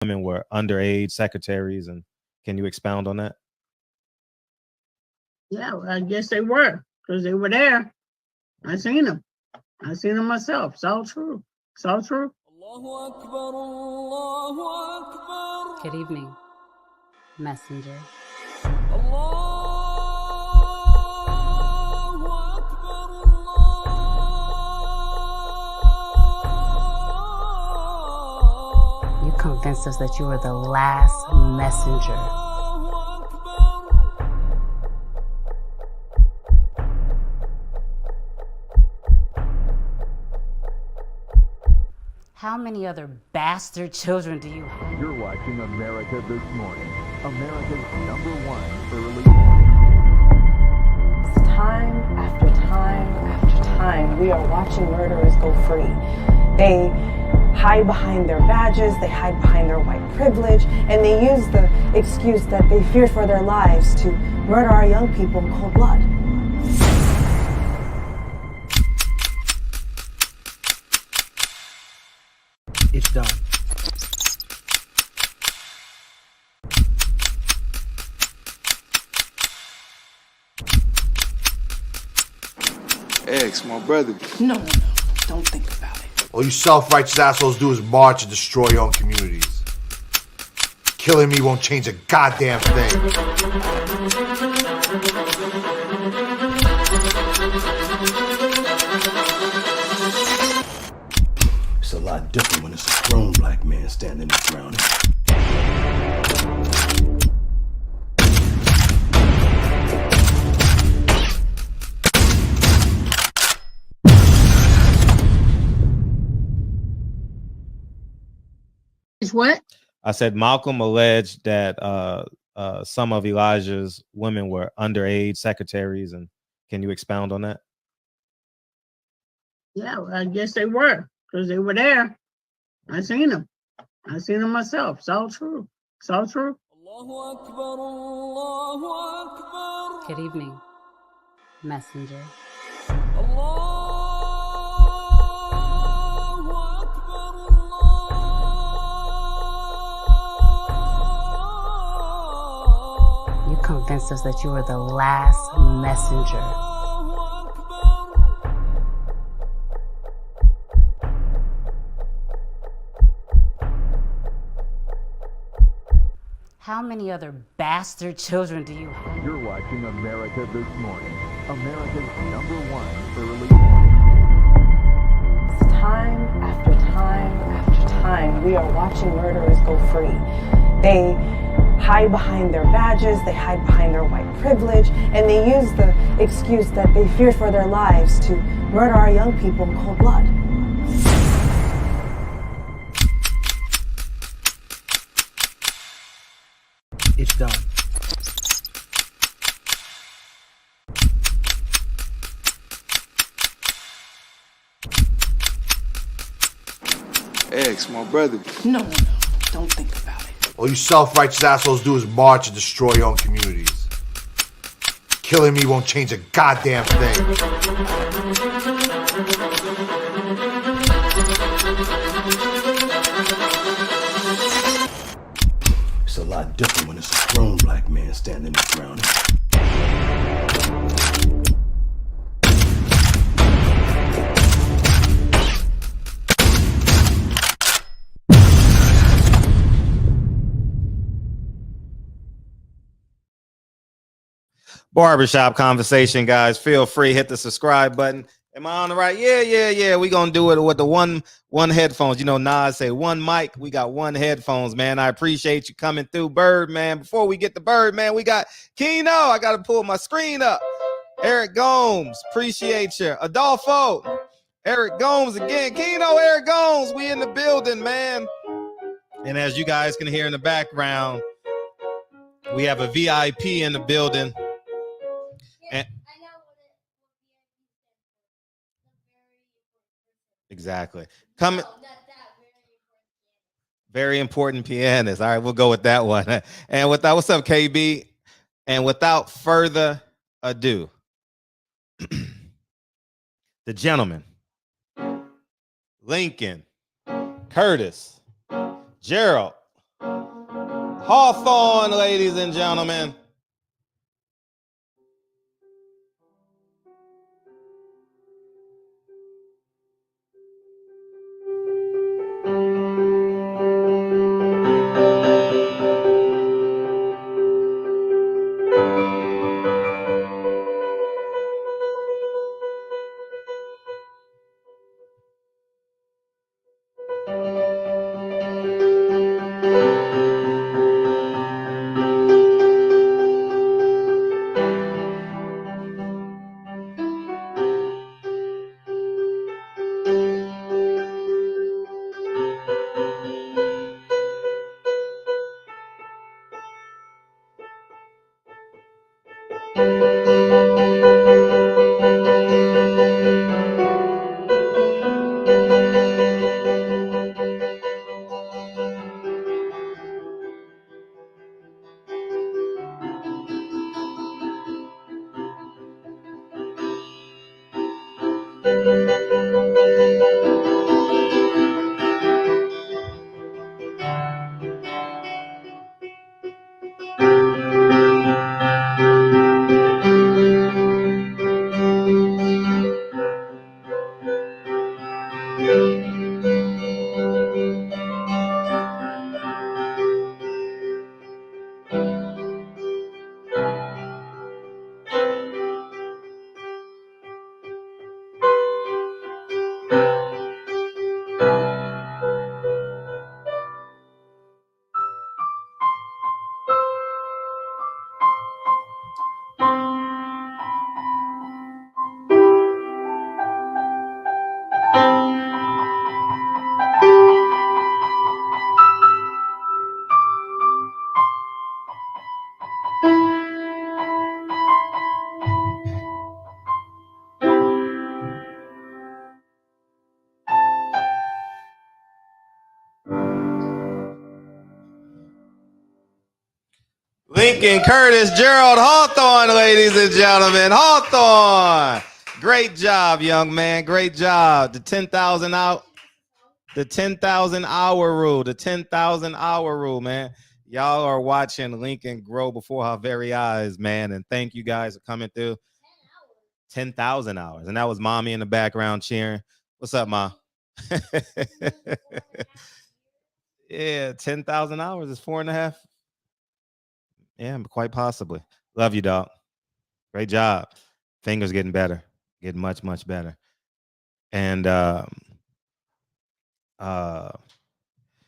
women were underage secretaries, and can you expound on that? Yeah, well, I guess they were, because they were there. I seen them. I seen them myself. It's all true. It's all true. Good evening, messenger. You convinced us that you were the last messenger. How many other bastard children do you have? You're watching America This Morning, America's #1 early. Time after time after time, we are watching murderers go free. They hide behind their badges, they hide behind their white privilege, and they use the excuse that they fear for their lives to murder our young people in cold blood. It's done. X, my brother. No, don't think about it. All you self-righteous assholes do is march and destroy your own communities. Killing me won't change a goddamn thing. It's a lot different when it's a grown black man standing his ground. It's what? I said Malcolm alleged that some of Elijah's women were underage secretaries, and can you expound on that? Yeah, well, I guess they were, because they were there. I seen them. I seen them myself. It's all true. It's all true. Good evening, messenger. You convinced us that you were the last messenger. How many other bastard children do you have? You're watching America This Morning, America's #1 early. Time after time after time, we are watching murderers go free. They hide behind their badges, they hide behind their white privilege, and they use the excuse that they fear for their lives to murder our young people in cold blood. It's done. X, my brother. No, don't think about it. All you self-righteous assholes do is march and destroy your own communities. Killing me won't change a goddamn thing. It's a lot different when it's a grown black man standing his ground. Barbershop conversation, guys. Feel free, hit the subscribe button. Am I on the right? Yeah. We gonna do it with the one headphones. You know, Nas say one mic. We got one headphones, man. I appreciate you coming through, Bird, man. Before we get to Bird, man, we got Keno. I gotta pull my screen up. Eric Gomes, appreciate you. Adolfo, Eric Gomes again. Keno, Eric Gomes, we in the building, man. And as you guys can hear in the background, we have a VIP in the building. And exactly. Coming. Very important pianist. All right, we'll go with that one. And without, what's up, KB? And without further ado, the gentleman, Lincoln, Curtis, Gerald, Hawthorne, ladies and gentlemen. Lincoln Curtis Gerald Hawthorne, ladies and gentlemen. Hawthorne. Great job, young man. Great job. The 10,000 out. The 10,000 hour rule. The 10,000 hour rule, man. Y'all are watching Lincoln grow before our very eyes, man. And thank you guys for coming through. 10,000 hours. And that was mommy in the background cheering. What's up, Ma? Yeah, 10,000 hours is 4.5. Yeah, quite possibly. Love you, dog. Great job. Fingers getting better. Getting much, much better. And yeah,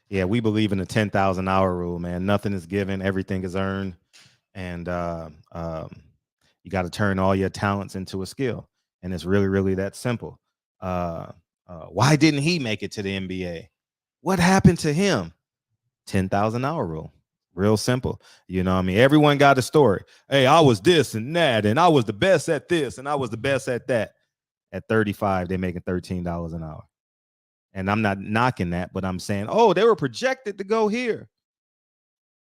we believe in the 10,000 hour rule, man. Nothing is given, everything is earned. And you got to turn all your talents into a skill. And it's really, really that simple. Why didn't he make it to the NBA? What happened to him? 10,000 hour rule. Real simple. You know what I mean? Everyone got a story. Hey, I was this and that, and I was the best at this, and I was the best at that. At 35, they're making $13 an hour. And I'm not knocking that, but I'm saying, oh, they were projected to go here.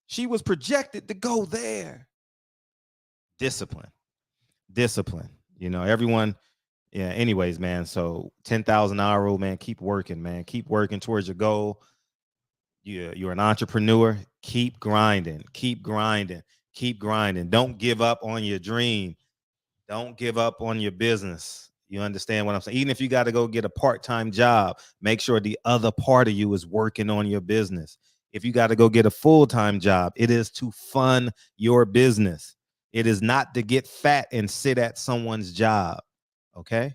She was projected to go there. Discipline. You know, everyone. Yeah, anyways, man. So 10,000 hour rule, man. Keep working, man. Keep working towards your goal. You're an entrepreneur. Keep grinding. Don't give up on your dream. Don't give up on your business. You understand what I'm saying? Even if you got to go get a part-time job, make sure the other part of you is working on your business. If you got to go get a full-time job, it is to fund your business. It is not to get fat and sit at someone's job. Okay?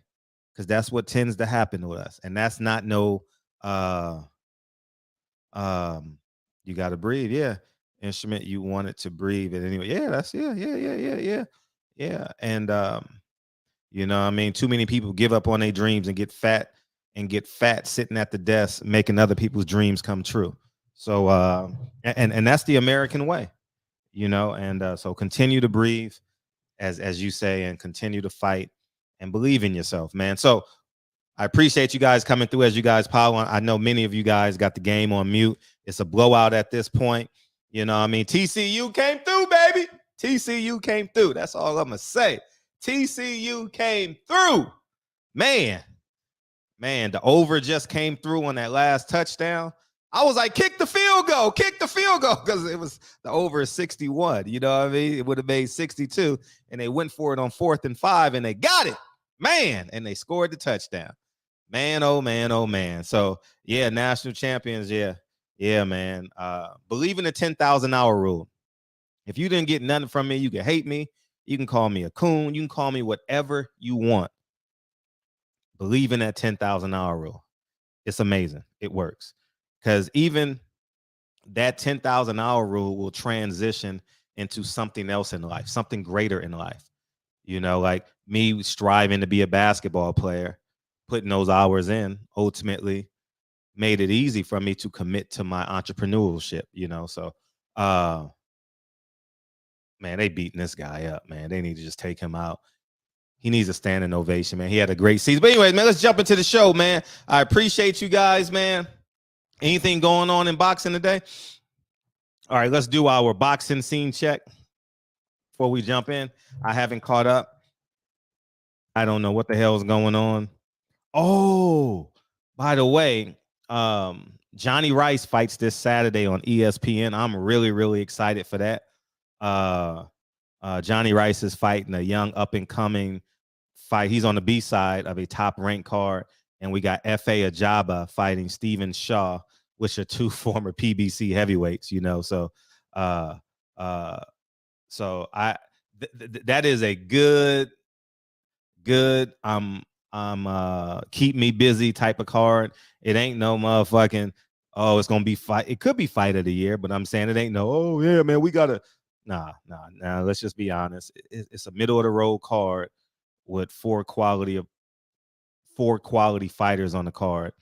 Because that's what tends to happen with us. And that's not no you got to breathe. Yeah. Instrument you want it to breathe. And anyway, yeah, that's yeah. And you know, I mean, too many people give up on their dreams and get fat sitting at the desk making other people's dreams come true. So and that's the American way, you know, and so continue to breathe as you say, and continue to fight and believe in yourself, man. So I appreciate you guys coming through as you guys pile on. I know many of you guys got the game on mute. It's a blowout at this point. You know what I mean? TCU came through, baby. TCU came through. That's all I'm going to say. TCU came through. Man, the over just came through on that last touchdown. I was like, kick the field goal, because it was the over 61. You know what I mean? It would have made 62, and they went for it on 4th and 5, and they got it, man, and they scored the touchdown. Man, oh man, oh man. So yeah, national champions, yeah, man. Believe in the 10,000 hour rule. If you didn't get nothing from me, you can hate me. You can call me a coon. You can call me whatever you want. Believe in that 10,000 hour rule. It's amazing. It works. Because even that 10,000 hour rule will transition into something else in life, something greater in life. You know, like me striving to be a basketball player, putting those hours in, ultimately made it easy for me to commit to my entrepreneurship, you know. So, man, they beating this guy up, man. They need to just take him out. He needs a standing ovation, man. He had a great season. But anyway, man, let's jump into the show, man. I appreciate you guys, man. Anything going on in boxing today? All right, let's do our boxing scene check before we jump in. I haven't caught up. I don't know what the hell is going on. Oh, by the way, Johnny Rice fights this Saturday on ESPN. I'm really, really excited for that. Johnny Rice is fighting a young up-and-coming fight. He's on the B side of a top-ranked card, and we got F.A. Ajaba fighting Stephen Shaw, which are two former PBC heavyweights, you know. So, that is a good keep me busy type of card. It ain't no motherfucking, oh, it's gonna be fight. It could be fight of the year, but I'm saying it ain't no, oh yeah, man, we gotta nah. Let's just be honest. It's a middle of the road card with four quality fighters on the card,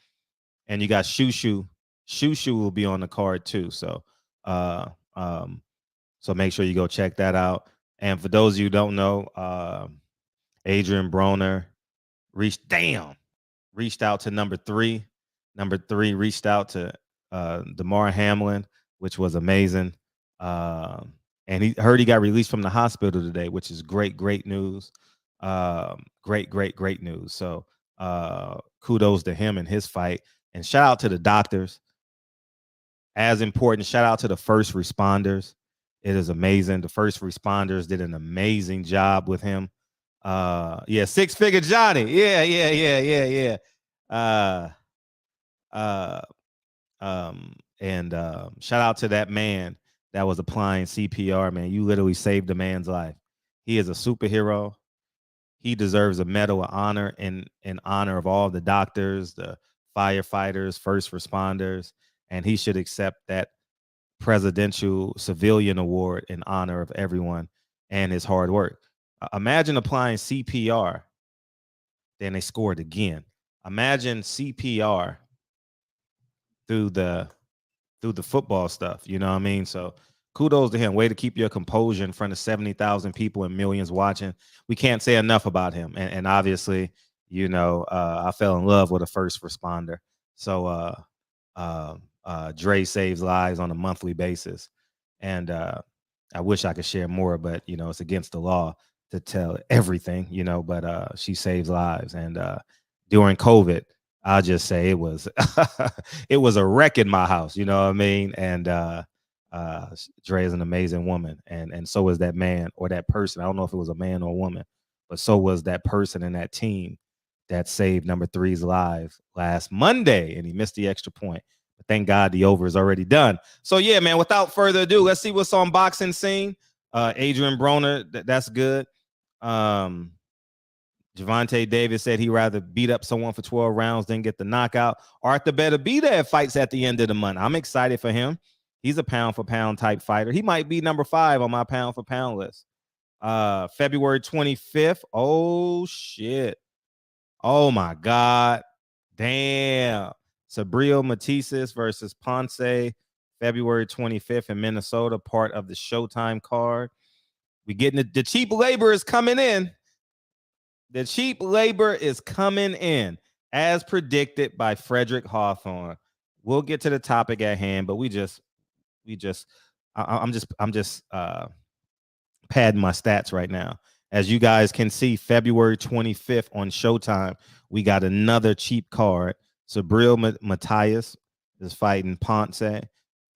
and you got Shushu. Shushu will be on the card too. So so make sure you go check that out. And for those of you who don't know, Adrian Broner reached out to number three. Number 3 reached out to Damar Hamlin, which was amazing. And he heard he got released from the hospital today, which is great news. Great news. So kudos to him and his fight. And shout out to the doctors. As important, shout out to the first responders. It is amazing. The first responders did an amazing job with him. Yeah, six-figure Johnny. Yeah. And shout out to that man that was applying CPR, man. You literally saved a man's life. He is a superhero. He deserves a medal of honor in honor of all the doctors, the firefighters, first responders, and he should accept that presidential civilian award in honor of everyone and his hard work. Imagine applying CPR, then they scored again. Imagine CPR through the football stuff. You know what I mean? So kudos to him. Way to keep your composure in front of 70,000 people and millions watching. We can't say enough about him. And obviously, you know, I fell in love with a first responder. So Dre saves lives on a monthly basis. And I wish I could share more, but, you know, it's against the law to tell everything, you know, but she saves lives. And during COVID, I'll just say it was it was a wreck in my house, you know what I mean? And Dre is an amazing woman, and so is that man or that person. I don't know if it was a man or a woman, but so was that person in that team that saved number 3's lives last Monday, and he missed the extra point. But thank God the over is already done. So yeah, man, without further ado, let's see what's on boxing scene. Adrian Broner, that's good. Javante Davis said he'd rather beat up someone for 12 rounds than get the knockout. Arthur better be there if fights at the end of the month. I'm excited for him. He's a pound for pound type fighter. He might be number 5 on my pound for pound list. February 25th. Oh shit. Oh my God. Damn. Sabril Matises versus Ponce, February 25th in Minnesota, part of the Showtime card. We getting the cheap labor is coming in. The cheap labor is coming in, as predicted by Frederick Hawthorne. We'll get to the topic at hand, but I'm just padding my stats right now. As you guys can see, February 25th on Showtime, we got another cheap card. Sabril Matias is fighting Ponce.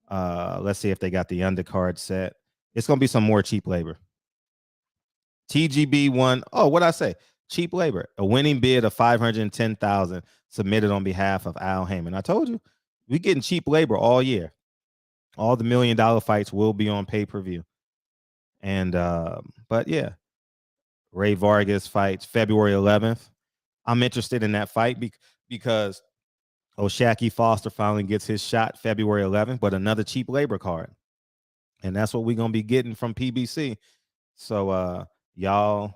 Let's see if they got the undercard set. It's gonna be some more cheap labor. TGB won. Oh, what I say? Cheap labor. A winning bid of $510,000 submitted on behalf of Al Heyman. I told you, we getting cheap labor all year. All the $1 million fights will be on pay-per-view. And but yeah, Ray Vargas fights February 11th. I'm interested in that fight because O'Shaquie Foster finally gets his shot February 11th, but another cheap labor card. And that's what we're going to be getting from PBC. So y'all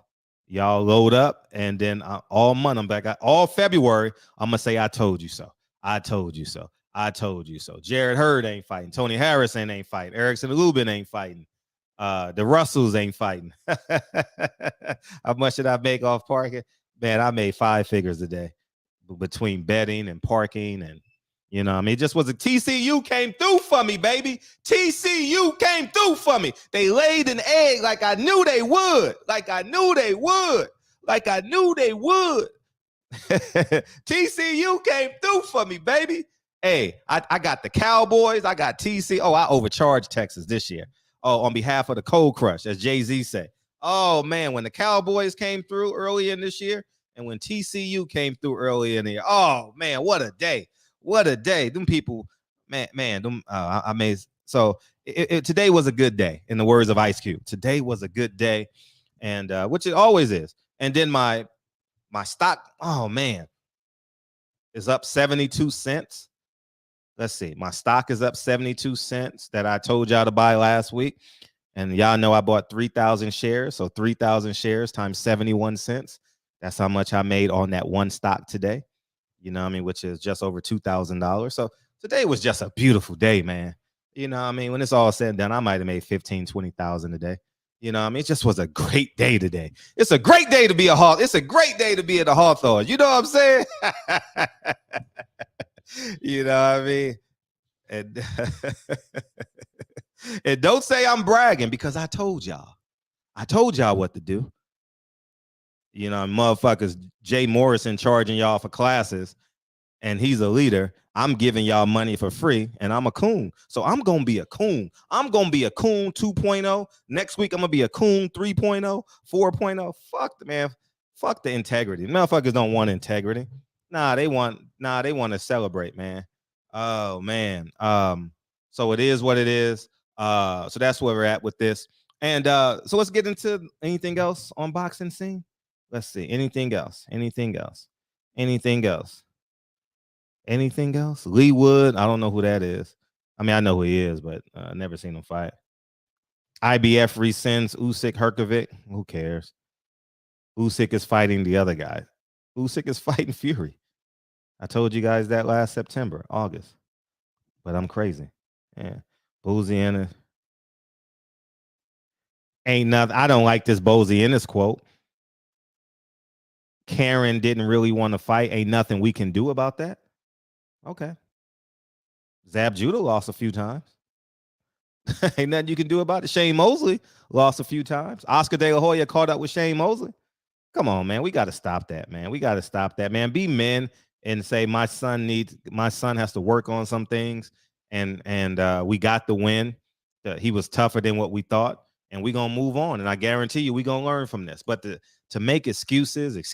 load up, and then all month I'm back. All February, I'm going to say I told you so. I told you so. I told you so. Jared Hurd ain't fighting. Tony Harrison ain't fighting. Erickson Lubin ain't fighting. The Russells ain't fighting. How much did I make off parking? Man, I made 5 figures a day between betting and parking, and you know, I mean, it just was a TCU came through for me, baby. TCU came through for me. They laid an egg like I knew they would. Like I knew they would. Like I knew they would. TCU came through for me, baby. Hey, I got the Cowboys. I got TC. Oh, I overcharged Texas this year. Oh, on behalf of the Cold Crush, as Jay-Z said. Oh, man, when the Cowboys came through early in this year and when TCU came through early in the year, oh, man, what a day. What a day. Them people, man, them, I made, so today was a good day, in the words of Ice Cube. Today was a good day, and which it always is. And then my stock, oh, man, is up 72 cents. Let's see. My stock is up 72 cents that I told y'all to buy last week. And y'all know I bought 3,000 shares. So 3,000 shares times 71 cents. That's how much I made on that one stock today. You know what I mean? Which is just over $2,000. So today was just a beautiful day, man. You know what I mean? When it's all said and done, I might have made 15,000, 20,000 a day. You know what I mean? It just was a great day today. It's a great day to be a Hawk. It's a great day to be at the Hawthorne. You know what I'm saying? You know what I mean? And, and don't say I'm bragging, because I told y'all. I told y'all what to do. You know, motherfuckers, Jay Morrison charging y'all for classes, and he's a leader. I'm giving y'all money for free, and I'm a coon. So I'm going to be a coon. I'm going to be a coon 2.0. Next week, I'm going to be a coon 3.0, 4.0. Fuck the man. Fuck the integrity. Motherfuckers don't want integrity. They want to celebrate, man. Oh, man. So it is what it is. So that's where we're at with this. And so let's get into anything else on boxing scene. Let's see. Anything else? Anything else? Anything else? Anything else? Lee Wood. I don't know who that is. I mean, I know who he is, but never seen him fight. IBF rescinds Usyk Herkovic. Who cares? Usyk is fighting the other guy. Usyk is fighting Fury. I told you guys that last September, August. But I'm crazy. Yeah. Boozy Ennis. Ain't nothing. I don't like this Boozy Ennis quote. Karen didn't really want to fight. Ain't nothing we can do about that. Okay. Zab Judah lost a few times. Ain't nothing you can do about it. Shane Mosley lost a few times. Oscar De La Hoya caught up with Shane Mosley. Come on, man. We got to stop that, man. We got to stop that, man. Be men and say my son has to work on some things, and we got the win. He was tougher than what we thought, and we're gonna move on. And I guarantee you, we're gonna learn from this. But to make excuses is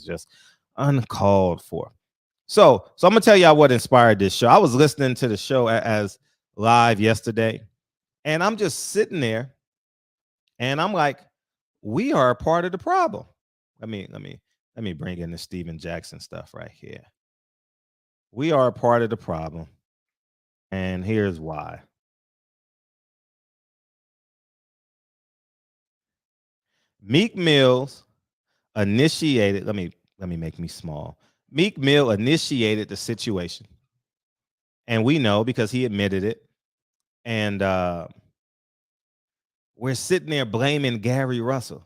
just uncalled for. So I'm gonna tell y'all what inspired this show. I was listening to the show as live yesterday, and I'm just sitting there, and I'm like, we are a part of the problem. Let me bring in the Steven Jackson stuff right here. We are a part of the problem, and here's why. Meek Mills initiated. Let me make me small. Meek Mill initiated the situation, and we know because he admitted it. And we're sitting there blaming Gary Russell.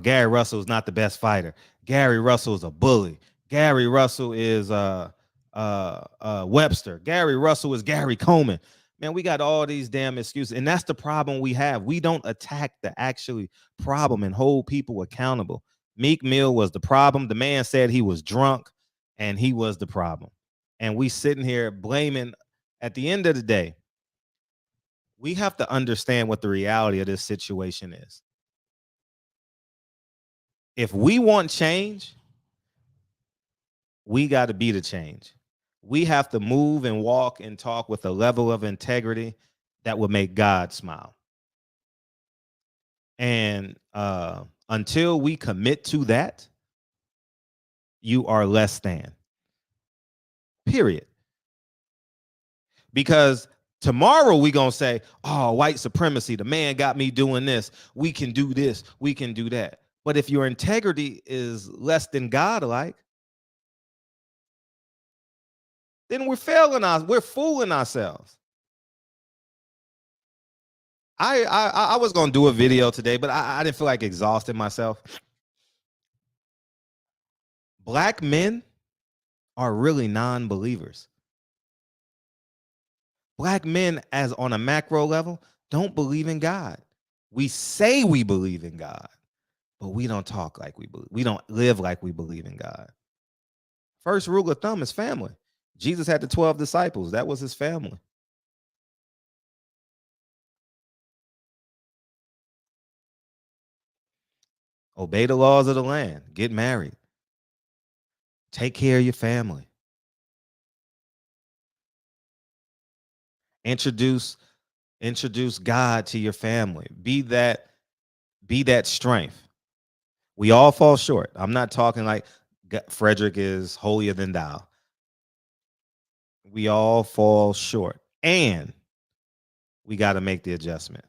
Gary Russell is not the best fighter. Gary Russell is a bully. Gary Russell is Webster. Gary Russell is Gary Coleman. Man, we got all these damn excuses, and that's the problem we have. We don't attack the actually problem and hold people accountable. Meek Mill was the problem. The man said he was drunk, and he was the problem. And we sitting here blaming. At the end of the day, we have to understand what the reality of this situation is. If we want change, we got to be the change. We have to move and walk and talk with a level of integrity that will make God smile. And until we commit to that, you are less than. Period. Because tomorrow we gonna say, oh, white supremacy, the man got me doing this. We can do this, we can do that. But if your integrity is less than God-like, then we're fooling ourselves. I was gonna do a video today, but I didn't feel like exhausting myself. Black men are really non-believers. Black men, as on a macro level, don't believe in God. We say we believe in God, but we don't talk like we believe. We don't live like we believe in God. First rule of thumb is family. Jesus had the 12 disciples. That was his family. Obey the laws of the land. Get married. Take care of your family. Introduce God to your family. Be that strength. We all fall short. I'm not talking like Frederick is holier than thou. We all fall short. And we got to make the adjustment.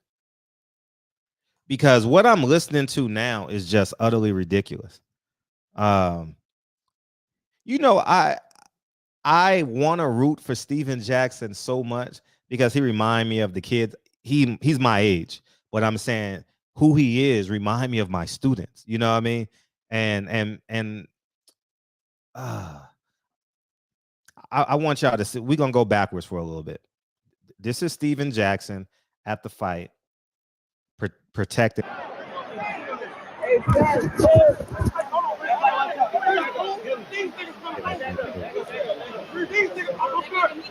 Because what I'm listening to now is just utterly ridiculous. I want to root for Steven Jackson so much because he reminds me of the kids. He's my age, but I'm saying who he is remind me of my students. You know what I mean? And I want y'all to see. We're gonna go backwards for a little bit. This is Steven Jackson at the fight, protecting. These niggas,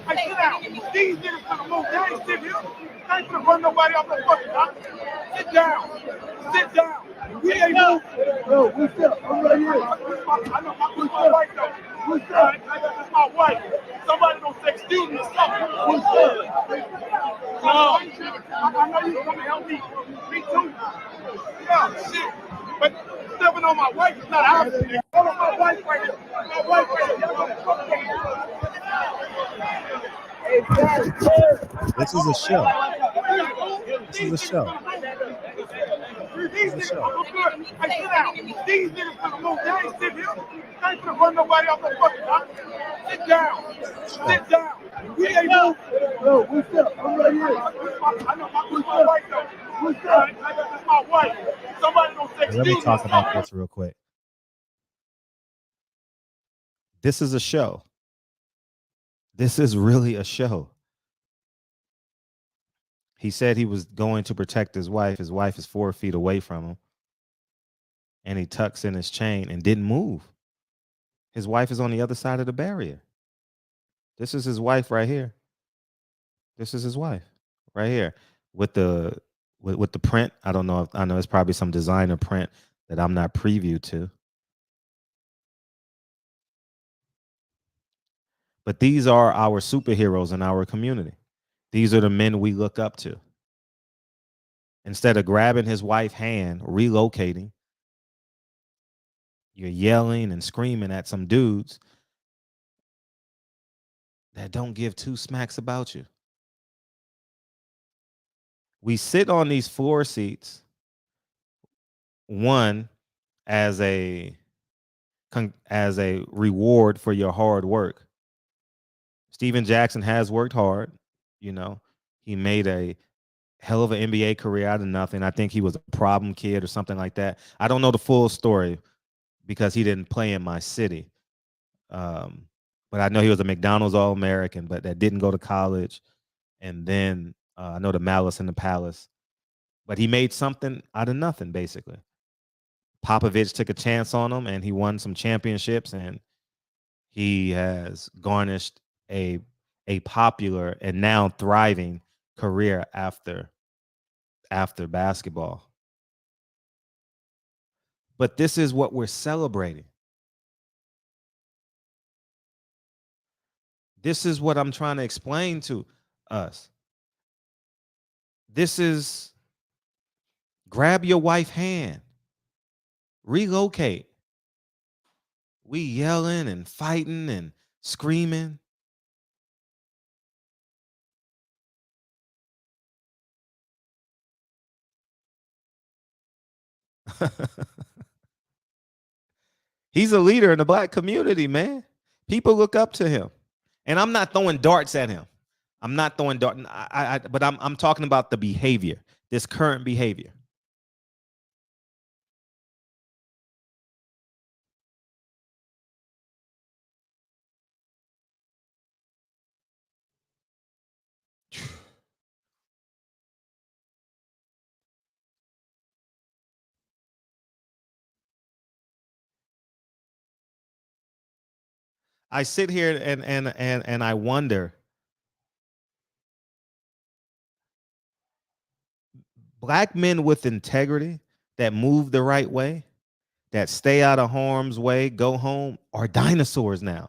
sit down. These niggas gonna move. They ain't sit here. They ain't gonna run nobody off the fucking dock. Sit down. Sit down. We ain't moving. No, we still. I'm right here. I know my wife though. Who's that? That's my wife. Somebody gonna say, excuse me, something. Who's that? No. I know you come to help me. Me too. Yeah, shit. But stepping on my wife is not our thing. Hold on, my wife right here. My wife right here. This is a show. This is a show. These niggas gonna move. They ain't sit here. They ain't gonna run nobody off the fucking dock. Sit down. Sit down. We ain't moving. No, we still. I'm right here. I know my wife though. Who's that? That's my wife. Somebody gonna say, Let me talk about this real quick. This is a show. This is really a show. He said he was going to protect his wife. His wife is 4 feet away from him. And he tucks in his chain and didn't move. His wife is on the other side of the barrier. This is his wife right here. This is his wife right here with the print. I don't know. I know it's probably some designer print that I'm not preview to. But these are our superheroes in our community. These are the men we look up to. Instead of grabbing his wife's hand, relocating, you're yelling and screaming at some dudes that don't give two smacks about you. We sit on these floor seats, one, as a reward for your hard work. Steven Jackson has worked hard. You know, he made a hell of an NBA career out of nothing. I think he was a problem kid or something like that. I don't know the full story because he didn't play in my city. But I know he was a McDonald's All-American, but that didn't go to college. And then I know the Malice in the Palace. But he made something out of nothing, basically. Popovich took a chance on him, and he won some championships. And he has garnished a popular and now thriving career after basketball. But this is what we're celebrating. This is what I'm trying to explain to us. This is grab your wife's hand, relocate. We yelling and fighting and screaming. He's a leader in the Black community, man. People look up to him. And I'm not throwing darts at him. I'm not throwing darts, but I'm talking about the behavior, this current behavior. I sit here and I wonder, Black men with integrity that move the right way, that stay out of harm's way, go home, are dinosaurs now.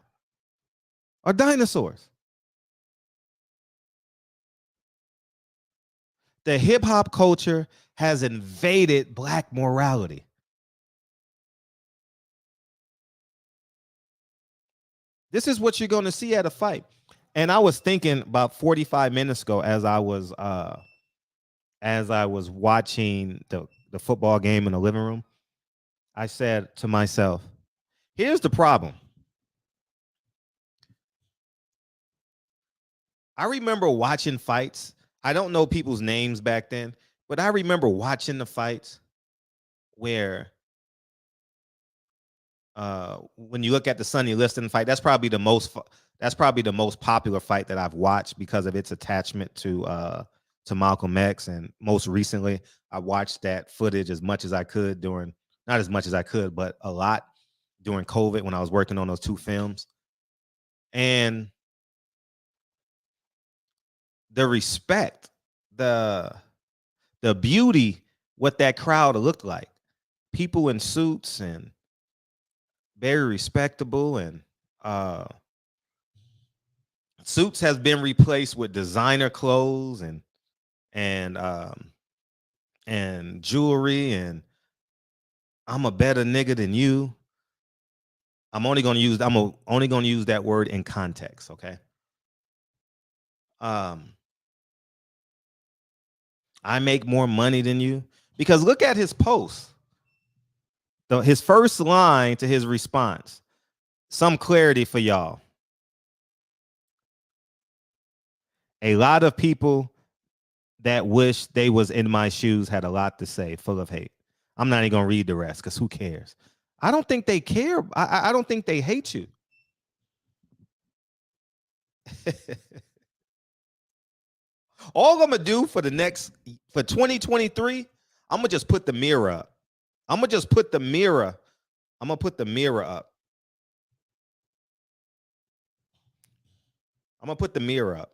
Are dinosaurs. The hip hop culture has invaded Black morality. This is what you're going to see at a fight. And I was thinking about 45 minutes ago as I was watching the football game in the living room. I said to myself, here's the problem. I remember watching fights. I don't know people's names back then, but I remember watching the fights where when you look at the Sonny Liston fight, that's probably the most popular fight that I've watched because of its attachment to Malcolm X. And most recently, I watched that footage as much as I could not as much as I could, but a lot during COVID when I was working on those two films. And the respect, the beauty, what that crowd looked like. People in suits and very respectable, and suits has been replaced with designer clothes and jewelry, and I'm a better nigga than you. I'm only gonna use that word in context, okay? I make more money than you, because look at his post. His first line to his response. Some clarity for y'all. A lot of people that wish they was in my shoes had a lot to say, full of hate. I'm not even gonna read the rest because who cares? I don't think they care. I don't think they hate you. All I'm gonna do for 2023, I'm gonna just put the mirror up. I'm gonna put the mirror up. I'm gonna put the mirror up.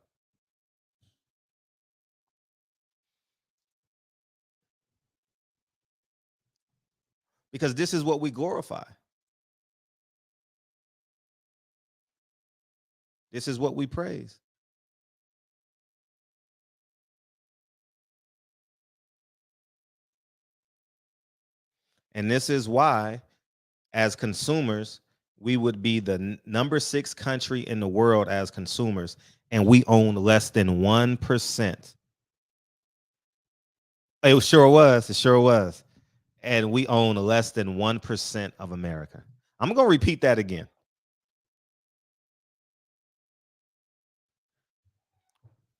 Because this is what we glorify. This is what we praise. And this is why, as consumers, we would be the number 6 country in the world as consumers, and we own less than 1%. It sure was. And we own less than 1% of America. I'm going to repeat that again.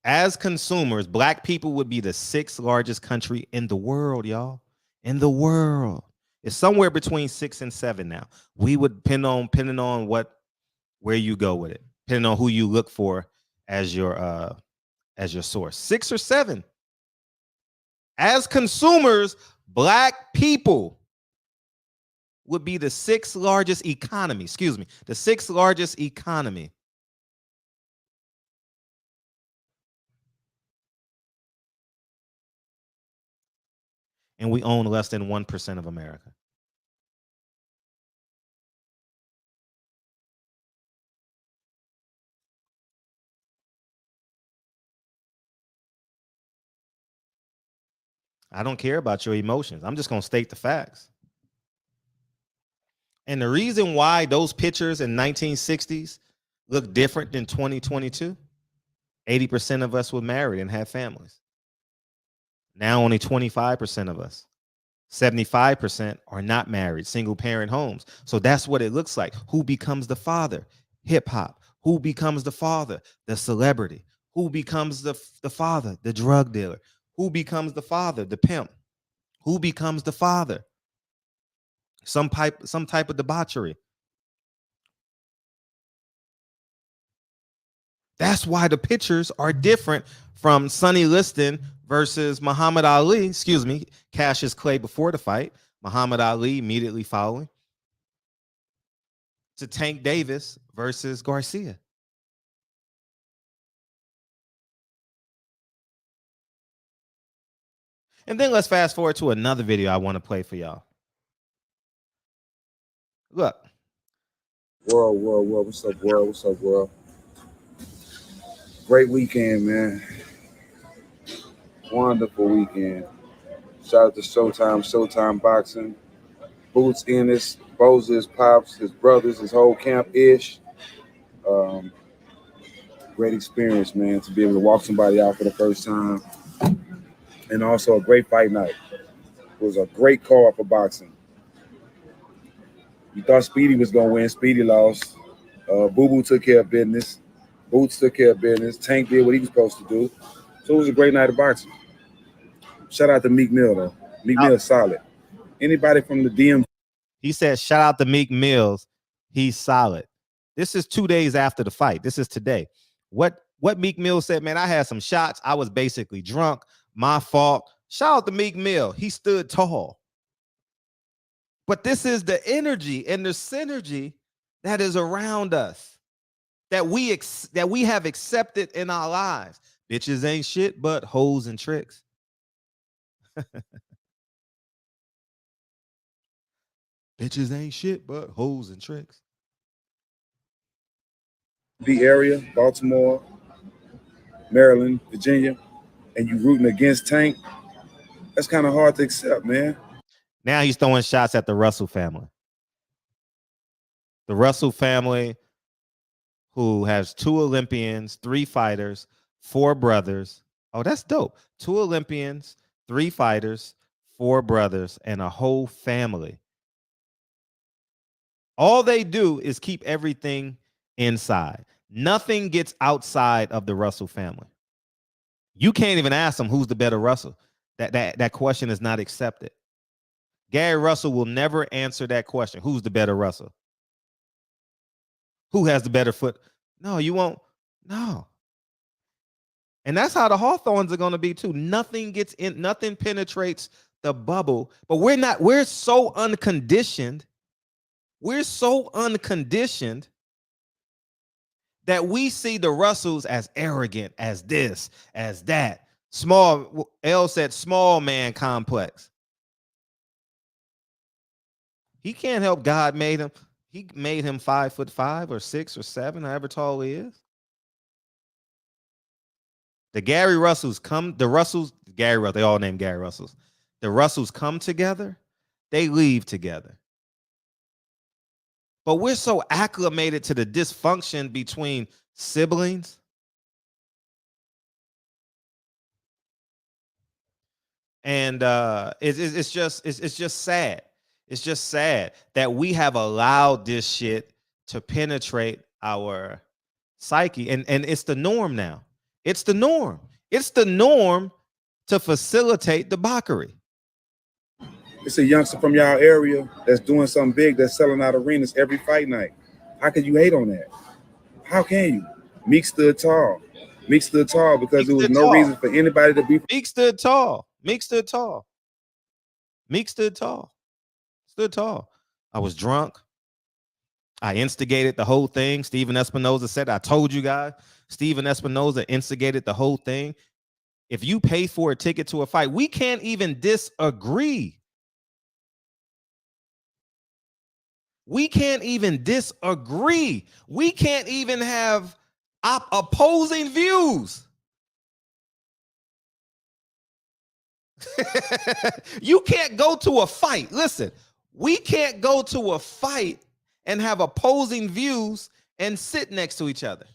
As consumers, Black people would be the 6th largest country in the world, y'all. In the world. It's somewhere between 6 and 7 now. We would depending on where you go with it, depending on who you look for as your source. 6 or 7. As consumers, Black people would be the sixth largest economy. Excuse me, the sixth largest economy. And we own less than 1% of America. I don't care about your emotions. I'm just going to state the facts. And the reason why those pictures in 1960s look different than 2022, 80% of us were married and had families. Now only 25% of us, 75% are not married, single parent homes. So that's what it looks like. Who becomes the father? Hip hop. Who becomes the father? The celebrity. Who becomes the father? The drug dealer. Who becomes the father? The pimp. Who becomes the father? Some type of debauchery. That's why the pictures are different from Sonny Liston versus Muhammad Ali. Excuse me, Cassius Clay before the fight, Muhammad Ali immediately following, to Tank Davis versus Garcia. And then let's fast forward to another video I want to play for y'all. Look. World. What's up, world? What's up, world? Great weekend, man. Wonderful weekend. Shout out to Showtime Boxing. Boots, Ennis, Boza's, Pops, his brothers, his whole camp-ish. Great experience, man, to be able to walk somebody out for the first time. And also a great fight night. It was a great call for boxing. You thought Speedy was going to win. Speedy lost. Boo Boo took care of business. Boots took care of business. Tank did what he was supposed to do. So it was a great night of boxing. Shout out to Meek Mill, though. Meek Mill is solid. Anybody from the DM? He said, shout out to Meek Mills. He's solid. This is 2 days after the fight. This is today. What Meek Mill said, man, I had some shots. I was basically drunk. My fault. Shout out to Meek Mill. He stood tall. But this is the energy and the synergy that is around us, that we have accepted in our lives. Bitches ain't shit but hoes and tricks. Bitches ain't shit but hoes and tricks. The area, Baltimore, Maryland, Virginia, and you rooting against Tank, that's kind of hard to accept, man. Now he's throwing shots at the Russell family. The Russell family, who has 2 Olympians, 3 fighters, 4 brothers. Oh, that's dope. 2 Olympians, 3 fighters, 4 brothers, and a whole family. All they do is keep everything inside. Nothing gets outside of the Russell family. You can't even ask them who's the better Russell. That question is not accepted. Gary Russell will never answer that question. Who's the better Russell? Who has the better foot? No, you won't. No. And that's how the Hawthorns are going to be too. Nothing gets in, nothing penetrates the bubble. But we're so unconditioned. We're so unconditioned that we see the Russells as arrogant, as this, as that. Small, L said small man complex. He can't help God made him. He made him 5'5" or 6 or 7, however tall he is. The Gary Russells come, the Russells, Gary Russell, they all named Gary Russells. The Russells come together, they leave together. But we're so acclimated to the dysfunction between siblings. And it's just sad. It's just sad that we have allowed this shit to penetrate our psyche. And it's the norm now. It's the norm. It's the norm to facilitate debauchery. It's a youngster from y'all area that's doing something big, that's selling out arenas every fight night. How can you hate on that? How can you? Meek stood tall. Meek stood tall because there was no reason for anybody to be. Meek stood tall. Meek stood tall. Meek stood tall. Stood tall. I was drunk. I instigated the whole thing. Steven Espinoza said, I told you guys, Steven Espinoza instigated the whole thing. If you pay for a ticket to a fight, we can't even disagree. We can't even disagree. We can't even have opposing views. You can't go to a fight. Listen, we can't go to a fight and have opposing views and sit next to each other.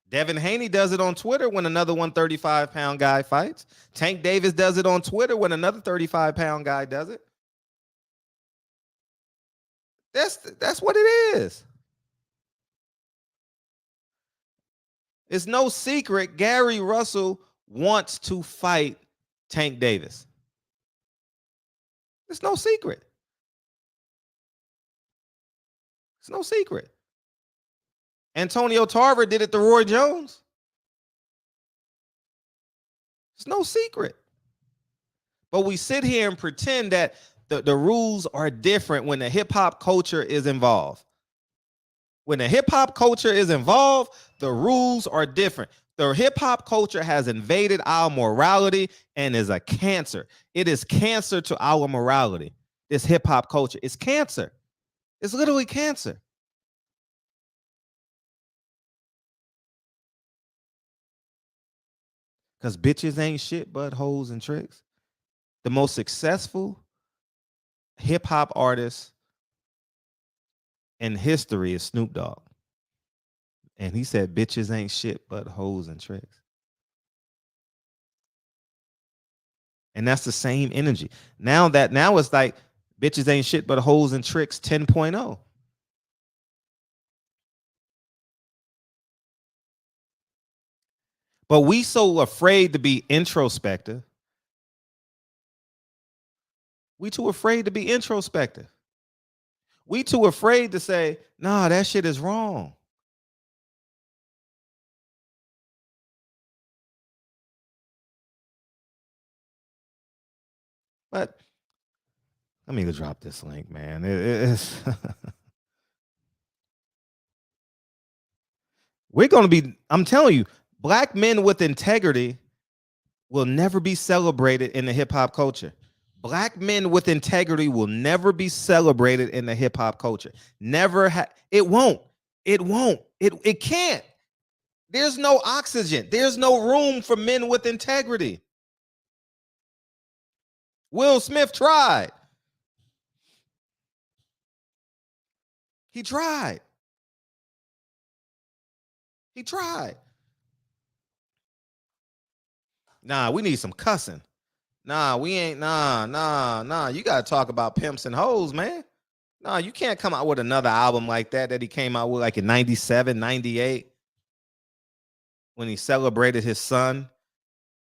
Devin Haney does it on Twitter when another 135-pound guy fights. Tank Davis does it on Twitter when another 35-pound guy does it. That's what it is. It's no secret Gary Russell wants to fight Tank Davis. It's no secret. It's no secret. Antonio Tarver did it to Roy Jones. It's no secret. But we sit here and pretend that the rules are different when the hip-hop culture is involved. When the hip-hop culture is involved, the rules are different. The hip-hop culture has invaded our morality and is a cancer. It is cancer to our morality. This hip-hop culture is cancer. It's literally cancer. Because bitches ain't shit but hoes and tricks. The most successful hip-hop artist in history is Snoop Dogg. And he said bitches ain't shit but hoes and tricks. And that's the same energy. Now it's like bitches ain't shit but hoes and tricks 10.0. But we so afraid to be introspective. We too afraid to be introspective. We too afraid to say, nah, that shit is wrong. But let me drop this link, man. It's we're going to be, I'm telling you, black men with integrity will never be celebrated in the hip hop culture. Black men with integrity will never be celebrated in the hip hop culture. Never. It won't. It won't. It can't. There's no oxygen. There's no room for men with integrity. Will Smith tried. He tried. He tried. Nah, we need some cussing. Nah, we ain't. Nah. You got to talk about pimps and hoes, man. Nah, you can't come out with another album like that he came out with like in 97, 98 when he celebrated his son.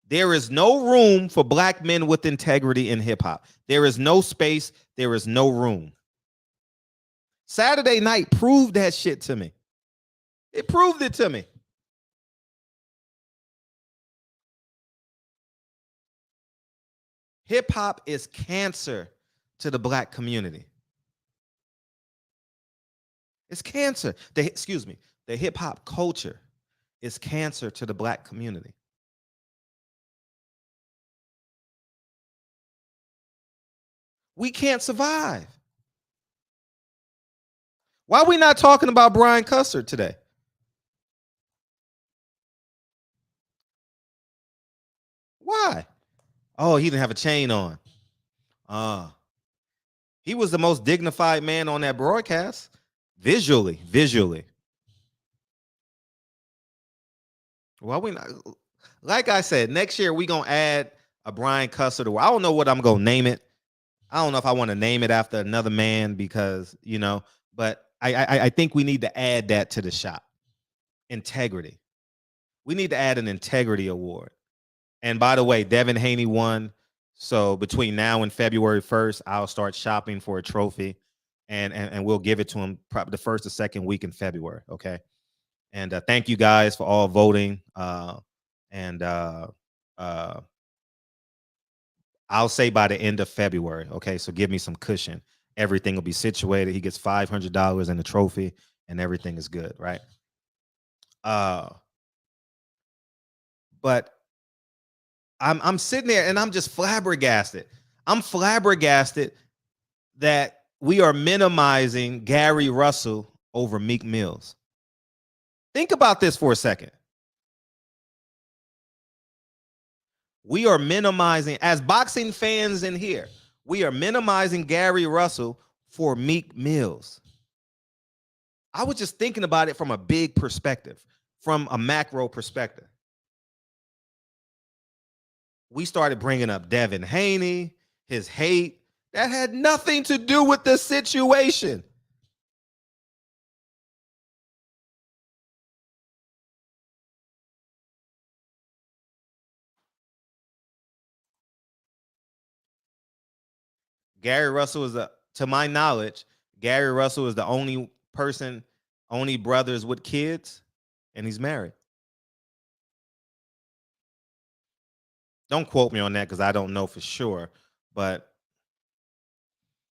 There is no room for black men with integrity in hip hop. There is no space. There is no room. Saturday Night proved that shit to me. It proved it to me. Hip hop is cancer to the black community. It's cancer. The hip hop culture is cancer to the black community. We can't survive. Why are we not talking about Brian Custer today? Why? Oh, he didn't have a chain on. He was the most dignified man on that broadcast. Visually. Why we not? Like I said, next year we're going to add a Brian Custer to. I don't know what I'm going to name it. I don't know if I want to name it after another man because, but I think we need to add that to the shop. Integrity. We need to add an integrity award. And by the way, Devin Haney won. So between now and February 1st, I'll start shopping for a trophy and we'll give it to him probably the first or second week in February. Okay. And thank you guys for all voting. And I'll say by the end of February. Okay, so give me some cushion. Everything will be situated. He gets $500 and a trophy, and everything is good, right? But I'm sitting there and I'm just flabbergasted. I'm flabbergasted that we are minimizing Gary Russell over Meek Mills. Think about this for a second. We are minimizing, as boxing fans in here, we are minimizing Gary Russell for Meek Mills. I was just thinking about it from a big perspective, from a macro perspective. We started bringing up Devin Haney, his hate. That had nothing to do with the situation. Gary Russell is, to my knowledge, Gary Russell is the only person, only brothers with kids, and he's married. Don't quote me on that because I don't know for sure, but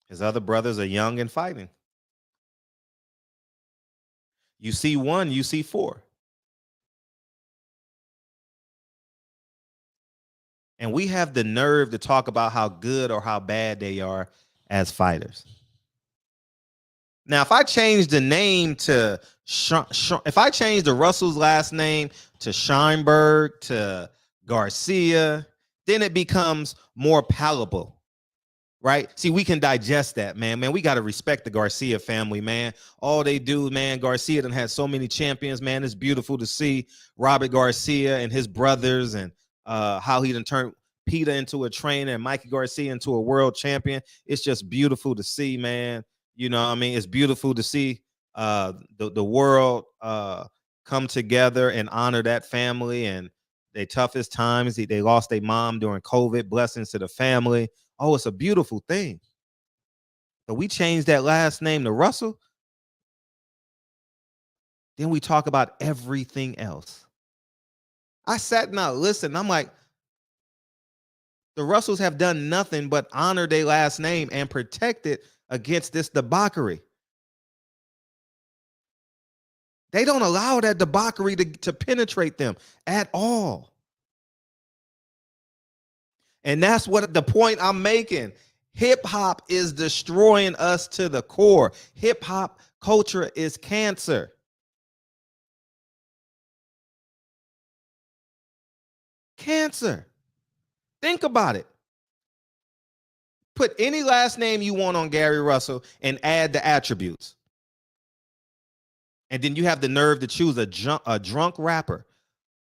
his other brothers are young and fighting. You see one, you see four. And we have the nerve to talk about how good or how bad they are as fighters. Now, if I change the name to, if I change the Russell's last name to Scheinberg, to Garcia, then it becomes more palatable, right? See, we can digest that, man. Man, we got to respect the Garcia family, man. All they do, man, Garcia done had so many champions, man. It's beautiful to see Robert Garcia and his brothers and how he done turned Peter into a trainer and Mikey Garcia into a world champion. It's just beautiful to see, man. You know what I mean? It's beautiful to see the world come together and honor that family and their toughest times. They lost their mom during COVID. Blessings to the family. Oh, it's a beautiful thing. But we changed that last name to Russell. Then we talk about everything else. I sat and I listened. I'm like, the Russells have done nothing but honor their last name and protect it against this debauchery. They don't allow that debauchery to penetrate them at all. And that's what the point I'm making. Hip hop is destroying us to the core. Hip hop culture is cancer. Cancer. Think about it. Put any last name you want on Gary Russell and add the attributes. And then you have the nerve to choose a drunk rapper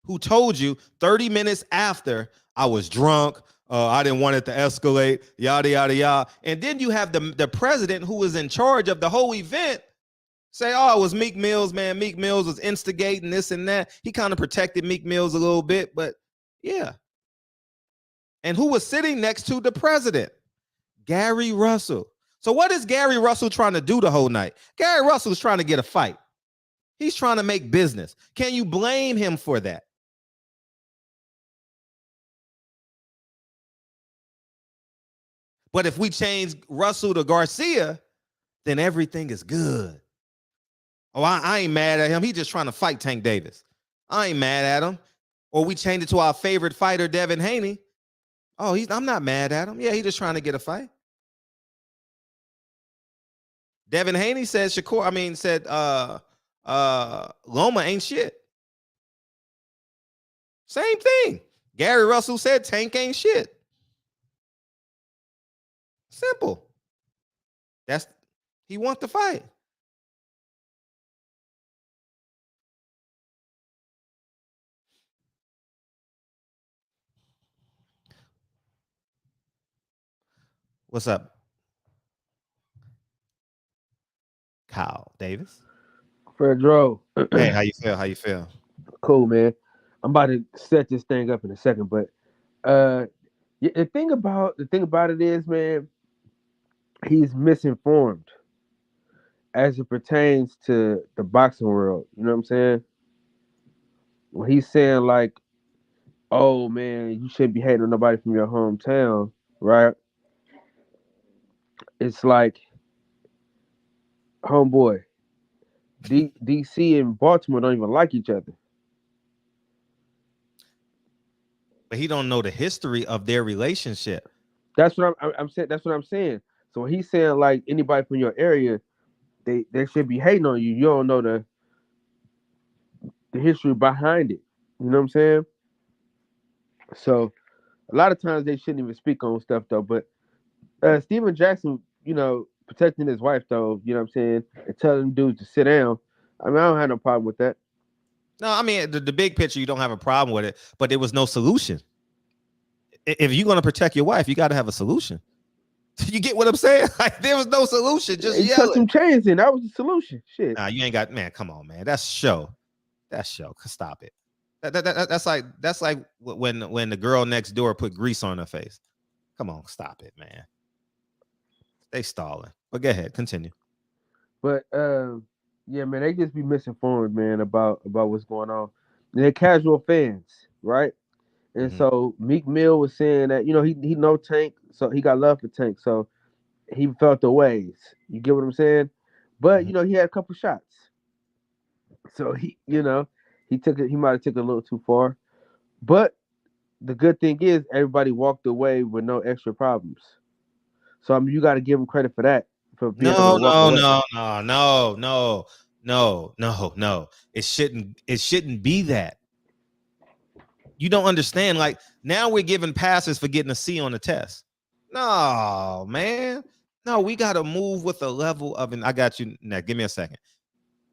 who told you 30 minutes after, I was drunk, I didn't want it to escalate, yada, yada, yada. And then you have the president who was in charge of the whole event say, oh, it was Meek Mills, man. Meek Mills was instigating this and that. He kind of protected Meek Mills a little bit, but yeah. And who was sitting next to the president? Gary Russell. So what is Gary Russell trying to do the whole night? Gary Russell is trying to get a fight. He's trying to make business. Can you blame him for that? But if we change Russell to Garcia, then everything is good. Oh, I ain't mad at him. He's just trying to fight Tank Davis. I ain't mad at him. Or we change it to our favorite fighter, Devin Haney. Oh, I'm not mad at him. Yeah, he's just trying to get a fight. Devin Haney said Loma ain't shit. Same thing. Gary Russell said Tank ain't shit. Simple. He wants to fight. What's up? Kyle Davis. Pedro. Hey, how you feel? Cool, man. I'm about to set this thing up in a second, but the thing about it is, man, he's misinformed as it pertains to the boxing world. You know what I'm saying? when he's saying like, "Oh man, you shouldn't be hating on nobody from your hometown," right? It's like, homeboy, DC and Baltimore don't even like each other. But he don't know the history of their relationship. That's what I'm saying. That's what I'm saying. So he's saying like anybody from your area, they should be hating on you. You don't know the history behind it. You know what I'm saying? So a lot of times they shouldn't even speak on stuff though. But Steven Jackson, protecting his wife though, you know what I'm saying, and telling dudes to sit down. I mean, I don't have no problem with that. No, I mean the big picture, you don't have a problem with it, but there was no solution. If you're gonna protect your wife, you got to have a solution. You get what I'm saying? Like there was no solution. Just he cut some chains in. That was the solution. Shit. Nah, you ain't got, man. Come on, man. That's show. That's show. Stop it. That's like when the girl next door put grease on her face. Come on, stop it, man. They stalling. But go ahead, continue. But yeah, man, they just be misinformed, man, about what's going on. They're casual fans, right? And so Meek Mill was saying that, he know Tank, so he got love for Tank, so he felt the ways. You get what I'm saying? But he had a couple shots. So he took it, he might have took it a little too far. But the good thing is everybody walked away with no extra problems. So I mean you gotta give him credit for that. For being no. It shouldn't be that. You don't understand. Like now we're giving passes for getting a C on the test. No, man. No, we got to move with a level of, and I got you now. Give me a second.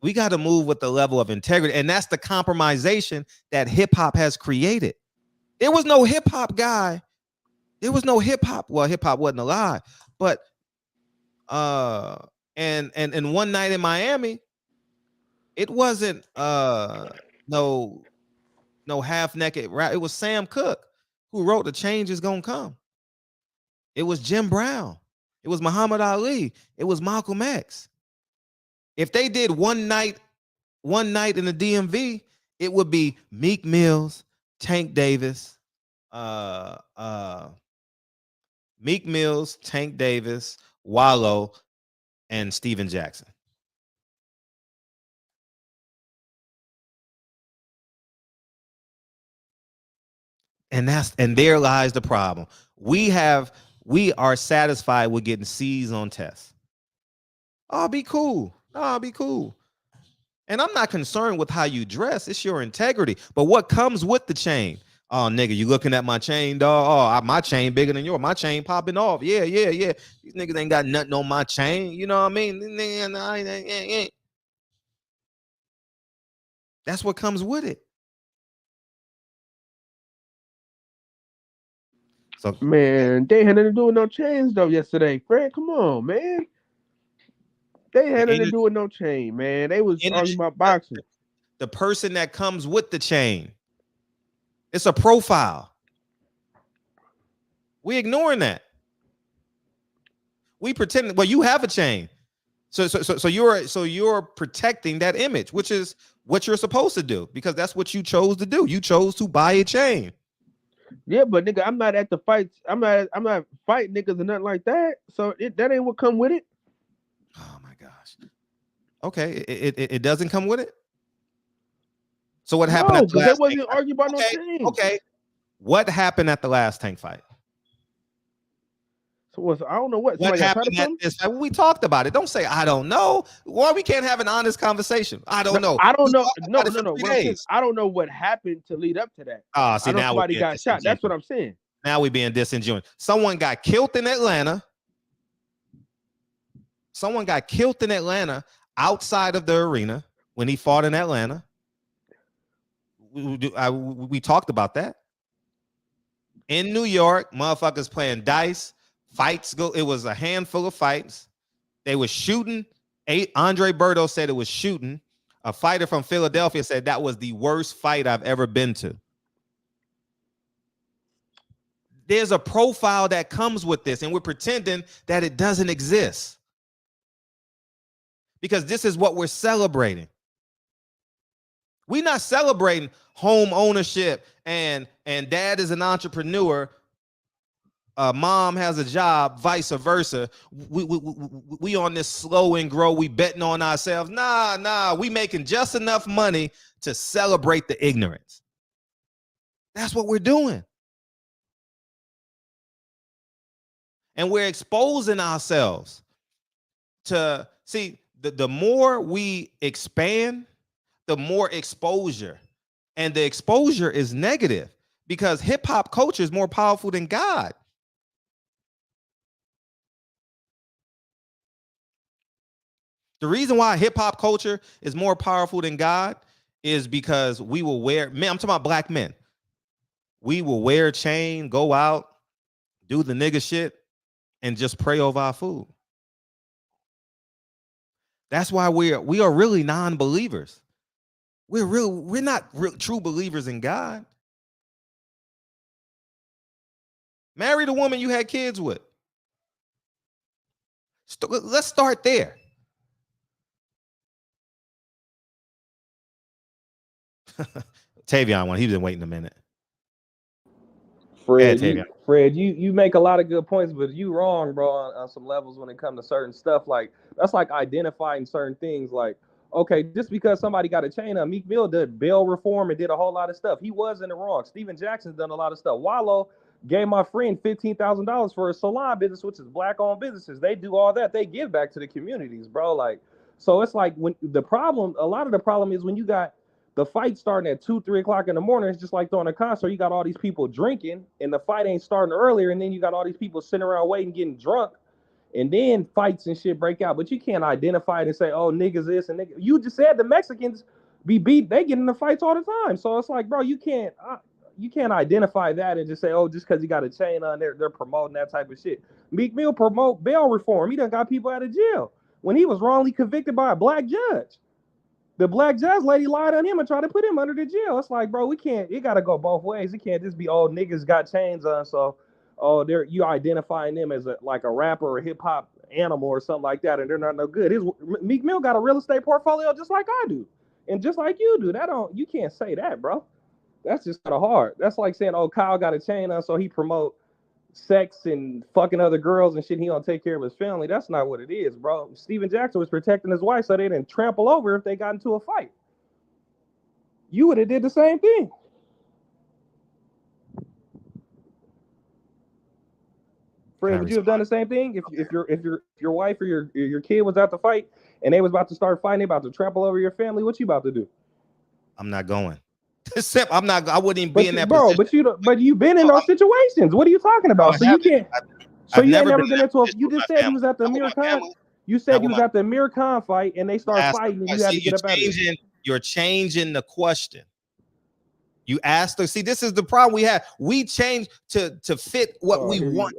We got to move with the level of integrity. And that's the compromisation that hip hop has created. There was no hip hop guy. There was no hip hop. Well, hip hop wasn't alive, but and one night in Miami, it wasn't no half-naked rap. It was Sam Cooke who wrote "The Change Is Gonna Come." It was Jim Brown. It was Muhammad Ali. It was Malcolm X. If they did one night in the DMV, it would be Meek Mills, Tank Davis, Wallow, and Steven Jackson. And there lies the problem. We are satisfied with getting C's on tests. I'll be cool. And I'm not concerned with how you dress. It's your integrity. But what comes with the chain? Oh, nigga, you looking at my chain, dog? Oh, my chain bigger than yours. My chain popping off. Yeah. These niggas ain't got nothing on my chain. You know what I mean? That's what comes with it. So, man, they had nothing to do with no chains though yesterday. Fred, come on, man. They had nothing to do with no chain, man. They was talking about boxing. The person that comes with the chain. It's a profile. We ignoring that. We pretend. Well, you have a chain, so you're protecting that image, which is what you're supposed to do because that's what you chose to do. You chose to buy a chain. Yeah, but nigga, I'm not at the fights. I'm not fighting niggas or nothing like that. So that ain't what come with it. Oh my gosh. Okay, it doesn't come with it. So what happened? No, because they wasn't arguing about no chain. Okay. What happened at the last Tank fight? So I don't know what happened at this fight. We talked about it. Don't say I don't know. Why we can't have an honest conversation? I don't know. I don't know. No. I don't know what happened to lead up to that. See, now somebody got shot. That's what I'm saying. Now we being disingenuous. Someone got killed in Atlanta. Outside of the arena when he fought in Atlanta. We talked about that. In New York, motherfuckers playing dice. Fights go. It was a handful of fights. They were shooting. Andre Berto said it was shooting. A fighter from Philadelphia said that was the worst fight I've ever been to. There's a profile that comes with this, and we're pretending that it doesn't exist. Because this is what we're celebrating. We're not celebrating home ownership and dad is an entrepreneur. Mom has a job, vice versa. We on this slow and grow. We betting on ourselves. Nah. We making just enough money to celebrate the ignorance. That's what we're doing. And we're exposing ourselves to see the more we expand, the more exposure. And the exposure is negative because hip hop culture is more powerful than God. The reason why hip hop culture is more powerful than God is because we will wear, man, I'm talking about black men. We will wear a chain, go out, do the nigga shit, and just pray over our food. That's why we are really non-believers. We're not real true believers in God. Marry the woman you had kids with. Let's start there. Tavion, he's been waiting a minute. Fred, you make a lot of good points, but you wrong, bro, on some levels when it comes to certain stuff. Like, that's like identifying certain things. Like, okay, just because somebody got a chain on, Meek Mill did bail reform and did a whole lot of stuff. He was in the wrong. Steven Jackson's done a lot of stuff. Wallow gave my friend $15,000 for a salon business, which is black-owned businesses. They do all that. They give back to the communities, bro. Like, so it's like when a lot of the problem is when you got the fight starting at 2, 3 o'clock in the morning. It's just like throwing a concert. You got all these people drinking and the fight ain't starting earlier. And then you got all these people sitting around waiting, getting drunk. And then fights and shit break out. But you can't identify it and say, oh, niggas this and niggas. You just said the Mexicans be beat. They get in the fights all the time. So it's like, bro, you can't identify that and just say, oh, just because you got a chain on, they're promoting that type of shit. Meek Mill promote bail reform. He done got people out of jail when he was wrongly convicted by a black judge. The black judge lady lied on him and tried to put him under the jail. It's like, bro, it got to go both ways. It can't just be, oh, niggas got chains on, so, oh, you identifying them as like a rapper or a hip hop animal or something like that, and they're not no good. Meek Mill got a real estate portfolio just like I do, and just like you do. You can't say that, bro. That's just kind of hard. That's like saying, oh, Kyle got a chain on, so he promote sex and fucking other girls and shit. He don't take care of his family. That's not what it is, bro. Steven Jackson was protecting his wife so they didn't trample over if they got into a fight. You would have did the same thing. Fred, would you have done the same thing if your wife or your kid was at the fight and they was about to start fighting, about to trample over your family? What you about to do? I'm not going. I wouldn't even be in that position. But you've been in those situations. What are you talking about? So you can't. So you ain't never been into a. You just said you was at the Amir Khan. You said you was at the Amir Khan fight, and they started fighting, and you had to get up out of it. You're changing the question. You asked her. See, this is the problem we have. We change to fit what we want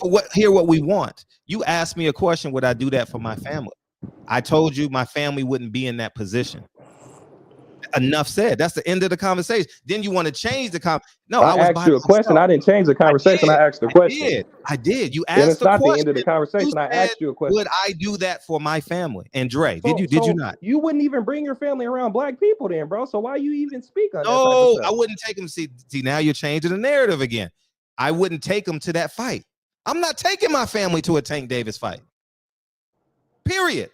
what we want. You asked me a question. Would I do that for my family? I told you my family wouldn't be in that position. Enough said. That's the end of the conversation. Then you want to change the No, I asked you a question. I didn't change the conversation. I asked the question. I did. You asked it's not the end of the conversation. I asked you a question. Would I do that for my family? And Dre, did you not? You wouldn't even bring your family around black people then, bro. So why you even speak on that? No, I wouldn't take them. See, now you're changing the narrative again. I wouldn't take them to that fight. I'm not taking my family to a Tank Davis fight. Period.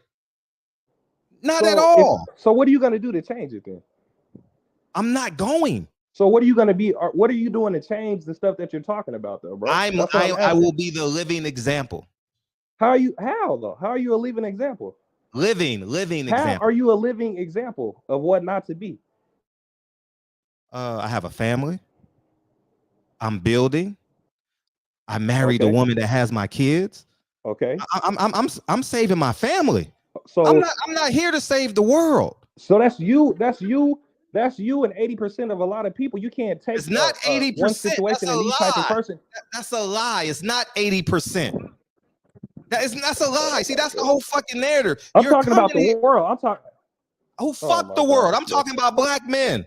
Not at all. So what are you going to do to change it then? I'm not going. So what are you going to be? What are you doing to change the stuff that you're talking about, though, bro? I will be the living example. How though? How are you a living example? Living example. How are you a living example of what not to be? I have a family. I'm building. I married a woman that has my kids. Okay. I'm saving my family. So I'm not here to save the world. So that's you. That's you and 80% of a lot of people. You can't take. It's not 80%. One situation and these type of person. That's a lie. It's not 80%. That's a lie. See, that's the whole fucking narrative. I'm talking about the world. I'm talking. Oh, fuck the world. I'm talking about black men.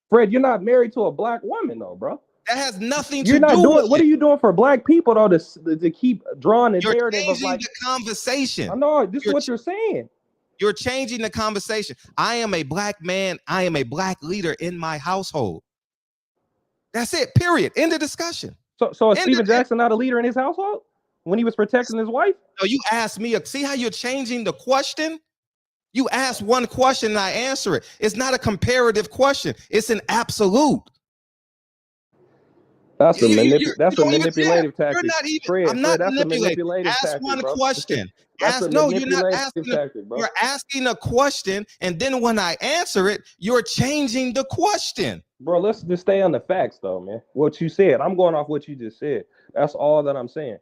Fred, you're not married to a black woman, though, bro. That has nothing to do with it. What are you doing for black people, though, to keep drawing the narrative of like the conversation? I know this is what you're saying. You're changing the conversation. I am a black man. I am a black leader in my household. That's it. Period. End of discussion. So is Stephen Jackson not a leader in his household when he was protecting his wife? No, you asked me. See how you're changing the question? You ask one question and I answer it. It's not a comparative question. It's an absolute. That's a manipulative tactic. You're not even, Fred, I'm not that's manipulating. Ask tactic, one bro. question. No, you're not asking. You're asking a question, and then when I answer it, you're changing the question. Bro, let's just stay on the facts, though, man. What you said. I'm going off what you just said. That's all that I'm saying.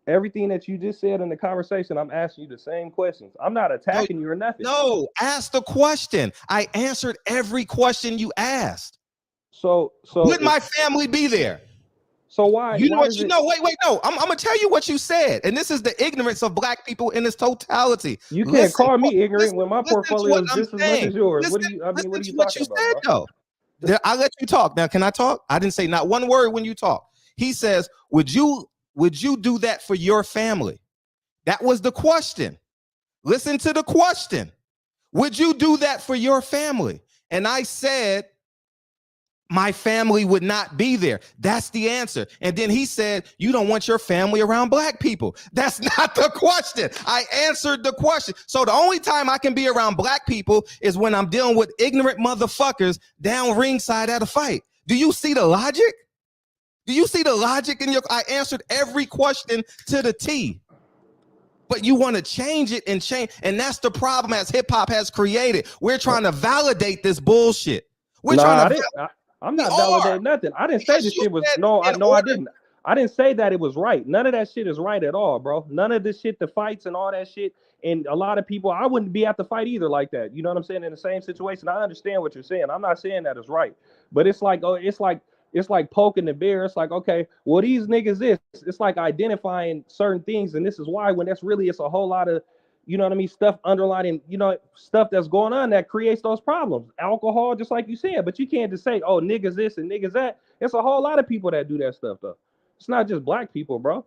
Everything that you just said in the conversation, I'm asking you the same questions. I'm not attacking you or nothing. No, ask the question. I answered every question you asked. So would my family be there? So why? You know what? You know. Wait. No. I'm gonna tell you what you said, and this is the ignorance of black people in its totality. You can't call me ignorant when my portfolio is just as much as yours. What are you talking about, bro? I'll let you talk. Now, can I talk? I didn't say not one word when you talk. He says, would you do that for your family? That was the question. Listen to the question. Would you do that for your family? And I said, my family would not be there. That's the answer. And then he said, you don't want your family around black people. That's not the question. I answered the question. So the only time I can be around black people is when I'm dealing with ignorant motherfuckers down ringside at a fight. Do you see the logic? Do you see the logic in I answered every question to the T. But you want to change it and change. And that's the problem as hip hop has created. We're trying to validate this bullshit. I'm not validating nothing. I didn't say this shit was I didn't. I didn't say that it was right. None of that shit is right at all, bro. None of this shit, the fights and all that shit. And a lot of people, I wouldn't be at the fight either like that. You know what I'm saying? In the same situation. I understand what you're saying. I'm not saying that it's right. But it's like poking the bear. It's like, okay, well, these niggas this. It's like identifying certain things, and this is why when that's really it's a whole lot of, you know what I mean, stuff underlining, stuff that's going on that creates those problems. Alcohol, just like you said, but you can't just say, oh, niggas this and niggas that. It's a whole lot of people that do that stuff, though. It's not just black people, bro.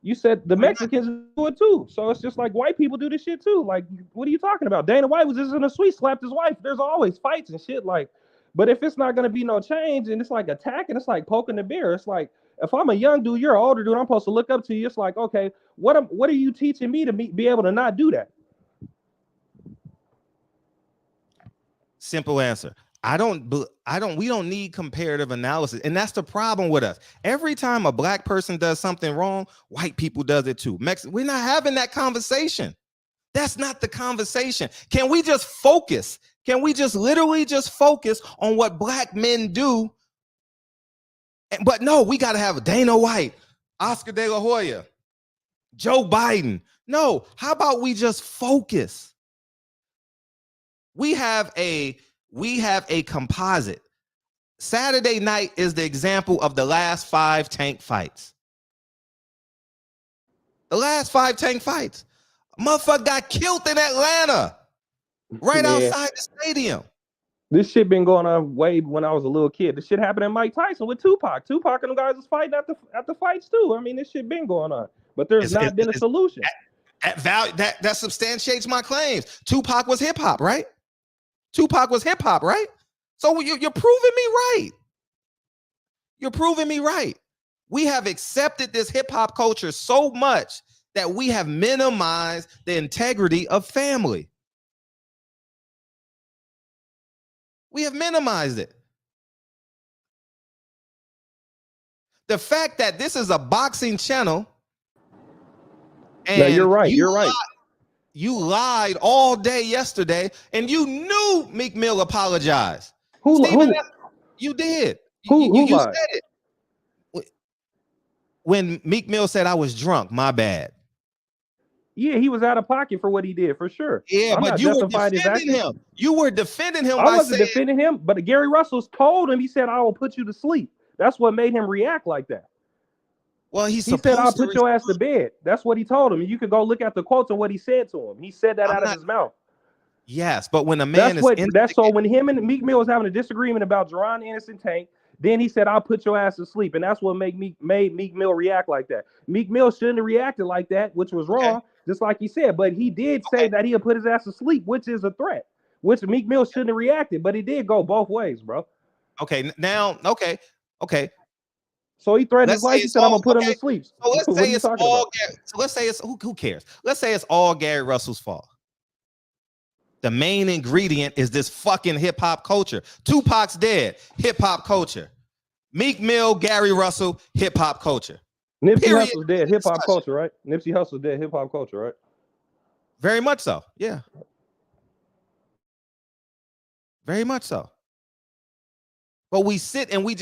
You said the Mexicans do it too. So it's just like white people do this shit too. Like, what are you talking about? Dana White was just in a suite, slapped his wife. There's always fights and shit. Like, but if it's not going to be no change and it's like attacking, it's like poking the bear. It's like, if I'm a young dude, you're an older dude, I'm supposed to look up to you. It's like, okay, what are you teaching me to be able to not do that? Simple answer. We don't need comparative analysis. And that's the problem with us. Every time a black person does something wrong, white people does it too. We're not having that conversation. That's not the conversation. Can we just focus? Can we just literally just focus on what black men do? But no, we got to have Dana White, Oscar De La Hoya, Joe Biden. No, how about we just focus? We have a composite. Saturday night is the example of the last 5 tank fights. The last 5 tank fights. A motherfucker got killed in Atlanta, right outside the stadium. This shit been going on way when I was a little kid. This shit happened in Mike Tyson with Tupac. Tupac and them guys was fighting at the fights too. I mean, this shit been going on, but there's not been a solution. That substantiates my claims. Tupac was hip hop, right? Tupac was hip hop, right? So you're proving me right. You're proving me right. We have accepted this hip hop culture so much that we have minimized the integrity of family. We have minimized it. The fact that this is a boxing channel, and no, you're right. You're right. You lied all day yesterday, and you knew Meek Mill apologized. Who? You did. Who you lied? said it. When Meek Mill said I was drunk, my bad. Yeah, he was out of pocket for what he did, for sure. Yeah, but you were defending him. You were defending him. I wasn't defending him, but Gary Russell's told him, he said, I will put you to sleep. That's what made him react like that. Well, he said, I'll put your ass to bed. That's what he told him. You could go look at the quotes and what he said to him. He said that out of his mouth. Yes, but when a man so when him and Meek Mill was having a disagreement about Jerome Innocent Tank, then he said, I'll put your ass to sleep. And that's what made Meek Mill react like that. Meek Mill shouldn't have reacted like that, which was wrong. just like he said. But he did say that he'll put his ass to sleep, which is a threat, which Meek Mill shouldn't have reacted, but he did go both ways, bro. Okay, now, okay. So he threatened his life. He said, "I'm gonna put him to sleep." So let's What say are you it's talking all. about? So let's say it's who cares? Let's say it's all Gary Russell's fault. The main ingredient is this fucking hip hop culture. Tupac's dead. Hip hop culture. Meek Mill, Gary Russell, hip hop culture. Nipsey Period. Hussle's dead. Hip hop culture, right? Nipsey Hussle's dead. Hip hop culture, right? Very much so. Yeah. Very much so. But we sit and we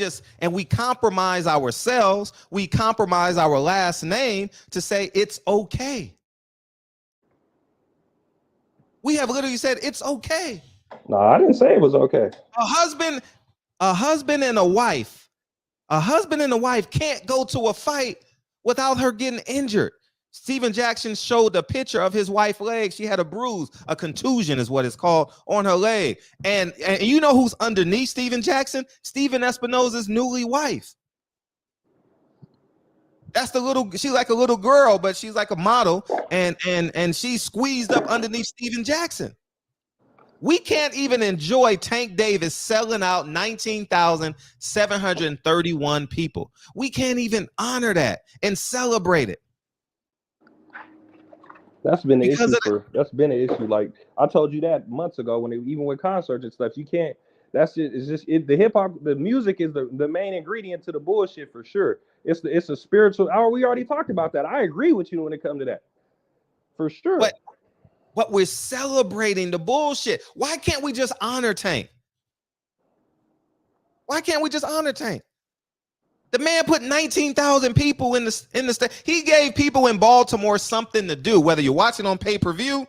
compromise ourselves. We compromise our last name to say it's okay. We have literally said it's okay. No, I didn't say it was okay. A husband and a wife can't go to a fight without her getting injured. Steven Jackson showed a picture of his wife's leg. She had a bruise, a contusion is what it's called, on her leg. And you know who's underneath Steven Jackson? Steven Espinosa's newly wife. That's she's like a little girl, but she's like a model, and she's squeezed up underneath Steven Jackson. We can't even enjoy Tank Davis selling out 19,731 people. We can't even honor that and celebrate it. That's been an issue Like I told you that months ago when even with concerts and stuff, you can't. That's just the hip hop, the music is the main ingredient to the bullshit for sure. It's a spiritual. We already talked about that. I agree with you when it comes to that, for sure. But we're celebrating the bullshit. Why can't we just honor Tank? Why can't we just honor Tank? The man put 19,000 people in the state. He gave people in Baltimore something to do, whether you're watching on pay-per-view,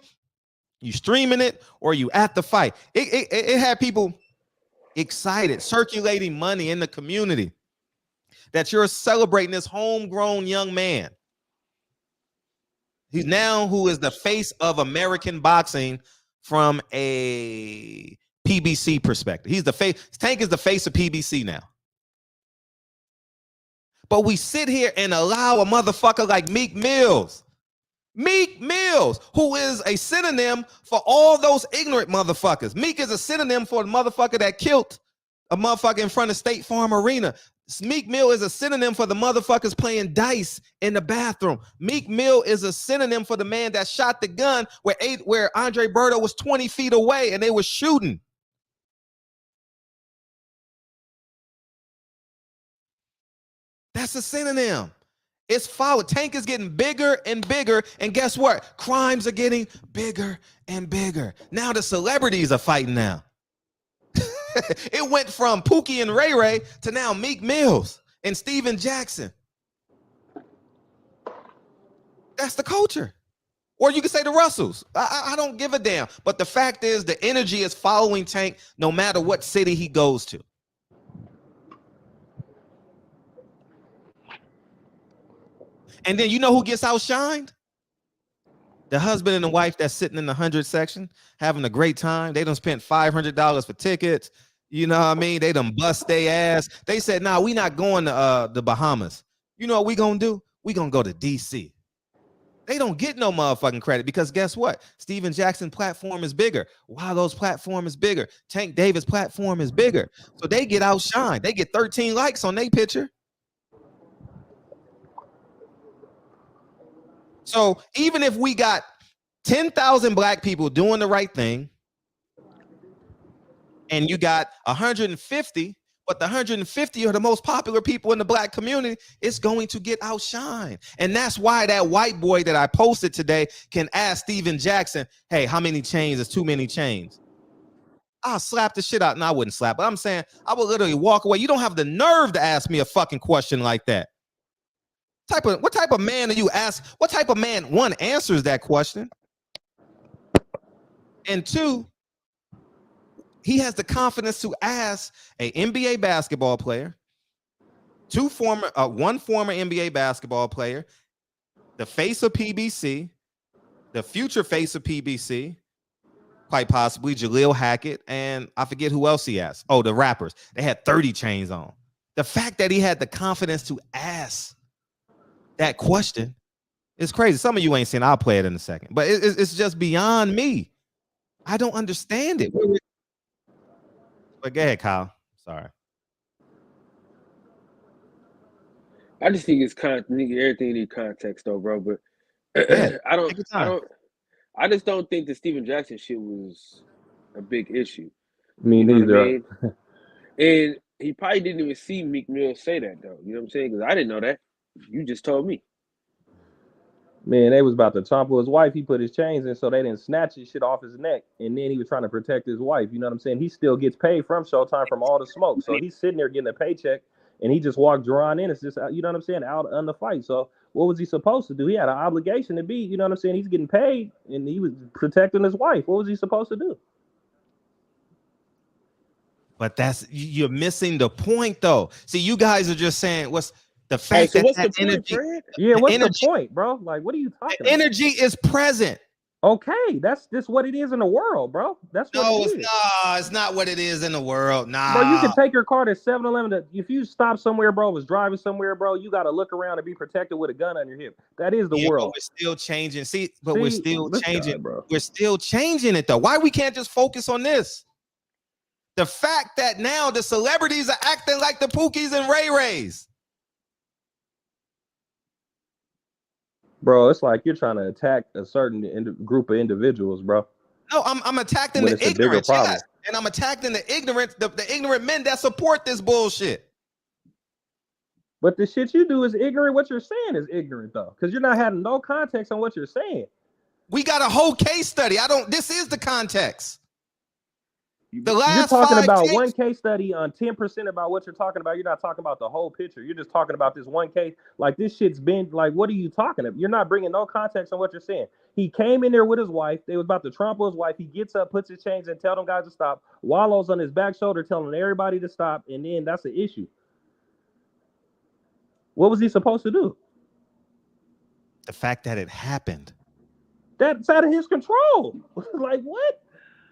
you streaming it, or you at the fight. It had people excited, circulating money in the community that you're celebrating this homegrown young man. He's now who is the face of American boxing from a PBC perspective. He's the face. Tank is the face of PBC now. But we sit here and allow a motherfucker like Meek Mills, who is a synonym for all those ignorant motherfuckers. Meek is a synonym for the motherfucker that killed a motherfucker in front of State Farm Arena. Meek Mill is a synonym for the motherfuckers playing dice in the bathroom. Meek Mill is a synonym for the man that shot the gun where Andre Berto was 20 feet away and they were shooting. That's a synonym. It's followed. Tank is getting bigger and bigger. And guess what? Crimes are getting bigger and bigger. Now the celebrities are fighting now. It went from Pookie and Ray Ray to now Meek Mills and Steven Jackson. That's the culture. Or you can say the Russells. I don't give a damn. But the fact is the energy is following Tank no matter what city he goes to. And then you know who gets outshined? The husband and the wife that's sitting in the 100 section, having a great time. They done spent $500 for tickets. You know what I mean? They done bust their ass. They said, nah, we not going to the Bahamas. You know what we gonna do? We gonna go to DC. They don't get no motherfucking credit because guess what? Steven Jackson platform is bigger. Wallo's platform is bigger. Tank Davis platform is bigger. So they get outshined. They get 13 likes on their picture. So even if we got 10,000 black people doing the right thing, and you got 150, but the 150 are the most popular people in the black community, it's going to get outshined. And that's why that white boy that I posted today can ask Steven Jackson, hey, how many chains is too many chains? I'll slap the shit out. And I wouldn't slap, but I'm saying I would literally walk away. You don't have the nerve to ask me a fucking question like that. What type of man do you ask? What type of man, one, answers that question? And two, he has the confidence to ask an NBA basketball player, one former NBA basketball player, the face of PBC, the future face of PBC, quite possibly Jaleel Hackett, and I forget who else he asked. Oh, the rappers. They had 30 chains on. The fact that he had the confidence to ask that question It's crazy. Some of you ain't seen. I'll play it in a second, but it's just beyond me. I don't understand it. But go ahead, Kyle. Sorry. I just think it's everything needs context though, bro. But Yeah, I just don't think the Steven Jackson shit was a big issue. Me You know what I neither. mean? And he probably didn't even see Meek Mill say that though. You know what I'm saying? Because I didn't know that. You just told me. Man, they was about to trample his wife. He put his chains in so they didn't snatch his shit off his neck. And then he was trying to protect his wife. You know what I'm saying? He still gets paid from Showtime from all the smoke. So he's sitting there getting a paycheck, and he just walked Jerome in. It's just, you know what I'm saying, out on the fight. So what was he supposed to do? He had an obligation to be, you know what I'm saying? He's getting paid, and he was protecting his wife. What was he supposed to do? But you're missing the point, though. See, you guys are just saying what's the fact so that what's that the point, energy, Fred? Yeah, what's the point, bro? Like, what are you talking about? Energy is present. Okay, that's just what it is in the world, bro. That's what it is. No, it's not what it is in the world. Nah. Bro, you can take your car to 7-Eleven. If you stop somewhere, bro, was driving somewhere, bro, you got to look around and be protected with a gun on your hip. That is the world. But we're still changing. We're still changing. Guy, bro. We're still changing it, though. Why we can't just focus on this? The fact that now the celebrities are acting like the Pookies and Ray Rays. Bro, it's like you're trying to attack a certain group of individuals, bro. No, I'm attacking the ignorant, yes. And I'm attacking the ignorant, the ignorant men that support this bullshit. But the shit you do is ignorant. What you're saying is ignorant, though, because you're not having no context on what you're saying. We got a whole case study. This is the context. The last you're talking about one case study on 10% about what you're talking about. You're not talking about the whole picture. You're just talking about this one case. Like, this shit's been like, what are you talking about? You're not bringing no context on what you're saying. He came in there with his wife. They was about to trample his wife. He gets up, puts his chains in, tell them guys to stop. Wallows on his back shoulder, telling everybody to stop. And then that's the issue. What was he supposed to do? The fact that it happened. That's out of his control. Like, what?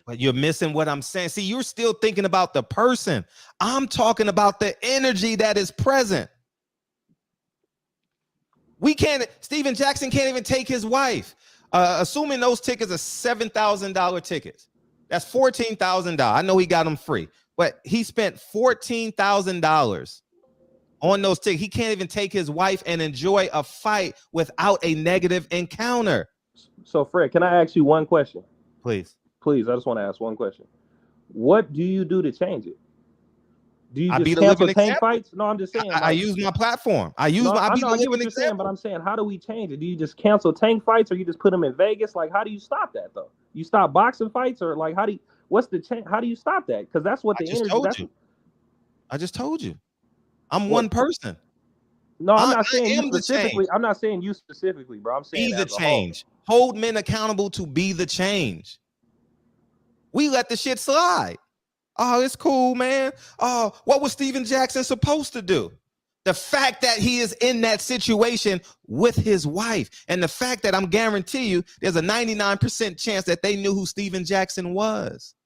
But you're missing what I'm saying. See, you're still thinking about the person. I'm talking about the energy that is present. Steven Jackson can't even take his wife. Assuming those tickets are $7,000 tickets. That's $14,000. I know he got them free, but he spent $14,000 on those tickets. He can't even take his wife and enjoy a fight without a negative encounter. So, Fred, can I ask you one question? Please. Please, I just want to ask one question. What do you do to change it? Do you just cancel tank fights? No, I'm just saying. I use my platform. I get what you're saying, but I'm saying, how do we change it? Do you just cancel tank fights, or you just put them in Vegas? Like, how do you stop that though? You stop boxing fights, or like, what's the change? How do you stop that? Because that's what the energy. I just told you. I'm one person. No, I'm not saying you specifically. I'm not saying you specifically, bro. I'm saying be the change. Hold men accountable to be the change. We let the shit slide. Oh, it's cool, man. Oh, what was Steven Jackson supposed to do? The fact that he is in that situation with his wife, and the fact that I'm guarantee you there's a 99% chance that they knew who Steven Jackson was.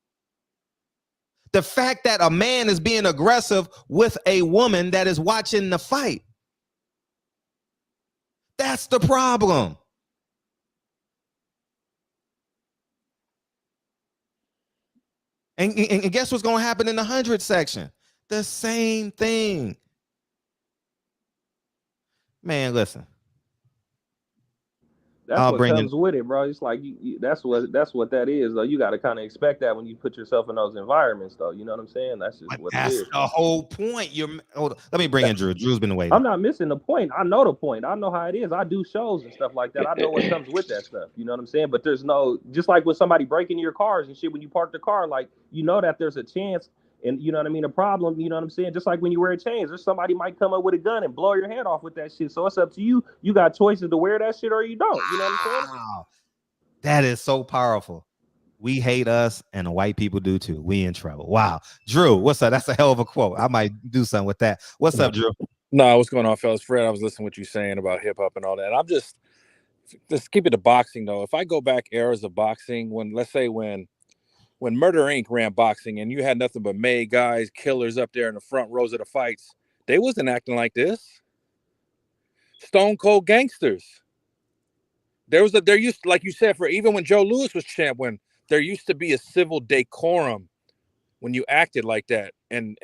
The fact that a man is being aggressive with a woman that is watching the fight. That's the problem. And guess what's going to happen in the 100 section? The same thing. Man, listen. That's what comes with it, bro. It's like that's what that is, though. You got to kind of expect that when you put yourself in those environments, though. You know what I'm saying? That's just what it is. That's the whole point. Let me bring in Drew. Drew's been waiting. I'm not missing the point. I know the point. I know how it is. I do shows and stuff like that. I know what comes with that stuff. You know what I'm saying? But there's no, just like with somebody breaking your cars and shit, when you park the car, like, you know that there's a chance. And you know what I mean? A problem, you know what I'm saying? Just like when you wear chains, there's somebody might come up with a gun and blow your head off with that shit. So it's up to you. You got choices to wear that shit or you don't. You know what I'm saying? That is so powerful. We hate us and the white people do too. We in trouble. Wow. Drew, what's up? That's a hell of a quote. I might do something with that. What's up, Drew? No, what's going on, fellas? Fred, I was listening to what you're saying about hip hop and all that. I'm just keep it to boxing though. If I go back eras of boxing, when Murder Inc. ran boxing and you had nothing but made guys, killers up there in the front rows of the fights, they wasn't acting like this. Stone cold gangsters. There used, like you said, for even when Joe Louis was champ, when there used to be a civil decorum when you acted like that, and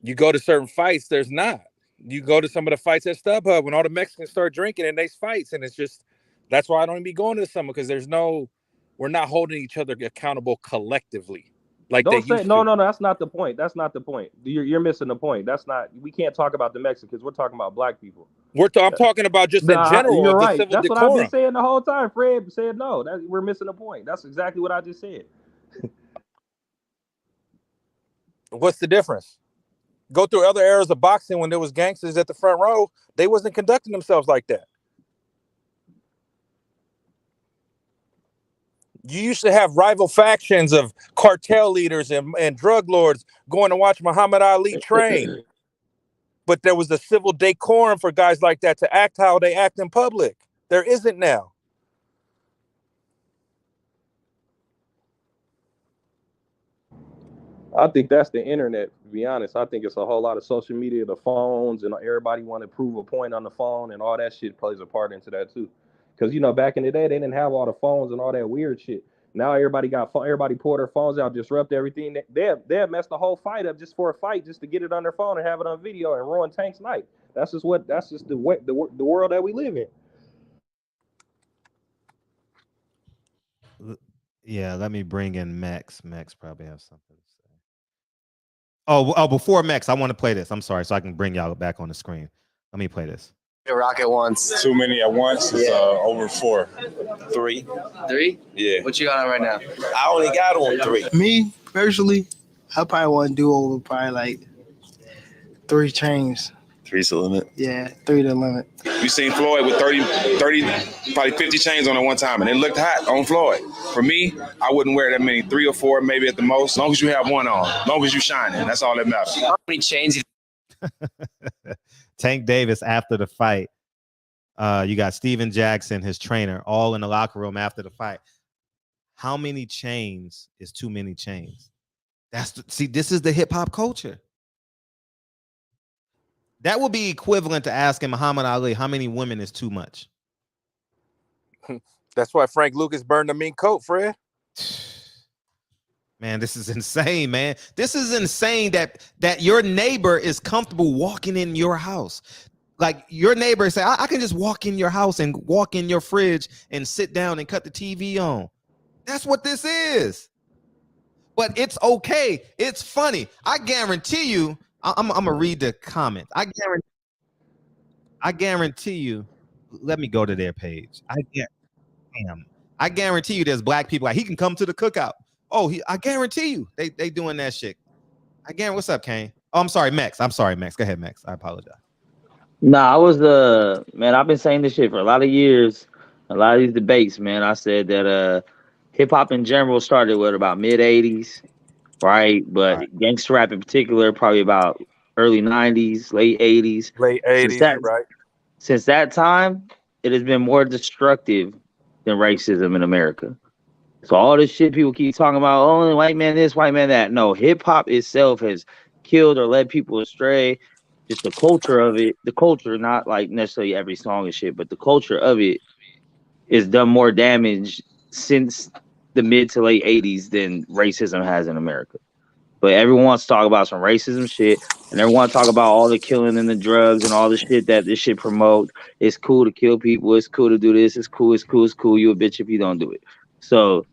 you go to certain fights, there's not. You go to some of the fights at StubHub when all the Mexicans start drinking and they fights, and it's just, that's why I don't even be going to some, because we're not holding each other accountable collectively like Don't they say used no. to. That's not the point. That's not the point. You're missing the point. That's not. We can't talk about the Mexicans. We're talking about black people. I'm talking about just in general You're of the right. civil That's what I've been decorum. saying the whole time. Fred said no. We're missing the point. That's exactly what I just said. What's the difference? Go through other eras of boxing when there was gangsters at the front row. They wasn't conducting themselves like that. You used to have rival factions of cartel leaders and drug lords going to watch Muhammad Ali train. But there was a civil decorum for guys like that to act how they act in public. There isn't now. I think that's the internet, to be honest. I think it's a whole lot of social media, the phones, and everybody want to prove a point on the phone, and all that shit plays a part into that too. Because, back in the day, they didn't have all the phones and all that weird shit. Now everybody pull their phones out, disrupt everything. They messed the whole fight up just for a fight, just to get it on their phone and have it on video and ruin Tank's night. That's just the world that we live in. Yeah, let me bring in Max. Max probably has something to say. Oh, before Max, I want to play this. I'm sorry, so I can bring y'all back on the screen. Let me play this. Rock at once. Too many at once is over 4. 3. Yeah. What you got on right now? I only got on 3. Me, personally, I probably want to do over probably like 3 chains. 3's the limit. Yeah, 3 the limit. You seen Floyd with 30, probably 50 chains on at one time, and it looked hot on Floyd. For me, I wouldn't wear that many, 3 or 4 maybe at the most. As long as you have one on, as long as you shining, that's all that matters. How many chains? Tank Davis after the fight. You got Steven Jackson, his trainer, all in the locker room after the fight. How many chains is too many chains? This is the hip hop culture. That would be equivalent to asking Muhammad Ali how many women is too much. That's why Frank Lucas burned a mink coat, Fred. Man, this is insane, man. This is insane that your neighbor is comfortable walking in your house. Like your neighbor say, I can just walk in your house and walk in your fridge and sit down and cut the TV on. That's what this is. But it's okay. It's funny. I guarantee you, I'm gonna read the comments. I guarantee you, let me go to their page. I guarantee you there's black people like he can come to the cookout. I guarantee you they doing that shit. What's up, Kane? Oh, I'm sorry, Max. Go ahead, Max. I apologize. Nah, I was man, I've been saying this shit for a lot of years, a lot of these debates, man. I said that hip hop in general started with about mid 80s, right? But gangster rap in particular, probably about early 90s, late 80s. Late 80s, right? Since that time, it has been more destructive than racism in America. So all this shit people keep talking about, only white man this, white man that. No, hip hop itself has killed or led people astray. Just the culture of it, not like necessarily every song and shit, but the culture of it is done more damage since the mid to late 80s than racism has in America. But everyone wants to talk about some racism shit, and everyone talk about all the killing and the drugs and all the shit that this shit promote. It's cool to kill people. It's cool to do this. It's cool. You a bitch if you don't do it. So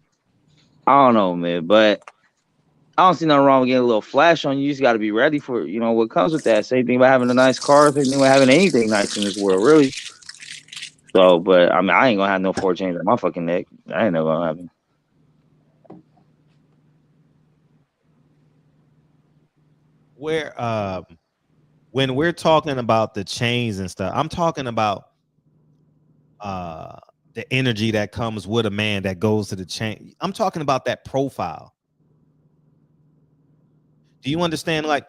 I don't know, man, but I don't see nothing wrong with getting a little flash on you. You just got to be ready for, what comes with that. Same thing about having a nice car. Same thing about having anything nice in this world, really. So, but I mean, I ain't gonna have no 4 chains on my fucking neck. I ain't never gonna happen. When we're talking about the chains and stuff, I'm talking about the energy that comes with a man that goes to the chain. I'm talking about that profile. Do you understand? Like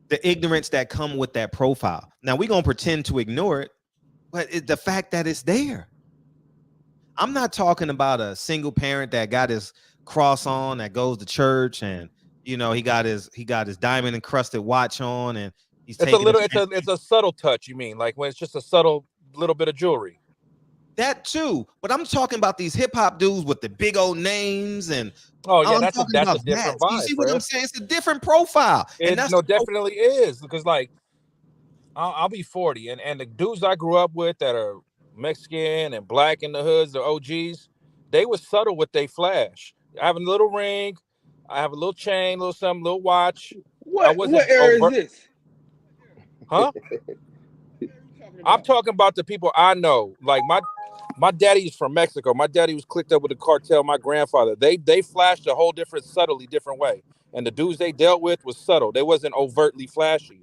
the ignorance that come with that profile. Now we're gonna pretend to ignore it, but the fact that it's there. I'm not talking about a single parent that got his cross on, that goes to church, and he got his diamond encrusted watch on, and he's it's a subtle touch. You mean like when it's just a subtle little bit of jewelry? That too, but I'm talking about these hip hop dudes with the big old names and. Oh yeah, I'm that's talking about a different that. You vibe, see what Fred. I'm saying? It's a different profile, and that's Definitely is, because like I'll be 40, and the dudes I grew up with that are Mexican and black in the hoods, the OGs, they were subtle with they flash. I have a little ring, I have a little chain, little something, little watch. What era is this? Huh? I'm talking about the people I know. Like my daddy is from Mexico. My daddy was clicked up with the cartel. My grandfather. They flashed a whole subtly different way. And the dudes they dealt with was subtle. They wasn't overtly flashy.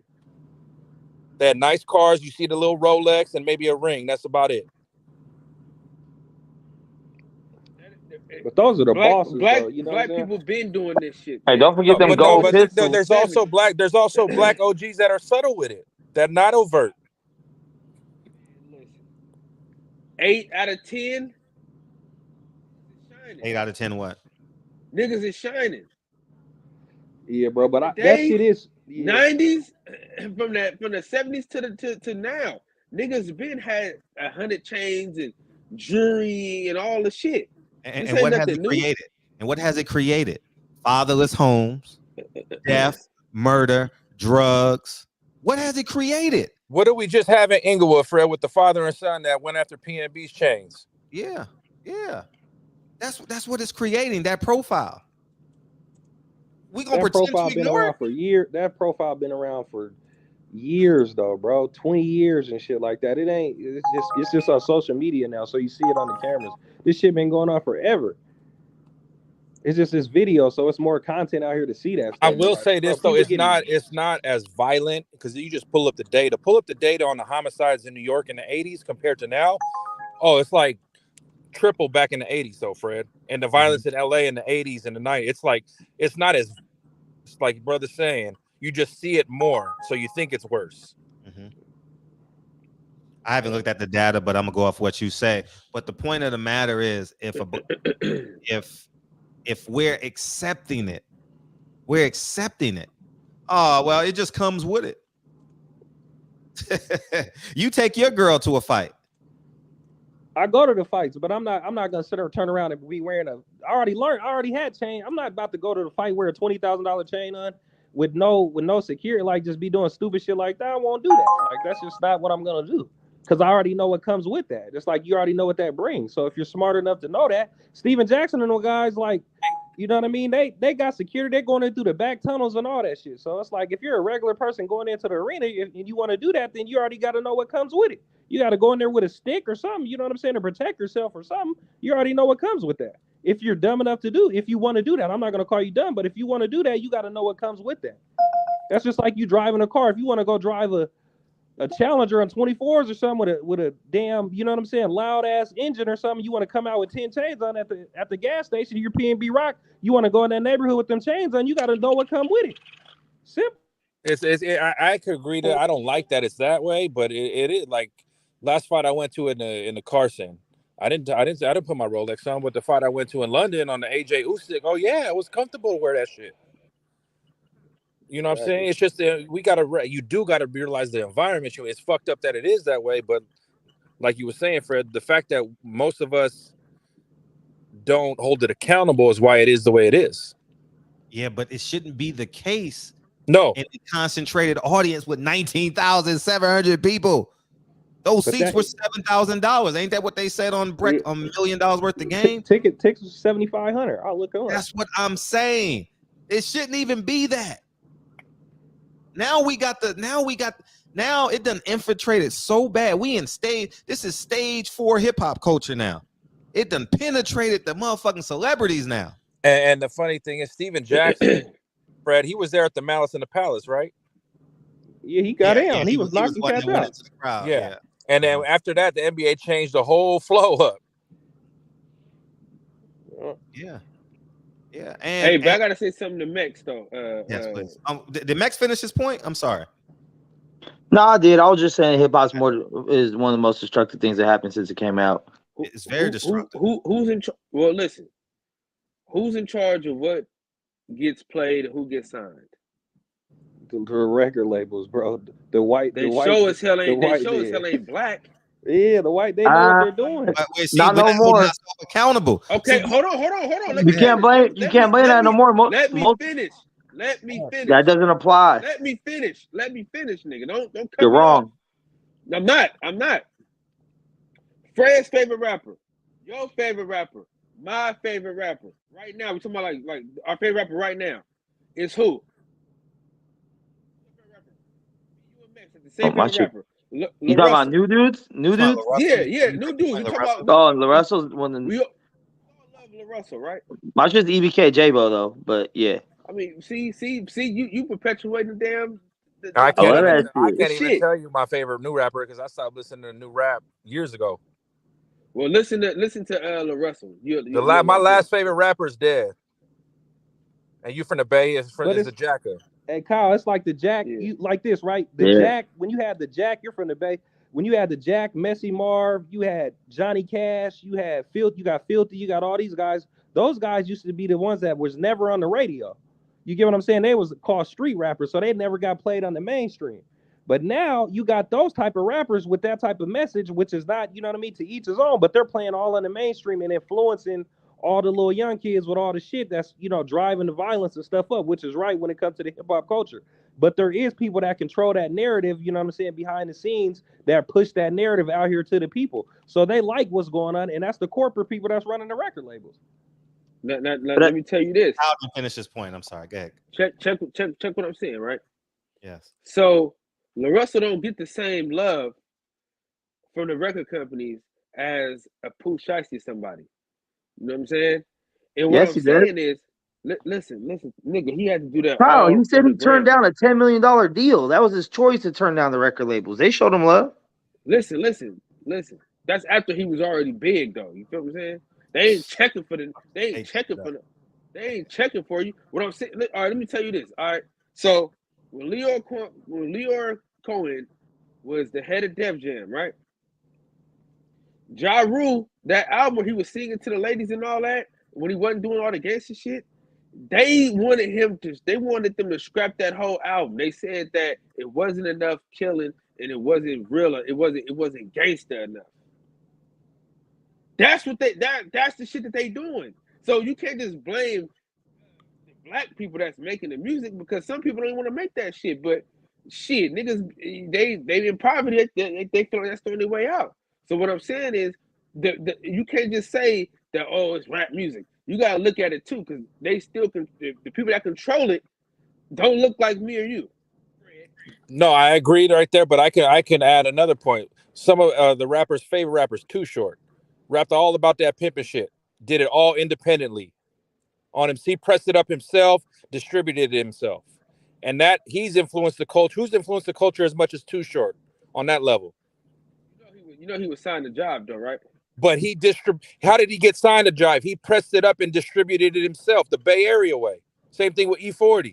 They had nice cars. You see the little Rolex and maybe a ring. That's about it. But those are the bosses, Black though. You know black what I'm people been doing this shit. Hey, don't forget them gold pistols. There's also black OGs that are subtle with it. That not overt. 8 out of 10. 8 out of 10 what? Niggas is shining. Yeah, bro. But that shit is 90s from the 70s to now. Niggas been had 100 chains and jewelry and all the shit. And what has it created? And what has it created? Fatherless homes, death, murder, drugs. What has it created? What did we just have in Inglewood, Fred, with the father and son that went after PNB's chains? Yeah. That's what it's creating, that profile. We gonna that pretend profile to been ignore around it? for years. That profile been around for years, though, bro. 20 years and shit like that. It's just on social media now, so you see it on the cameras. This shit been going on forever. It's just this video, so it's more content out here to see that stuff. I will say this though, it's not as violent, because you just pull up the data. Pull up the data on the homicides in New York in the 80s compared to now. Oh, it's like triple back in the 80s though, Fred. And the violence in LA in the 80s and the 90s, it's not as, it's like brother's saying, you just see it more, so you think it's worse. I haven't looked at the data, but I'm gonna go off what you say. But the point of the matter is, if we're accepting it, oh well, it just comes with it. You take your girl to a fight. I go to the fights, but I'm not gonna sit there and turn around and be wearing I already had chain. I'm not about to go to the fight wear a $20,000 chain on with no security, like just be doing stupid shit like that. I won't do that. Like that's just not what I'm gonna do. Because I already know what comes with that. It's like you already know what that brings. So if you're smart enough to know that, Steven Jackson and those guys, like, you know what I mean? They got security. They're going in through the back tunnels and all that shit. So it's like if you're a regular person going into the arena and you want to do that, then you already got to know what comes with it. You got to go in there with a stick or something, you know what I'm saying, to protect yourself or something. You already know what comes with that. If you're dumb enough to if you want to do that, I'm not going to call you dumb, but if you want to do that, you got to know what comes with that. That's just like you driving a car. If you want to go drive a Challenger on 24s or something with a damn, you know what I'm saying, loud ass engine or something, you want to come out with 10 chains on at the gas station, your PNB Rock, you want to go in that neighborhood with them chains on, you got to know what come with it. Simple. I could agree that I don't like that it's that way, but it is like last fight I went to in the Carson. I didn't put my Rolex on, but the fight I went to in London on the AJ Usyk, oh yeah, it was comfortable to wear that shit. You know what I'm saying? It's just you do gotta realize the environment. It's fucked up that it is that way, but like you were saying, Fred, the fact that most of us don't hold it accountable is why it is the way it is. Yeah, but it shouldn't be the case. No, in a concentrated audience with 19,700 people. Those seats were $7,000. Ain't that what they said on $1 million worth of game? Tickets was $7,500. I'll look on. That's what I'm saying. It shouldn't even be that. Now it done infiltrated so bad. This is stage 4 hip hop culture now. It done penetrated the motherfucking celebrities now. And the funny thing is, Steven Jackson, Fred, he was there at the Malice in the Palace, right? Yeah, he got in. He was knocking cats out. Crowd. Yeah. And then after that, the NBA changed the whole flow up. Yeah. And I gotta say something to Mex though. Yes, please. Did Mex finish his point? I'm sorry. No, I did. I was just saying hip hop's is one of the most destructive things that happened since it came out. It's very destructive. Who's in charge? Well, listen. Who's in charge of what gets played and who gets signed? The record labels, bro. The white. They show as hell ain't black. Yeah, the white, they know what they're doing. Wait, see, Not we're no not more. accountable. Okay, See, hold on. Let You me can't finish. blame that no more. Let me finish. Let me finish. That doesn't apply. Let me finish, nigga. Don't cut You're me off. wrong. I'm not. Fred's favorite rapper, your favorite rapper, my favorite rapper. Right now, we're talking about like our favorite rapper right now is who? Same favorite rapper. You talking about new dudes? New dudes? Yeah, new dudes. You talking about? Oh, LaRussell's one of We all love LaRussell, right? my shit's EBK J-Bo though, but yeah. I mean, see, you perpetuating the damn. I can't even shit. tell you my favorite new rapper because I stopped listening to new rap years ago. Well, listen to LaRussell. My last favorite rapper is dead, and you from the Bay is the Jacker. Hey Kyle, it's like the Jack. You like this, right? The Jack. When you had the Jack, you're from the Bay. When you had the Jack, Messy Marv, you had Johnny Cash, you had Filthy, you got Filthy, you got all these guys. Those guys used to be the ones that was never on the radio. You get what I'm saying? They was called street rappers, so they never got played on the mainstream. But now you got those type of rappers with that type of message, which is not, you know what I mean, to each his own, but they're playing all in the mainstream and influencing all the little young kids with all the shit that's, you know, driving the violence and stuff up, which is right when it comes to the hip hop culture. But there is people that control that narrative, you know what I'm saying, behind the scenes that push that narrative out here to the people. So they like what's going on, and that's the corporate people that's running the record labels. Let me tell you this. I'll finish this point. I'm sorry. Go ahead. Check what I'm saying, right? Yes. So LaRussell don't get the same love from the record companies as a Pooh Shiesty somebody. You know what I'm saying? And what I'm saying is, listen, nigga, he had to do that. Bro, he said he turned down a $10 million deal. That was his choice to turn down the record labels. They showed him love. Listen. That's after he was already big, though. You feel what I'm saying? They ain't checking for you. What I'm saying, all right, let me tell you this. All right. So when Leor Cohen was the head of Def Jam, right? Ja Rule, that album he was singing to the ladies and all that, when he wasn't doing all the gangster shit, they wanted them to scrap that whole album. They said that it wasn't enough killing and it wasn't real, it wasn't gangster enough. That's the shit that they doing. So you can't just blame the black people that's making the music, because some people don't want to make that shit. But shit, niggas, they in poverty, they feel like that's the only way out. So what I'm saying is, you can't just say that, oh, it's rap music. You gotta look at it too, because they still the people that control it don't look like me or you. No, I agreed right there, but I can add another point. Some of the rappers' favorite rappers, Too Short, rapped all about that pimping shit. Did it all independently. On him, he pressed it up himself, distributed it himself, and that he's influenced the culture. Who's influenced the culture as much as Too Short on that level? You know he was signed to Jive though, right? But how did he get signed to Jive? He pressed it up and distributed it himself, the Bay Area way. Same thing with E40.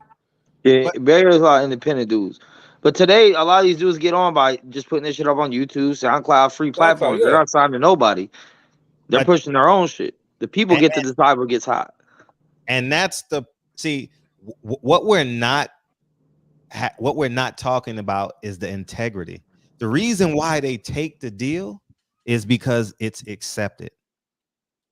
Yeah, Bay Area's a lot of independent dudes. But today, a lot of these dudes get on by just putting this shit up on YouTube, SoundCloud, free platforms. They're not signed to nobody. They're pushing their own shit. The people get to decide what gets hot. And that's what we're not talking about is the integrity. The reason why they take the deal is because it's accepted.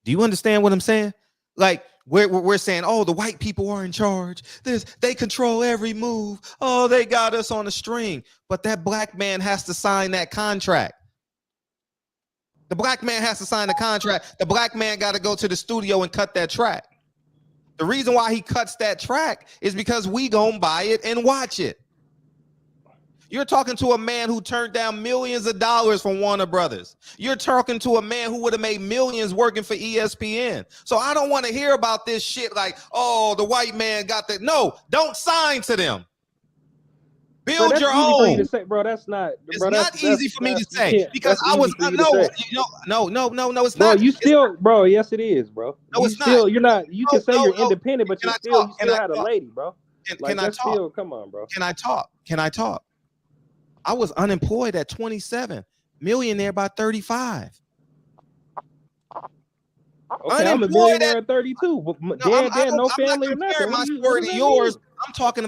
Do you understand what I'm saying? Like we're saying, oh, the white people are in charge. They control every move. Oh, they got us on a string. But that black man has to sign that contract. The black man has to sign the contract. The black man got to go to the studio and cut that track. The reason why he cuts that track is because we gonna buy it and watch it. You're talking to a man who turned down millions of dollars from Warner Brothers. You're talking to a man who would have made millions working for ESPN. So I don't want to hear about this shit like, oh, the white man got that. No, don't sign to them. Build your own. For you to say, bro, that's not. It's bro, not easy for me to say because I was no. It's bro, not. You still, bro. Yes, it is, bro. No, it's still, not. You're not. You can say you're independent, but you still had a lady, bro. Can I talk? Still, come on, bro. Can I talk? I was unemployed at 27, millionaire by 35. Okay, I'm a millionaire at 32. Dad, no family or nothing. My story to yours.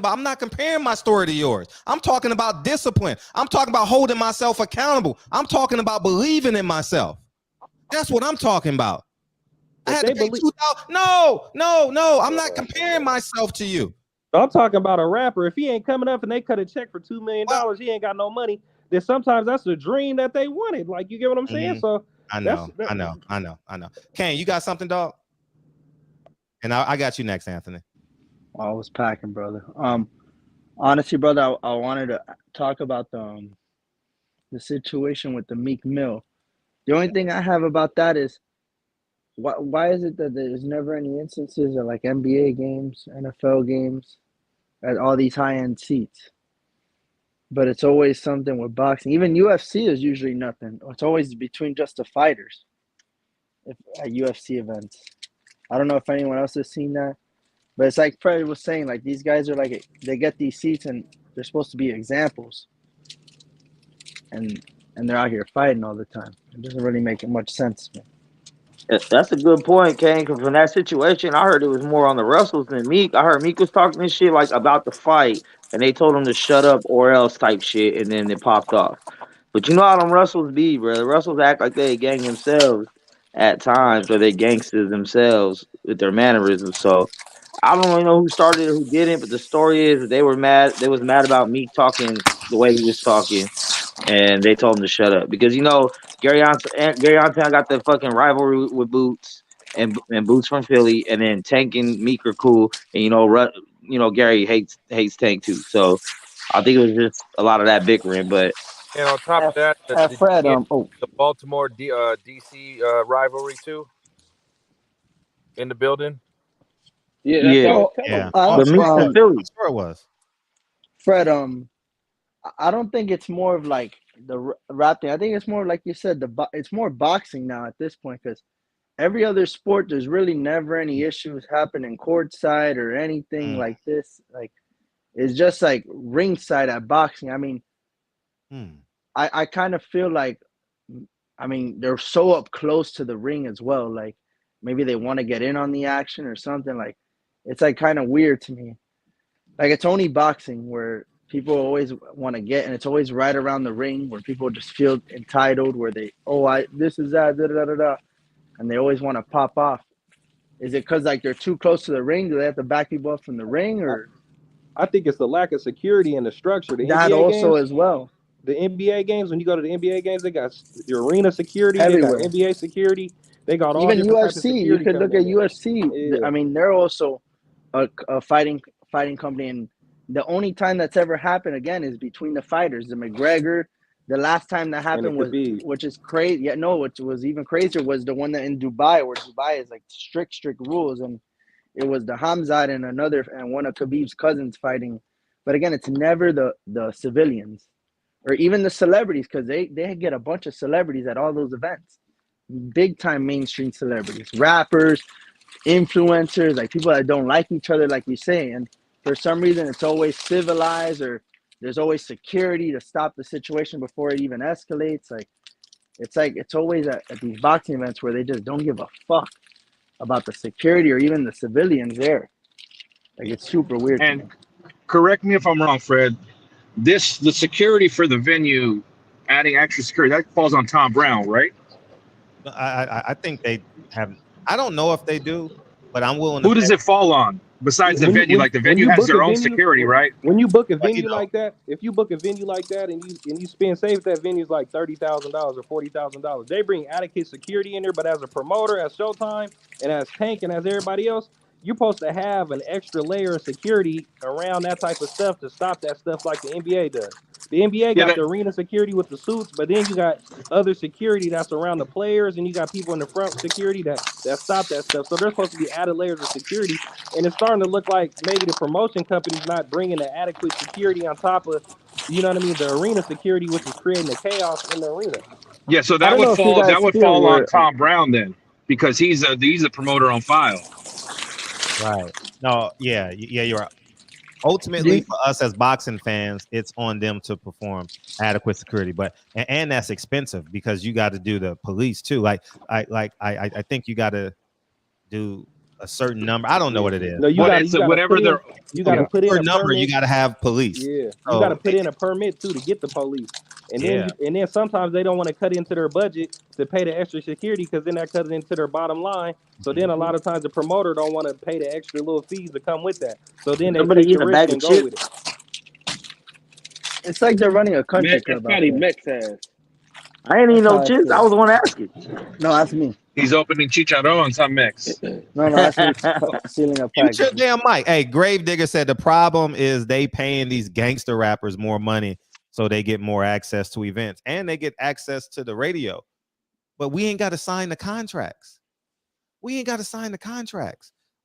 I'm not comparing my story to yours. I'm talking about discipline. I'm talking about holding myself accountable. I'm talking about believing in myself. That's what I'm talking about. I had to pay $2,000. No. I'm not comparing myself to you. I'm talking about a rapper. If he ain't coming up and they cut a check for $2 million, he ain't got no money. Then sometimes that's the dream that they wanted. Like, you get what I'm saying? So I know. Kane, you got something, dog? And I got you next, Anthony. I was packing, brother. Honestly, brother, I wanted to talk about the situation with the Meek Mill. The only thing I have about that is why is it that there's never any instances of like NBA games, NFL games, at all these high-end seats? But it's always something with boxing. Even UFC is usually nothing. It's always between just the fighters at UFC events. I don't know if anyone else has seen that. But it's like Fred was saying, like these guys are like, they get these seats and they're supposed to be examples. And they're out here fighting all the time. It doesn't really make much sense to me. That's a good point, Kane. Because from that situation, I heard it was more on the Russells than Meek. I heard Meek was talking this shit like about the fight, and they told him to shut up or else type shit, and then it popped off. But you know how them Russells be, bro. The Russells act like they gang themselves at times, or they gangsters themselves with their mannerisms. So I don't really know who started it, who didn't, but the story is that they were mad. They was mad about Meek talking the way he was talking, and they told him to shut up because Gary Antoine got the fucking rivalry with Boots and Boots from Philly, and then Tank and Meek are cool, and Gary hates Tank too. So I think it was just a lot of that bickering. But and on top of that, Fred, the Baltimore DC rivalry too in the building. Yeah. But Meek from Philly. Sure it was. Fred, I don't think it's more of like the rap thing. I think it's more like you said, it's more boxing now at this point because every other sport, there's really never any issues happening courtside or anything like this. Like, it's just like ringside at boxing. I mean, I kind of feel like, they're so up close to the ring as well. Like, maybe they want to get in on the action or something. Like, it's like kind of weird to me. Like, it's only boxing where people always want to get, and it's always right around the ring where people just feel entitled, where this is that, da-da-da-da-da, and they always want to pop off. Is it because, like, they're too close to the ring? Do they have to back people up from the ring? Or I think it's the lack of security and the structure. That NBA also games, as well. The NBA games, when you go to the NBA games, they got the arena security, everywhere. They got NBA security, they got all even different types of UFC. You could look at UFC. Yeah. They're also a fighting company, and the only time that's ever happened again is between the fighters. The McGregor, the last time that happened was, which is crazy. Yeah, no, which was even crazier was the one that in Dubai, where Dubai is like strict rules, and it was the Hamzat and one of Khabib's cousins fighting. But again, it's never the civilians or even the celebrities, because they get a bunch of celebrities at all those events, big time mainstream celebrities, rappers, influencers, like people that don't like each other, like you say, and for some reason it's always civilized, or there's always security to stop the situation before it even escalates. It's always at these boxing events where they just don't give a fuck about the security or even the civilians there. Like, it's super weird. And correct me if I'm wrong, Fred. The security for the venue, adding extra security, that falls on Tom Brown, right? I think they have. I don't know if they do, but I'm willing. Who does it fall on besides the venue? Like, the venue has their own security, right? When you book a venue like that, if you book a venue like that and you spend, say if that venue is like $30,000 or $40,000, they bring adequate security in there. But as a promoter, as Showtime, and as Tank, and as everybody else, you're supposed to have an extra layer of security around that type of stuff to stop that stuff, like the NBA does. The NBA got the arena security with the suits, but then you got other security that's around the players, and you got people in the front security that stop that stuff. So there's supposed to be added layers of security, and it's starting to look like maybe the promotion company's not bringing the adequate security on top of, the arena security, which is creating the chaos in the arena. Yeah, so that would fall on Tom Brown then, because he's a promoter on file. Right. No, yeah, you're right. Ultimately, for us as boxing fans, it's on them to perform adequate security, but and that's expensive because you got to do the police too. I think you got to do a certain number. I don't know what it is. No, you got to whatever put in, you got to put in a number. permit. You got to have police. Yeah, you So, got to put in a permit too to get the police. And then sometimes they don't want to cut into their budget to pay the extra security because then that cuts into their bottom line. So then a lot of times the promoter don't want to pay the extra little fees to come with that. So then they Somebody take eat the a risk bag and of go chips? with it. It's like they're running a country That's club out probably there. Mex ass. I ain't eating no That's how I chips. feel. I was the one asking. No, that's me. He's opening chicharrones on mix. No, that's me stealing a pack. your damn mic. Hey, Gravedigger said the problem is they paying these gangster rappers more money so they get more access to events and they get access to the radio. But we ain't got to sign the contracts.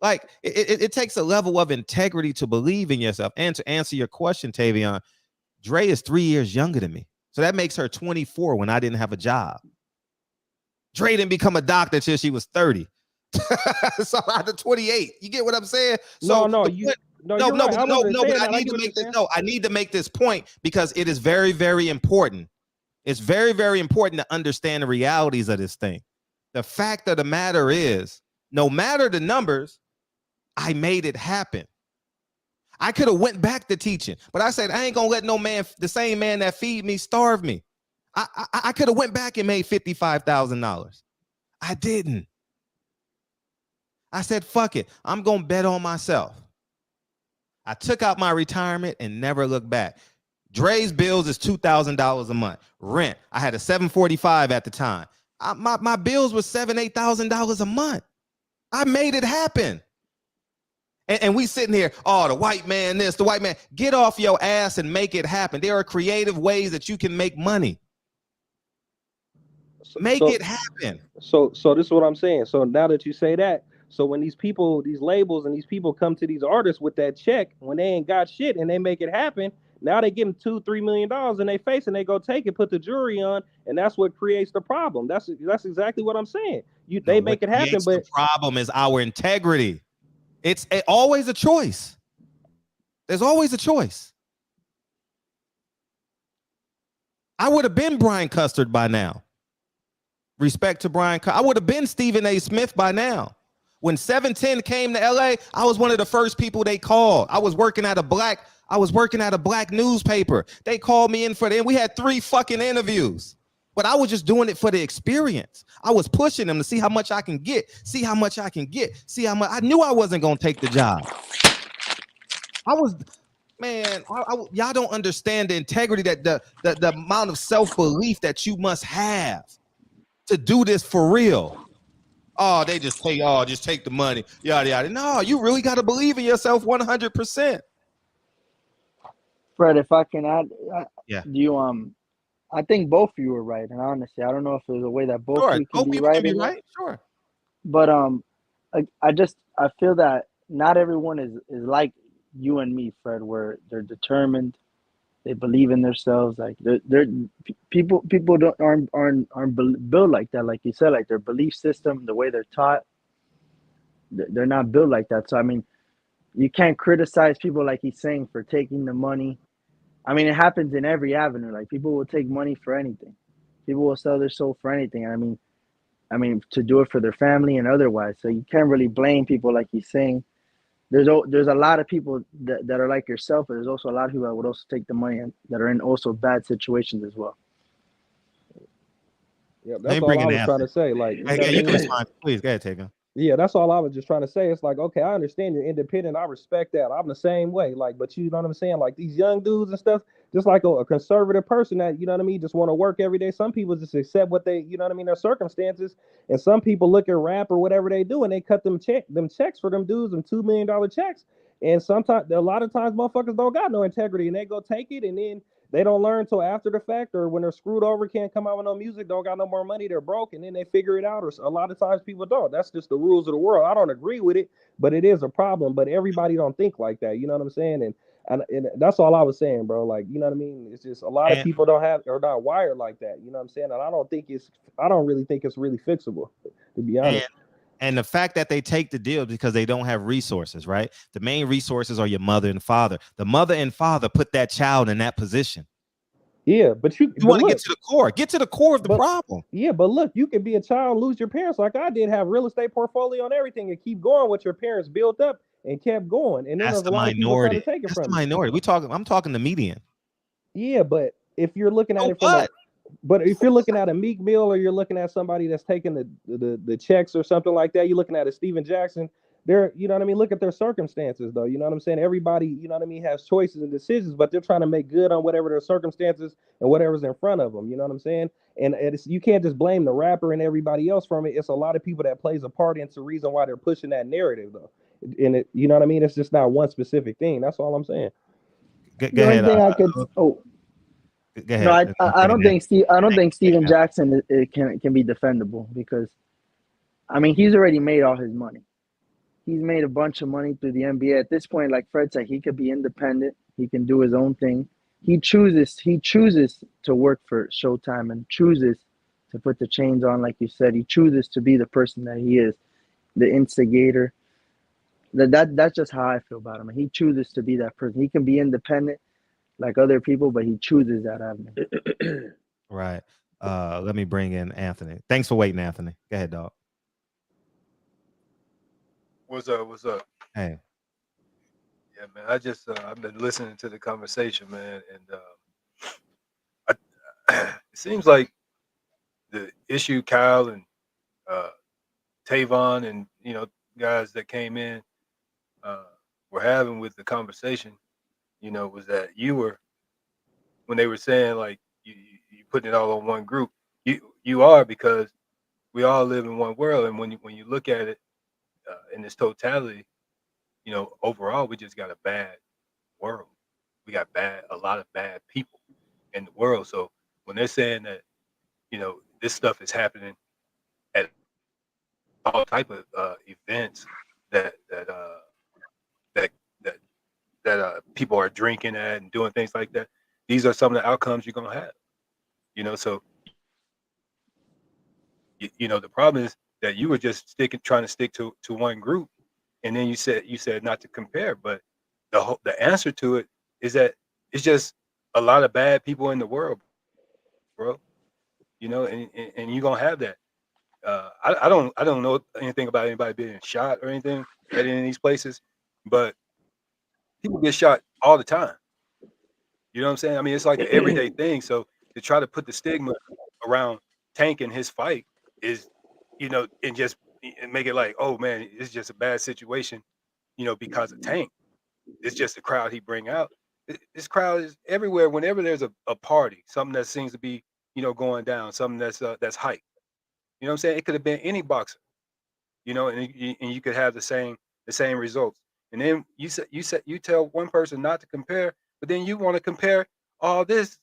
Like it takes a level of integrity to believe in yourself. And to answer your question, Tavion, Dre is 3 years younger than me. So that makes her 24 when I didn't have a job. Dre didn't become a doctor till she was 30. So after 28, you get what I'm saying? So I need to make this point because it is very, very important. It's very, very important to understand the realities of this thing. The fact of the matter is, no matter the numbers, I made it happen. I could have went back to teaching, but I said, I ain't gonna let no man, the same man that feed me, starve me. I could have went back and made $55,000. I didn't. I said, fuck it. I'm gonna bet on myself. I took out my retirement and never looked back. Dre's bills is $2,000 a month. Rent, I had a $745 at the time. My bills was $8,000 a month. I made it happen. And we sitting here, oh, the white man this, the white man. Get off your ass and make it happen. There are creative ways that you can make money. Make it happen. So this is what I'm saying. So now that you say that, so when these people, these labels and these people come to these artists with that check, when they ain't got shit and they make it happen, now they give them $2-3 million in their face and they go take it, put the jury on, and that's what creates the problem. That's exactly what I'm saying. They make it happen, but the problem is our integrity. It's always a choice. There's always a choice. I would have been Brian Custard by now. Respect to Brian. I would have been Stephen A. Smith by now. When 710 came to LA, I was one of the first people they called. I was working at a black newspaper. They called me in for them. We had 3 fucking interviews. But I was just doing it for the experience. I was pushing them to see how much I can get, see how much. I knew I wasn't going to take the job. Y'all don't understand the integrity, that the amount of self-belief that you must have to do this for real. Oh, they just take the money. Yada, yada. No, you really got to believe in yourself 100%. Fred, if I can add, yeah. I think both of you were right, and honestly, I don't know if there's a way that both of you can be right. Sure. But I feel that not everyone is like you and me, Fred, where they're determined, they believe in themselves. Like they're people aren't built like that. Like you said, like their belief system, the way they're taught, they're not built like that. So I mean, you can't criticize people like he's saying for taking the money. I mean, it happens in every avenue. Like people will take money for anything. People will sell their soul for anything. I mean, to do it for their family and otherwise. So you can't really blame people like he's saying. There's a lot of people that are like yourself, but there's also a lot of people that would also take the money and that are in also bad situations as well. Yeah, that's all I was trying to say. Like, you can respond. Please go ahead, Tavion. Yeah, that's all I was just trying to say. It's like, okay, I understand you're independent. I respect that. I'm the same way. Like, but you know what I'm saying? Like these young dudes and stuff, just like a conservative person that, you know what I mean, just want to work every day. Some people just accept what they, you know what I mean, their circumstances. And some people look at rap or whatever they do and they cut them checks for them dudes, them $2 million checks. And sometimes, a lot of times, motherfuckers don't got no integrity and they go take it and then they don't learn till after the fact, or when they're screwed over, can't come out with no music, don't got no more money, they're broke, and then they figure it out. Or a lot of times people don't. That's just the rules of the world. I don't agree with it, but it is a problem. But everybody don't think like that. You know what I'm saying? And that's all I was saying, bro. Like, you know what I mean? It's just a lot of people are not wired like that. You know what I'm saying? And I don't really think it's really fixable, to be honest. And the fact that they take the deal because they don't have resources, right? The main resources are your mother and father. The mother and father put that child in that position. Yeah, but you want to get to the core. Get to the core of the problem. Yeah, but look, you can be a child, lose your parents like I did, have real estate portfolio and everything, and keep going what your parents built up and kept going. And then That's there's a the lot of people trying minority. to take it That's from the you. minority. I'm talking the median. Yeah, but if you're looking at it from but if you're looking at a Meek Mill or you're looking at somebody that's taking the checks or something like that, you're looking at a Steven Jackson. They're, you know what I mean? Look at their circumstances, though. You know what I'm saying? Everybody, you know what I mean, has choices and decisions, but they're trying to make good on whatever their circumstances and whatever's in front of them. You know what I'm saying? And you can't just blame the rapper and everybody else from it. It's a lot of people that plays a part into the reason why they're pushing that narrative, though. And it, you know what I mean? It's just not one specific thing. That's all I'm saying. Go ahead. Go ahead. No, I don't think Steven Jackson can be defendable because, I mean, he's already made all his money. He's made a bunch of money through the NBA. At this point, like Fred said, he could be independent. He can do his own thing. He chooses to work for Showtime and chooses to put the chains on, like you said. He chooses to be the person that he is, the instigator. That's just how I feel about him. He chooses to be that person. He can be independent like other people, but he chooses that avenue. Right. Let me bring in Anthony. Thanks for waiting, Anthony. Go ahead, dog. What's up? What's up? Hey. Yeah, man. I just I've been listening to the conversation, man, and it seems like the issue Kyle and Tavon and guys that came in were having with the conversation, was that when they were saying like you putting it all on one group, you are, because we all live in one world, and when you look at it in its totality, overall we just got a bad world. We got a lot of bad people in the world. So when they're saying that this stuff is happening at all type of events that people are drinking at and doing things like that, these are some of the outcomes you're gonna have. So the problem is that you were just trying to stick to one group, and then you said not to compare, but the answer to it is that it's just a lot of bad people in the world, bro. And you're gonna have that. I don't know anything about anybody being shot or anything at any of these places, but people get shot all the time. You know what I'm saying? I mean, it's like an everyday thing. So to try to put the stigma around Tank and his fight is, and just make it like, oh man, it's just a bad situation, because of Tank. It's just the crowd he bring out. This crowd is everywhere. Whenever there's a party, something that seems to be, going down, something that's hype. You know what I'm saying? It could have been any boxer, and you could have the same results. And then you tell one person not to compare, but then you want to compare all this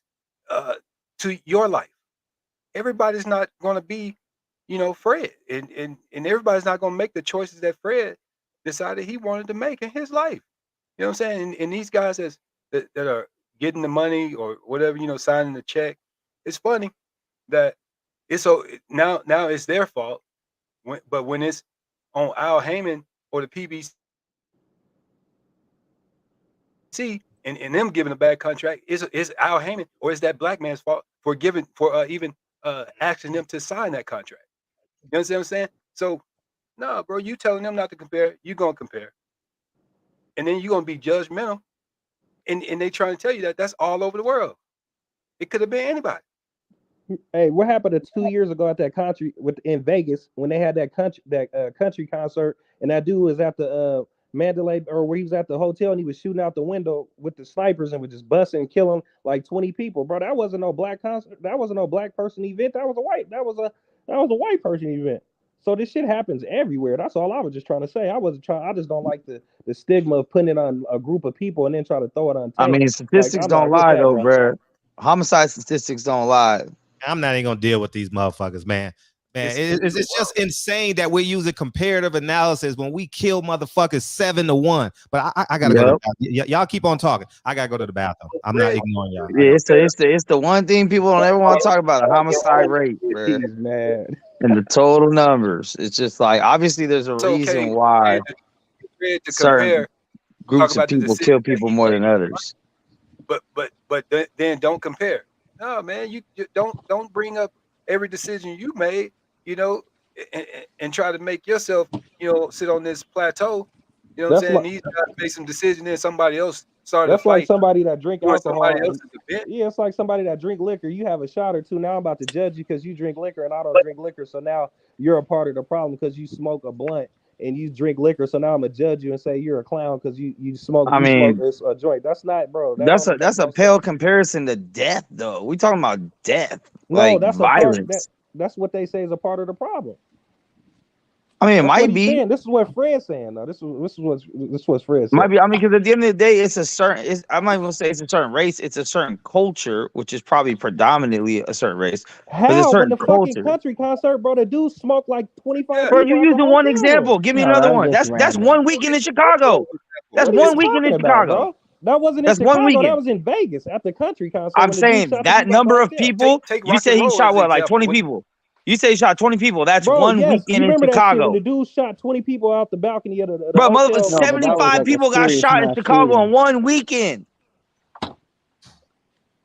to your life. Everybody's not going to be, Fred, and everybody's not going to make the choices that Fred decided he wanted to make in his life. You know what I'm saying? And these guys that are getting the money or whatever, signing the check. It's funny that it's so now it's their fault. But when it's on Al Heyman or the PBC and them giving a bad contract, is Al Heyman or is that black man's fault for even asking them to sign that contract? You know what I'm saying? So no, bro, you telling them not to compare, you gonna compare. And then you're gonna be judgmental. And they trying to tell you that that's all over the world. It could have been anybody. Hey, what happened to 2 years ago at that country in Vegas when they had that country concert, and that dude was at the Mandalay, or where he was at the hotel, and he was shooting out the window with the snipers and was just busting and killing like 20 people, bro. That wasn't no black concert. That wasn't no black person event. That was a white person event. So this shit happens everywhere. That's all I was just trying to say. I just don't like the stigma of putting it on a group of people and then try to throw it on. I mean, statistics don't lie though, bro. Homicide statistics don't lie. I'm not even gonna deal with these motherfuckers, man. It's just insane that we're using comparative analysis when we kill motherfuckers 7-1. But I gotta go. Y'all keep on talking. I gotta go to the bathroom. I'm not ignoring y'all. Yeah, it's the one thing people don't ever want to talk about: the homicide rate, bro. He's mad. And the total numbers. It's just like obviously there's a reason why certain groups of people kill people more than others. But then don't compare. No, man, you don't bring up every decision you made, you know, and try to make yourself, you know, sit on this plateau. You know what I'm That's saying? like These guys made some decision, then somebody else started a that's like fight somebody that drink towards somebody alcohol. else's event. Yeah, it's like somebody that drink liquor. You have a shot or two. Now I'm about to judge you because you drink liquor and I don't drink liquor. So now you're a part of the problem because you smoke a blunt and you drink liquor. So now I'm gonna judge you and say you're a clown because you smoke I mean, a joint. That's not, bro. That that's don't a make no pale sense. comparison to death, though. We talking about death, No, like that's a part violence. that's what they say is a part of the problem. I mean, it That's what might he's be. saying. This is what Fred's saying. though. This is what Fred said. Might be. I mean, because at the end of the day, it's a certain. I'm not even gonna say it's a certain race. It's a certain culture, which is probably predominantly a certain race. But there's a How? When certain the fucking culture. country concert, bro, the dude smoked like 25 Bro, people you at the using one hotel. example. Give me No, another that's one. just That's random. one weekend in Chicago. That's What are you one weekend in talking about, Chicago. bro? That wasn't in That's one Chicago. That weekend. was in Vegas at the country concert. I'm when the dude saying shot the that people at the number of hotel. people. Take You rock say and he roll shot as what, an like 20 example. people? You say he shot 20 people. That's Bro, one yes, weekend you in remember that shit when Chicago. the dude shot 20 people out the balcony of the Bro, motherfucker, hotel. No, but that was 75 like a people got serious shot in mass Chicago shooting. in one weekend.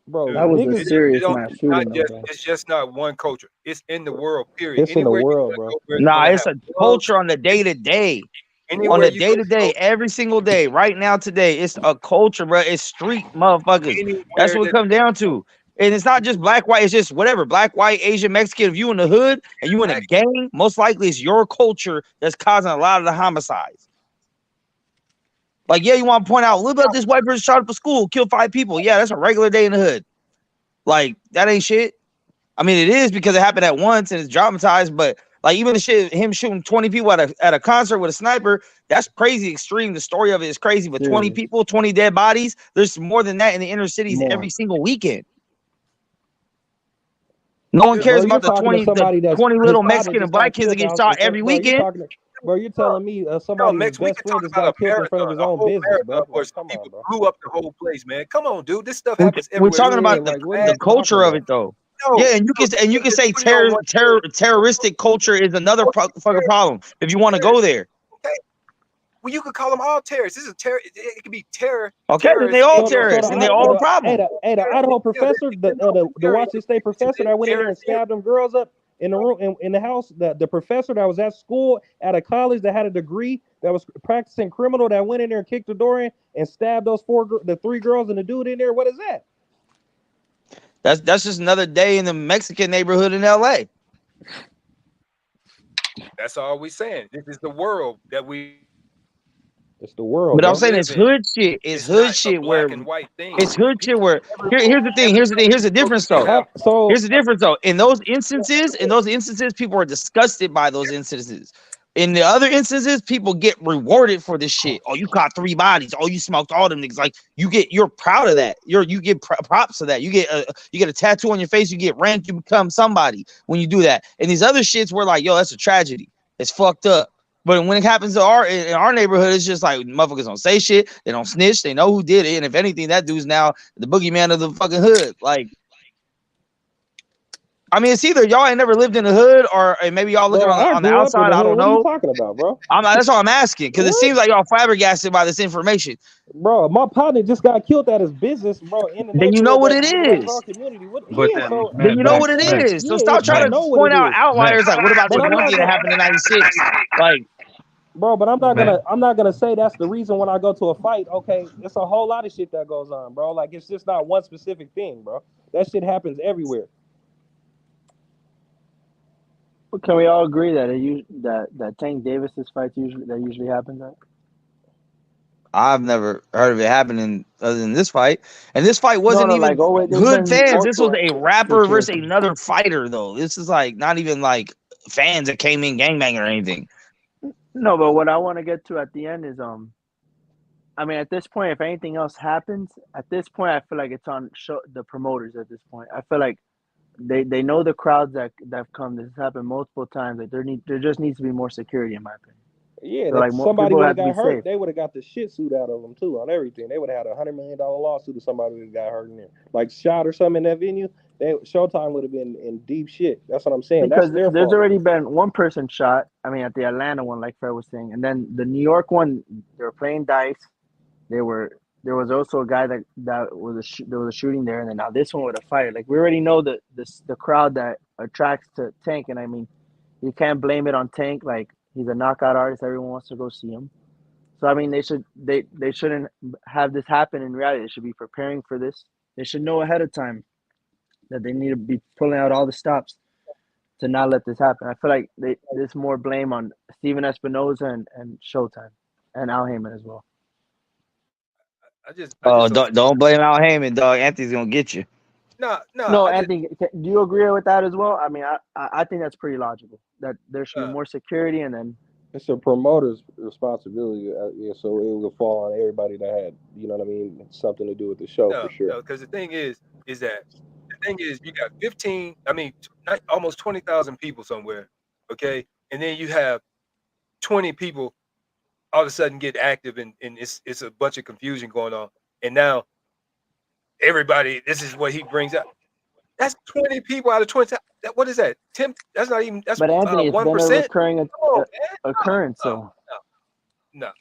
Bro, That was a niggas, serious mass It's shooting, though, just bro. it's just not one culture. It's in the world, period. it's in the Anywhere you world, want to bro. go, where it's Nah, gonna it's have a drugs. culture on the day to day. On Anywhere the you day to day, go, every single day, right now, today, it's a culture, bro. It's street motherfuckers. That's anywhere what it that comes down to. And it's not just black, white, it's just whatever. Black, white, Asian, Mexican. If you in the hood and you in a gang, most likely it's your culture that's causing a lot of the homicides. Like, yeah, you want to point out, look about this white person shot up a school, killed 5 people. Yeah, that's a regular day in the hood. Like, that ain't shit. I mean, it is because it happened at once and it's dramatized, but like even the shit, him shooting 20 people at a concert with a sniper, that's crazy extreme. The story of it is crazy, but 20 Serious. people, 20 dead bodies, there's more than that in the inner cities More. every single weekend. No one Bro, cares you're about the talking to 20 somebody that's 20 his little father Mexican and just got black kids that killed get out shot in front. every Bro, weekend. you're telling me no, somebody's Max, we best could friend talk just about got a killed in front of marathon, his a own whole business, marathon bro. where Like, some come on, people bro. blew up the whole place, man. Come on, dude. This stuff We're happens everywhere. talking Yeah, about like what are the you talking culture of about? it though. No, Yeah, and you can just say put it on one terroristic culture is another fucking problem if you want to go there. Okay. Well, you could call them all terrorists. This is terror. It could be Okay, then they terrorists all in your terrorists, and they community. all a problem. The Idaho professor, the Washington State professor that went in there and stabbed them girls up in the room in the house, the professor that was at school at a college that had a degree that was practicing criminal that went in there and kicked the door in and stabbed the 3 girls and the dude in there. What is that? That's just another day in the Mexican neighborhood in LA. That's all we're saying. This is the world that we. It's the world, But I'm bro. saying it's hood shit. It's hood not a shit black where and white thing. it's hood shit where here's the thing. Here's the difference though. Here's the difference though. In those instances, people are disgusted by those instances. In the other instances, people get rewarded for this shit. Oh, you caught 3 bodies. Oh, you smoked all them niggas. Like you're proud of that. You get props of that. You get a tattoo on your face. You get ranked. You become somebody when you do that. And these other shits were like, yo, that's a tragedy. It's fucked up. But when it happens to in our neighborhood, it's just like motherfuckers don't say shit. They don't snitch. They know who did it. And if anything, that dude's now the boogeyman of the fucking hood. Like, I mean, it's either y'all ain't never lived in the hood or maybe y'all looking on the outside. I don't know. What are you talking about, bro? That's all I'm asking because it seems like y'all flabbergasted by this information. Bro, my partner just got killed at his business, bro. In the Then you know what it is. community. Then you know what it is. So stop trying to point out outliers. Like, what about this one thing that happened in '96? Like, bro, but I'm not gonna say that's the reason when I go to a fight. Okay, it's a whole lot of shit that goes on, bro. Like it's just not one specific thing, bro. That shit happens everywhere. Can we all agree that Tank Davis's fights usually happens? Right? I've never heard of it happening other than this fight. And this fight wasn't even hood fans. This was a rapper versus another fighter, though. This is like not even like fans that came in gangbanging or anything. No, but what I want to get to at the end is I mean, at this point, if anything else happens, at this point, I feel like it's on the promoters. At this point, I feel like they know the crowds that have come. This has happened multiple times. Like there just needs to be more security, in my opinion. Yeah, so like somebody would have got hurt. Safe. They would have got the shit suit out of them too on everything. They would have had $100 million lawsuit if somebody would have got hurt in there, like shot or something in that venue. Showtime would have been in deep shit. That's what I'm saying. Because that's there's fault. already been one person shot. I mean, at the Atlanta one, like Fred was saying, and then the New York one, they were playing dice. They were there was also a guy that was there was a shooting there, and then now this one with a fight. Like we already know the crowd that attracts to Tank, and I mean, you can't blame it on Tank. Like he's a knockout artist, everyone wants to go see him. So I mean, they shouldn't have this happen in reality. They should be preparing for this. They should know ahead of time that they need to be pulling out all the stops to not let this happen. I feel like there's more blame on Steven Espinosa and Showtime and Al Heyman as well. Don't blame Al Heyman, dog. Anthony's gonna get you. No, Anthony, do you agree with that as well? I mean, I think that's pretty logical. That there should be more security, and then it's a promoter's responsibility. Yeah, so it will fall on everybody that had, you know what I mean, something to do with the show for sure. No, because the thing is that you got 15, almost 20,000 people somewhere, okay, and then you have 20 people all of a sudden get active, and it's a bunch of confusion going on, and now everybody, this is what he brings up. That's 20 people out of 20. What is that? 10? That's not even. That's but Anthony, it's 1%. been a recurring occurrence. So no.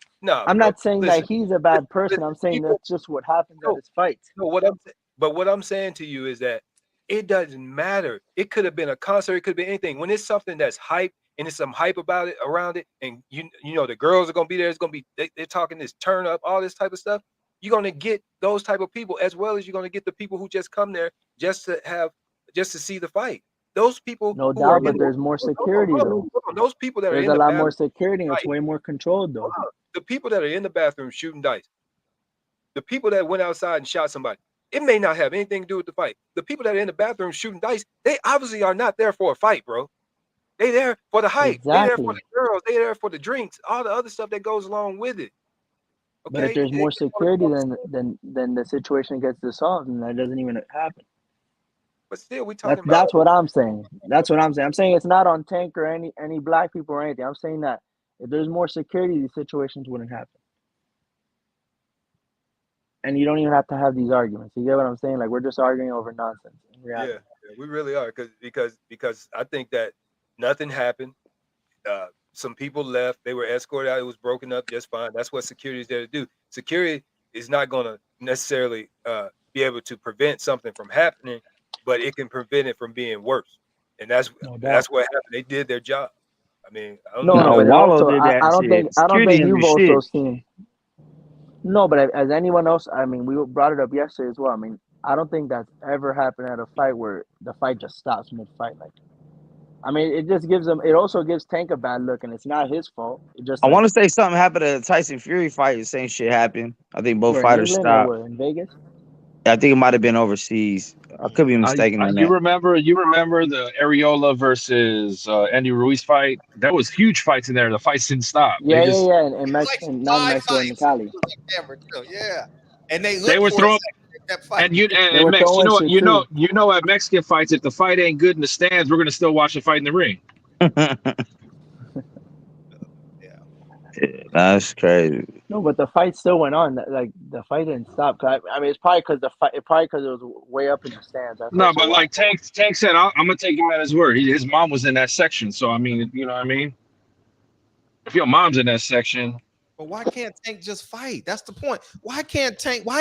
I'm not saying that he's a bad person. I'm saying that's just what happens at his fights. No, what I'm saying to you is that it doesn't matter. It could have been a concert. It could be anything. When it's something that's hype and there's some hype about it around it, and you know the girls are gonna be there. It's gonna be they're talking this turn up, all this type of stuff. You're gonna get those type of people as well as you're gonna get the people who just come there just to see the fight. Those people, no doubt, but there's more security though. Those people that there's are in a lot the more security. It's way more controlled though. The people that are in the bathroom shooting dice, the people that went outside and shot somebody, it may not have anything to do with the fight. The people that are in the bathroom shooting dice, they obviously are not there for a fight, bro. They there for the hype. Exactly. They there for the girls. They there for the drinks, all the other stuff that goes along with it. Okay? But if there's more security, then the situation gets dissolved, and that doesn't even happen. But still, we talking about. That's what I'm saying. That's what I'm saying. I'm saying it's not on Tank or any black people or anything. I'm saying that if there's more security, these situations wouldn't happen. And you don't even have to have these arguments. You get what I'm saying? Like we're just arguing over nonsense. Yeah, we really are, because I think that nothing happened. Some people left. They were escorted out. It was broken up just fine. That's what security is there to do. Security is not going to necessarily be able to prevent something from happening, but it can prevent it from being worse. And that's what happened. They did their job. I mean, I don't know. But also, I don't think you've also seen. No, but as anyone else, I mean, we brought it up yesterday as well. I mean, I don't think that's ever happened at a fight where the fight just stops mid-fight. Like, I mean, it just gives them. It also gives Tank a bad look, and it's not his fault. It just. I want to say something happened at the Tyson Fury fight. The same shit happened. I think both fighters stopped. In Vegas. I think it might have been overseas. I could be mistaken on that. You remember the Areola versus Andy Ruiz fight? That was huge fights in there. The fights didn't stop. Yeah, and Mexico, not Mexico, and Cali. Yeah, and they were throwing. And Mex, you know, at Mexican fights, if the fight ain't good in the stands, we're gonna still watch the fight in the ring. That's crazy. No, but the fight still went on. Like the fight didn't stop. I mean, it's probably because it was way up in the stands. No, but like Tank said, I'm gonna take him at his word. His mom was in that section, so I mean, you know what I mean. If your mom's in that section. But why can't Tank just fight? That's the point. Why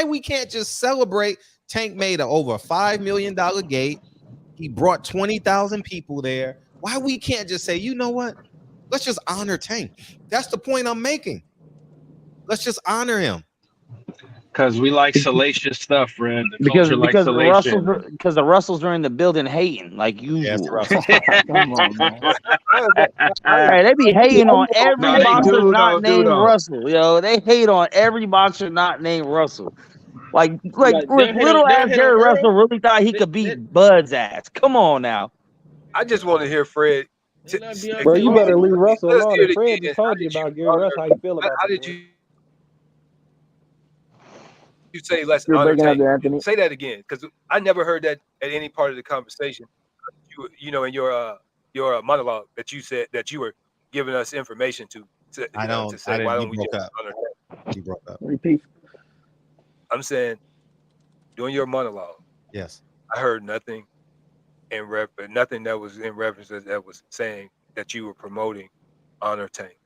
we can't just celebrate? Tank made over $5 million gate. He brought 20,000 people there. Why we can't just say, you know what? Let's just honor Tank. That's the point I'm making. Let's just honor him. Because we like salacious stuff, Fred. Because the Russells are in the building hating like usual. Yes, come on, man. Hey, they be hating on every boxer not named Russell. Yo, they hate on every boxer not named Russell. Like little ass Jerry Russell really thought he could beat Bud's ass. Come on now. I just want to hear Fred. Bro, you better leave Russell alone. Fred just told you about Gary Russell. How you feel about how did you say let's honor Tank? Say that again, because I never heard that at any part of the conversation. You know, in your monologue that you said that you were giving us information to say why don't we just honor Tank? He broke up. Repeat. I'm saying during your monologue. Yes. I heard nothing nothing that was in reference that was saying that you were promoting honor Tank.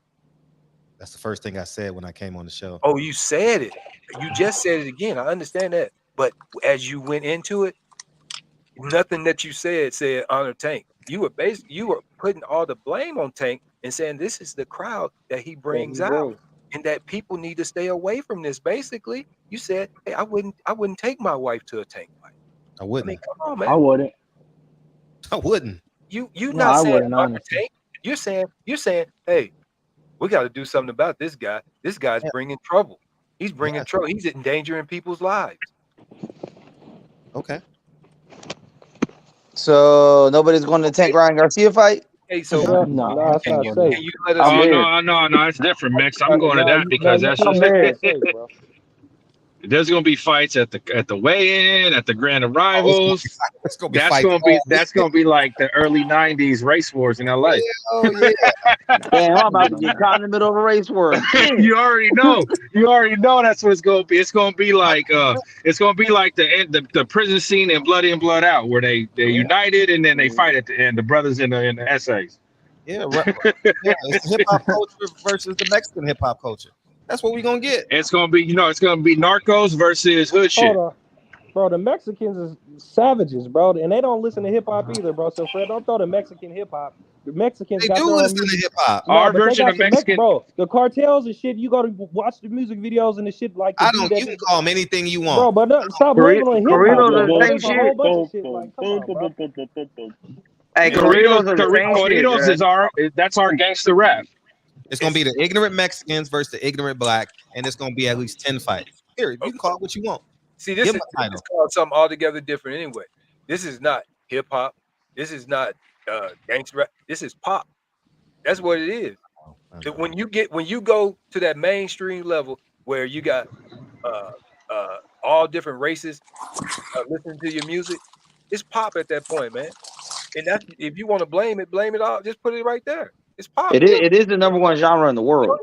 That's the first thing I said when I came on the show. Oh, you said it. You just said it again. I understand that. But as you went into it, nothing that you said honor Tank. You were putting all the blame on Tank and saying this is the crowd that he brings out, and that people need to stay away from this. Basically, you said, "Hey, I wouldn't take my wife to a Tank fight." I wouldn't. I mean, come on, man. I wouldn't. I wouldn't. You No, not I saying wouldn't, honor honestly. Tank. You're saying, hey, we got to do something about this guy. This guy's bringing trouble. He's bringing trouble. He's endangering people's lives. Okay. So nobody's going to Tank Ryan Garcia fight? Hey, so No, that's not safe. can you let us Oh no, it's different, Mix. I'm going to that because that's just safe, bro. there's gonna be fights at the weigh-in, at the grand arrivals. It's gonna be That's gonna be like the early '90s race wars in LA. Oh yeah. Damn, I'm about to get caught in the middle of a race war. You already know. That's what it's gonna be. It's gonna be like the prison scene in Blood In, Blood Out, where they united and then they fight at the end. The brothers in the essays. Yeah, right. Yeah, it's hip hop culture versus the Mexican hip hop culture. That's what we're gonna get. It's gonna be Narcos versus hood shit. Hold on. Bro, the Mexicans is savages, bro, and they don't listen to hip hop either, bro. So Fred, don't throw the Mexican hip hop. The Mexicans They got do their own listen to music. hip hop. No, Our but they version got of some Mexican, bro. The cartels and shit. You go to watch the music videos and the shit like. I don't. You can call them anything you want. Bro, but no, stop labeling hip hop. Corridos Bro. the There's same a whole shit. bunch of shit. Like, come on, bro. Hey, Corridos is that's our gangster rap. It's gonna be the ignorant Mexicans versus the ignorant black, and it's gonna be at least 10 fights. Period. You can call it what you want. See, this is called something altogether different anyway. This is not hip hop. This is not gangster rap. This is pop. That's what it is. When you go to that mainstream level where you got all different races listening to your music, it's pop at that point, man. And that's, if you want to blame it all. Just put it right there. It's pop. It is the number one genre in the world.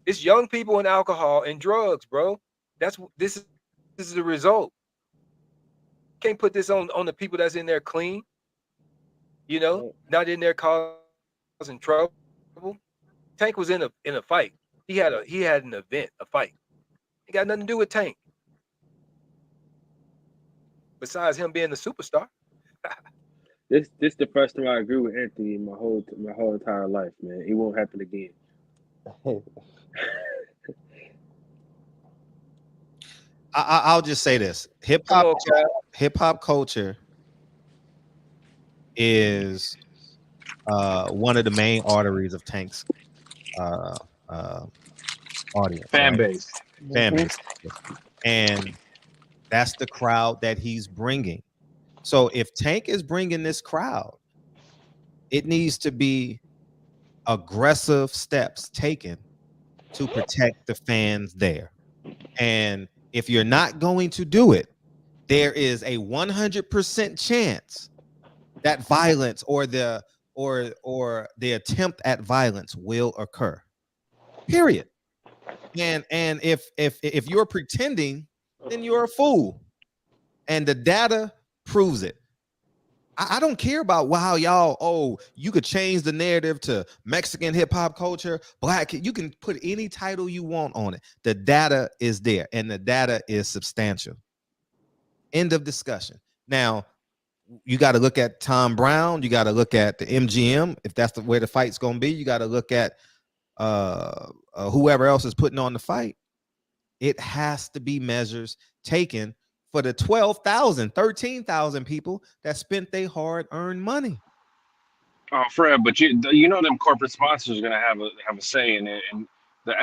It's young people and alcohol and drugs, bro. This is the result. Can't put this on the people that's in there clean. You know, not in there causing trouble. Tank was in a fight. He had an event, a fight. It got nothing to do with Tank. Besides him being the superstar. This the first time I agree with Anthony in my whole entire life, man. It won't happen again. I'll just say this: hip hop culture is one of the main arteries of Tank's audience, fan right? base, and that's the crowd that he's bringing. So if Tank is bringing this crowd, it needs to be aggressive steps taken to protect the fans there. And if you're not going to do it, there is a 100% chance that violence or the attempt at violence will occur. Period. And if you're pretending, then you're a fool. And the data proves it. I don't care about how y'all, you could change the narrative to Mexican hip hop culture, black. You can put any title you want on it. The data is there, and the data is substantial. End of discussion. Now, you got to look at Tom Brown. You got to look at the MGM. If that's the way the fight's going to be, you got to look at whoever else is putting on the fight. It has to be measures taken for the 12,000, 13,000 people that spent their hard-earned money. Oh, Fred, but you know them corporate sponsors are gonna have a say in it, and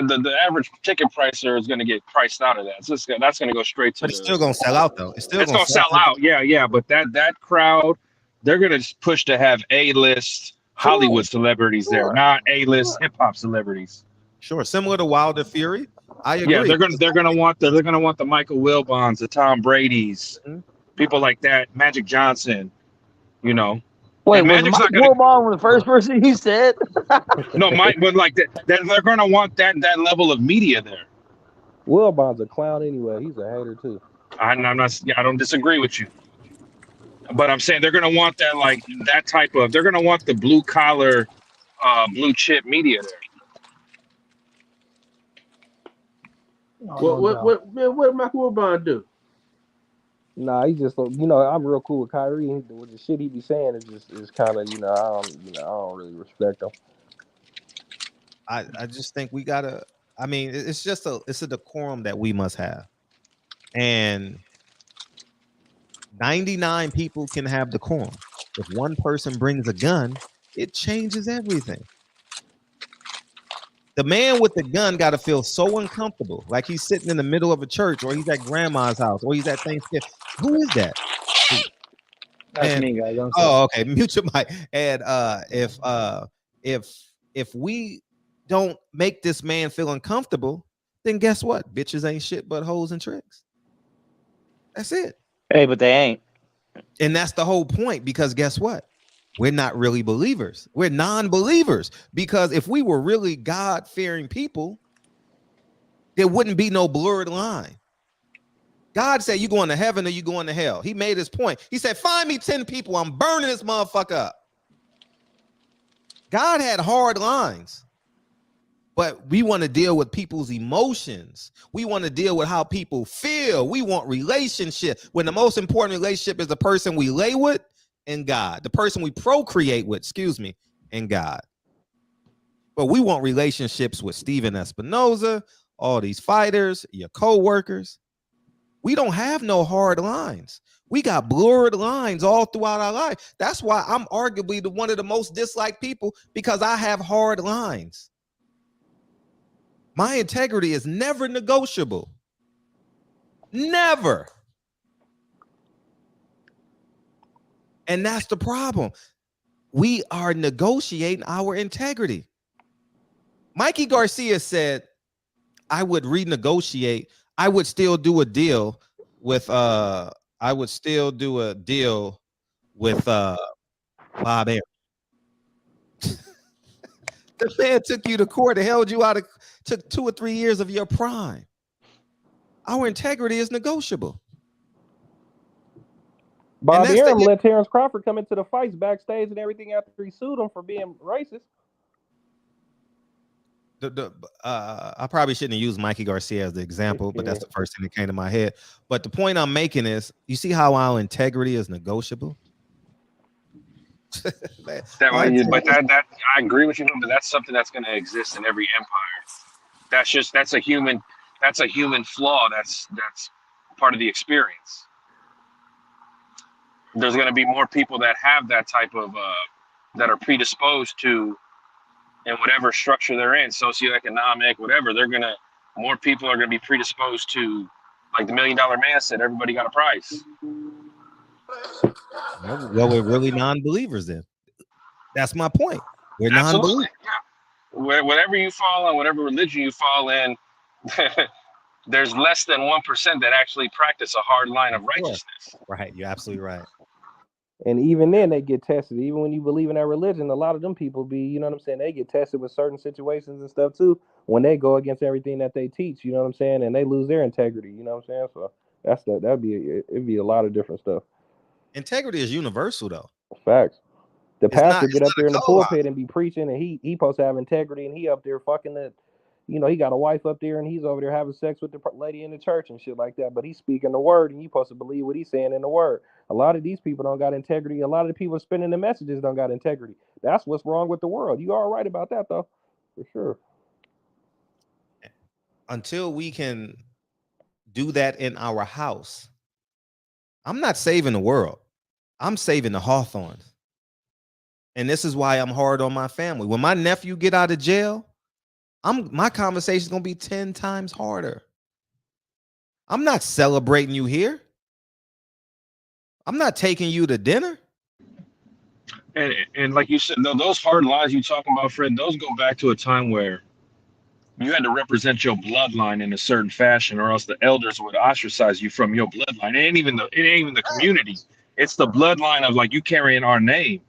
the average ticket pricer is gonna get priced out of that. So that's gonna go straight to. But it's still gonna sell out though. It's gonna sell out. Yeah. But that crowd, they're gonna push to have A-list Hollywood celebrities there, not A-list hip hop celebrities. Sure, similar to Wilder Fury. I agree. Yeah, they're gonna want the Michael Wilbons, the Tom Brady's, people like that, Magic Johnson, you know. Wait, was Mike Wilbon the first person you said? No, Mike, but like that, they're gonna want that level of media there. Wilbon's a clown anyway. He's a hater too. I don't disagree with you, but I'm saying they're gonna want that, like that type of. They're gonna want the blue collar, blue chip media there. What Michael Audubon do? Nah, he just, I'm real cool with Kyrie. With the shit he be saying is kind of, I don't really respect him. I just think we gotta. I mean, it's a decorum that we must have, and 99 people can have decorum. If one person brings a gun, it changes everything. The man with the gun got to feel so uncomfortable, like he's sitting in the middle of a church, or he's at grandma's house, or he's at Thanksgiving. Who is that? That's me, guys. I'm sorry. Oh, okay. Mute your mic. And if we don't make this man feel uncomfortable, then guess what? Bitches ain't shit but hoes and tricks. That's it. Hey, but they ain't. And that's the whole point, because guess what? We're not really believers. We're non-believers, because if we were really God-fearing people, there wouldn't be no blurred line. God said, you going to heaven or you going to hell? He made his point. He said, find me 10 people. I'm burning this motherfucker up. God had hard lines, but we want to deal with people's emotions. We want to deal with how people feel. We want relationship, when the most important relationship is the person we lay with and God, the person we procreate with, and God. But we want relationships with Steven Espinoza, all these fighters, your co-workers. We don't have no hard lines. We got blurred lines all throughout our life. That's why I'm arguably one of the most disliked people, because I have hard lines. My integrity is never negotiable. Never. And that's the problem. We are negotiating our integrity. Mikey Garcia said, I would renegotiate. I would still do a deal with Bob Air. The man took you to court and held you out, took 2 or 3 years of your prime. Our integrity is negotiable. Bob Arum let Terrence Crawford come into the fights backstage and everything after he sued him for being racist. I probably shouldn't have used Mikey Garcia as the example, but that's the first thing that came to my head. But the point I'm making is, you see how our integrity is negotiable? But that I agree with you, but that's something that's going to exist in every empire. That's a human flaw. That's part of the experience. There's going to be more people that have that type of that are predisposed to, in whatever structure they're in, socioeconomic, whatever. More people are going to be predisposed to, like the $1 Million Man said, everybody got a price. Well, we're really non-believers then. That's my point. We're non-believers. Yeah. Whatever you fall in, whatever religion you fall in, there's less than 1% that actually practice a hard line of righteousness. Right. You're absolutely right. And even then they get tested. Even when you believe in that religion, a lot of them people they get tested with certain situations and stuff too, when they go against everything that they teach, and they lose their integrity, So it'd be a lot of different stuff. Integrity is universal though. Facts. The pastor get up there in the pulpit and be preaching, and he supposed to have integrity, and he up there fucking the, he got a wife up there and he's over there having sex with the lady in the church and shit like that. But he's speaking the word, and you supposed to believe what he's saying in the word. A lot of these people don't got integrity. A lot of the people spinning the messages don't got integrity. That's what's wrong with the world. You are right about that though, for sure. Until we can do that in our house, I'm not saving the world. I'm saving the Hawthorns. And this is why I'm hard on my family. When my nephew get out of jail, my conversation is going to be 10 times harder. I'm not celebrating you here. I'm not taking you to dinner. And like you said, those hard lines you talking about, Fred, those go back to a time where you had to represent your bloodline in a certain fashion, or else the elders would ostracize you from your bloodline. It ain't even the community. It's the bloodline of, like, you carrying our name.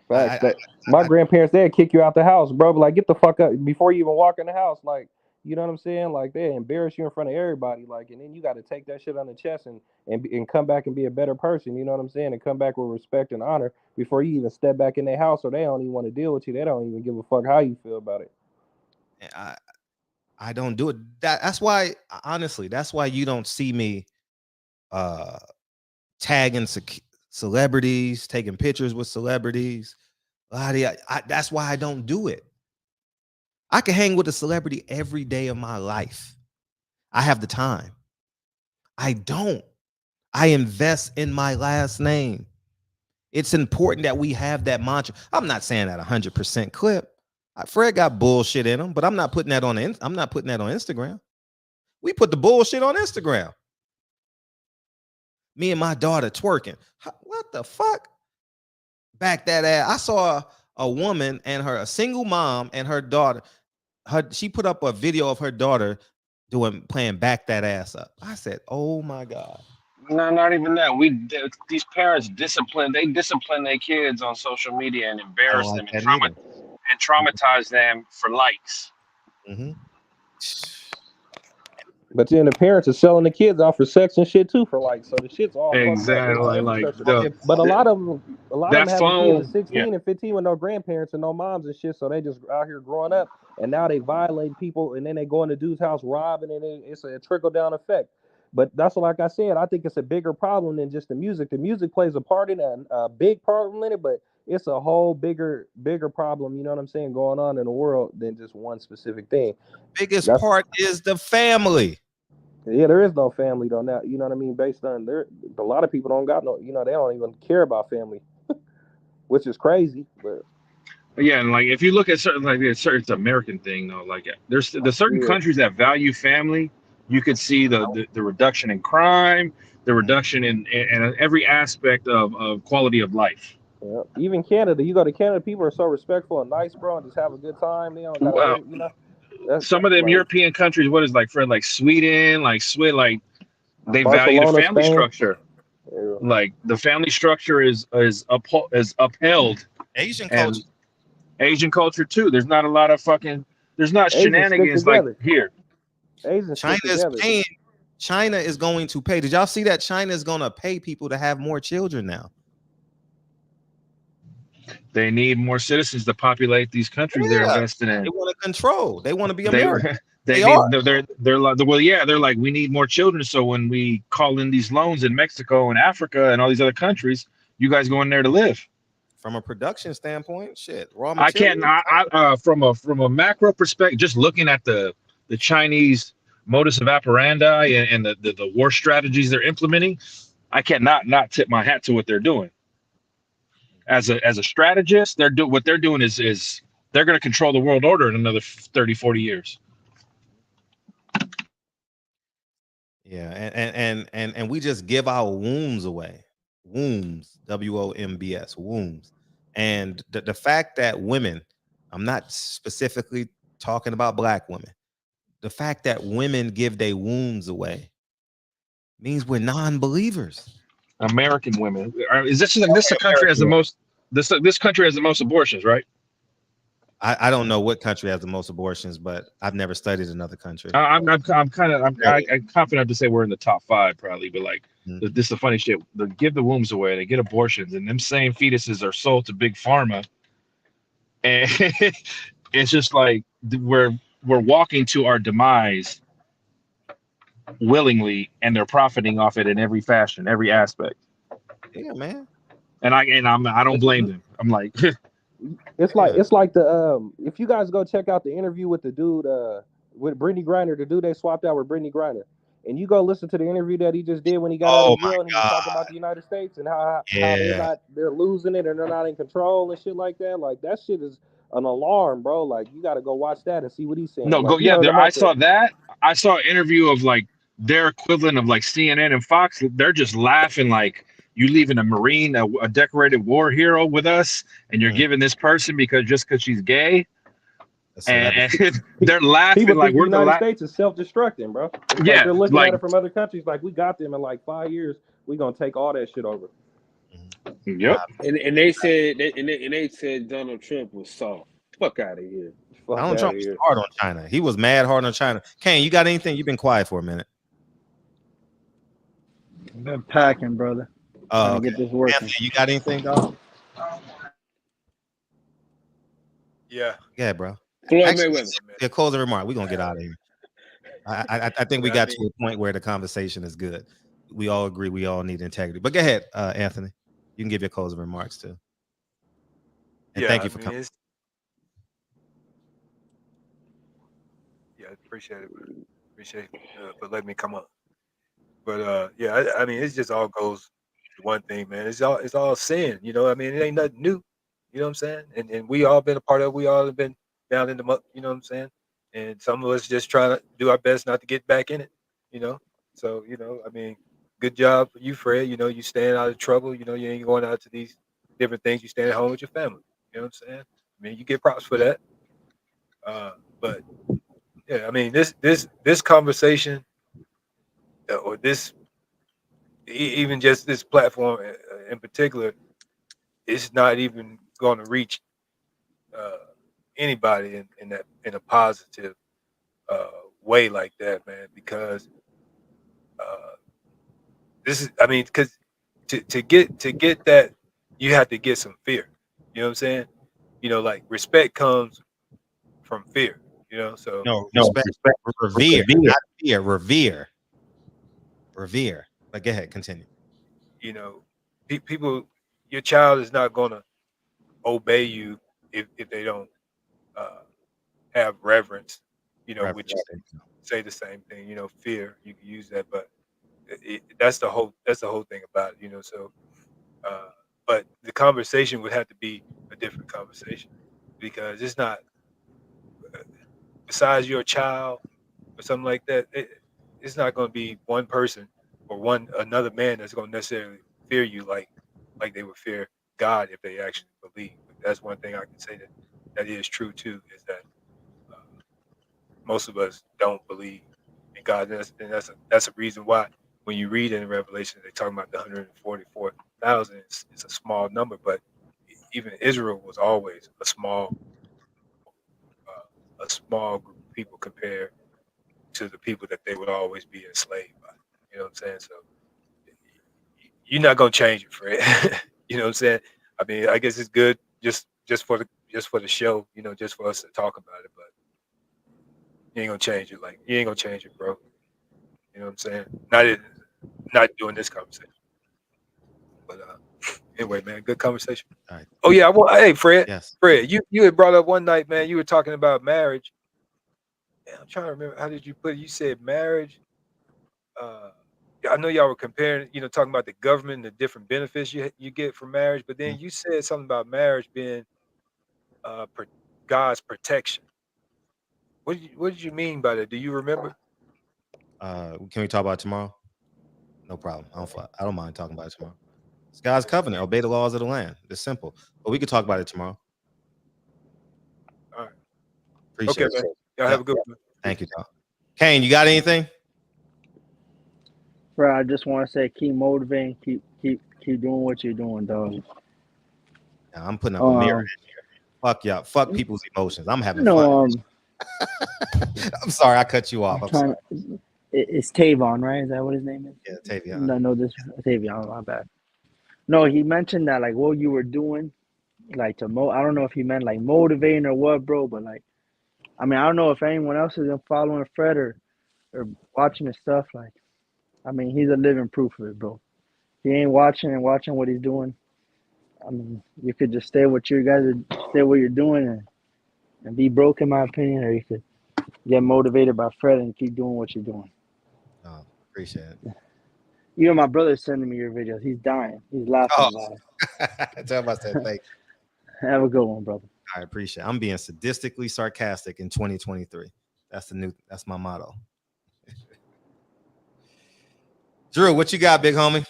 Facts. My grandparents, they'd kick you out the house, bro. But like, get the fuck up before you even walk in the house. Like, you know what I'm saying? Like, they embarrass you in front of everybody. Like, and then you got to take that shit on the chest and come back and be a better person. You know what I'm saying? And come back with respect and honor before you even step back in their house, or they don't even want to deal with you. They don't even give a fuck how you feel about it. I don't do it. That's why, honestly, that's why you don't see me tagging celebrities, taking pictures with celebrities. That's why I don't do it. I can hang with a celebrity every day of my life. I have the time. I don't. I invest in my last name. It's important that we have that mantra. I'm not saying that 100% clip. Fred got bullshit in him, but I'm not putting that on. I'm not putting that on Instagram. We put the bullshit on Instagram. Me and my daughter twerking. What the fuck? Back that ass. I saw a woman and a single mom and her daughter. She put up a video of her daughter playing back that ass up. I said, "Oh my God." No, not even that. These parents discipline their kids on social media and embarrass them and traumatize them for likes. Mm-hmm. But then the parents are selling the kids off for sex and shit too for like, so the shit's all exactly like but a lot of them have kids at 16 yeah. and 15 with no grandparents and no moms and shit, so they just out here growing up and now they violate people and then they go into dude's house robbing and it's a trickle down effect. But that's like I said, I think it's a bigger problem than just the music. The music plays a part in it, a big problem in it, but it's a whole bigger problem, you know what I'm saying, going on in the world than just one specific thing. Biggest part is the family. Yeah, there is no family though now, you know what I mean? Based on a lot of people don't got no, you know, they don't even care about family, which is crazy. But yeah, and like if you look at certain it's American thing though, like there's the certain countries that value family. You could see the reduction in crime, the reduction in every aspect of quality of life. Yeah. Even Canada, you go to Canada, people are so respectful and nice, bro, and just have a good time. They don't gotta, you know. Some of them European countries, what is like Sweden, like they value the family structure. Yeah. Like the family structure is upheld. Asian culture too. There's not a lot of there's not shenanigans like here. China is going to pay. Did y'all see that China is going to pay people to have more children now? They need more citizens to populate these countries they're investing in. They want to control. They want to be American. They're like, we need more children. So when we call in these loans in Mexico and Africa and all these other countries, you guys go in there to live. From a production standpoint, shit. Raw material. From a macro perspective, just looking at the Chinese modus of operandi and the war strategies they're implementing, I cannot not tip my hat to what they're doing. As a strategist, what they're doing is they're going to control the world order in another 30, 40 years. Yeah, and we just give our wombs away. Wombs, WOMBS, wombs. And the fact that women, I'm not specifically talking about black women, the fact that women give their wombs away means we're non-believers. American women. This country has the most. This country has the most abortions, right? I don't know what country has the most abortions, but I've never studied another country. I'm confident to say we're in the top 5 probably, but like this is the funny shit. They give the wombs away, they get abortions, and them same fetuses are sold to big pharma, and it's just like we're walking to our demise willingly, and they're profiting off it in every fashion, every aspect. Yeah, man. And I don't blame them. I'm like, it's like the if you guys go check out the interview with the dude with Brittany Griner, the dude they swapped out with Brittany Griner, and you go listen to the interview that he just did when he got out of jail and he was talking about the United States and how they're losing it and they're not in control and shit like that. Like that shit is an alarm, bro. Like you got to go watch that and see what he's saying. No, like, I saw that. I saw an interview of like their equivalent of like CNN and Fox. They're just laughing like, you leaving a Marine, a decorated war hero with us, and you're giving this person because she's gay, and they're laughing people like we're the United States is self-destructing, bro. It's yeah, like they're looking at it from other countries like we got them in like 5 years. We're gonna take all that shit over. Yep. And they said Donald Trump was soft. Fuck out of here. Donald Trump was hard on China. He was mad hard on China. Kane, you got anything? You've been quiet for a minute. I've been packing, brother. Get this working. Anthony, you got anything, dog? Yeah. Yeah, bro. Floyd Mayweather. Yeah, closing remark. We're gonna get out of here. I think we got to a point where the conversation is good. We all agree we all need integrity. But go ahead, Anthony. You can give your closing remarks too. And thank you for coming. Yeah, appreciate it. Appreciate for letting me come up. But yeah, I mean, it just all goes to one thing, man. It's all sin. You know, I mean, it ain't nothing new. You know what I'm saying? And we all been a part of it. We all have been down in the muck. You know what I'm saying? And some of us just trying to do our best not to get back in it. You know, so you know, I mean, good job for you, Fred. You know, you staying out of trouble. You know, you ain't going out to these different things. You staying at home with your family. You know what I'm saying? I mean, you get props for that. But yeah, I mean, this conversation or this even just this platform in particular, it's not even going to reach anybody in a positive way like that, man. Because this is, I mean, because to get that, you have to get some fear. You know what I'm saying? You know, like respect comes from fear. You know, so no respect, revere, not fear, revere. But go ahead, continue. You know, people, your child is not gonna obey you if they don't have reverence. You know, which say the same thing. You know, fear. You can use that, but that's the whole thing about it. You know, so but the conversation would have to be a different conversation because it's not. Besides your child or something like that, it's not going to be one person or another man that's going to necessarily fear you like they would fear God if they actually believe. But that's one thing I can say that is true too, is that most of us don't believe in God, and that's a reason why when you read in Revelation they talk about the 144,000. It's a small number, but even Israel was always a small group of people compared to the people that they would always be enslaved by. You know what I'm saying? So you're not gonna change it, Fred. You know what I'm saying? I mean, I guess it's good just for the show, you know, just for us to talk about it, but you ain't gonna change it. Like you ain't gonna change it, bro. You know what I'm saying? Not doing this conversation. But anyway, man, good conversation. All right. Oh yeah, hey Fred. Yes. Fred, you had brought up one night, man. You were talking about marriage. Man, I'm trying to remember, how did you put it? You said marriage. I know y'all were comparing, you know, talking about the government and the different benefits you get from marriage, but then you said something about marriage being God's protection. What did you mean by that? Do you remember? Can we talk about it tomorrow? No problem. I don't mind talking about it tomorrow. It's God's covenant. Obey the laws of the land. It's simple. But we could talk about it tomorrow. All right. Appreciate okay, it. man. Y'all have a good one. Thank you, dog. Kane, you got anything? Bro, I just want to say keep motivating, keep doing what you're doing, dog. Now, I'm putting up a mirror in here. Fuck y'all. Fuck people's emotions. I'm having fun. I'm sorry, I cut you off. I'm sorry. It's Tavon, right? Is that what his name is? Yeah, Tavion. No, this Tavion. My bad. No, he mentioned that like what you were doing, like I don't know if he meant like motivating or what, bro. But like, I mean, I don't know if anyone else is following Fred or watching his stuff. Like, I mean, he's a living proof of it, bro. He ain't watching what he's doing. I mean, you could just stay what you're doing and be broke, in my opinion, or you could get motivated by Fred and keep doing what you're doing. Oh, appreciate it. You know, my brother's sending me your videos. He's dying. He's laughing about it. Tell him I said thank you. Have a good one, brother. I appreciate it. I'm being sadistically sarcastic in 2023. That's my motto. Drew, what you got, big homie?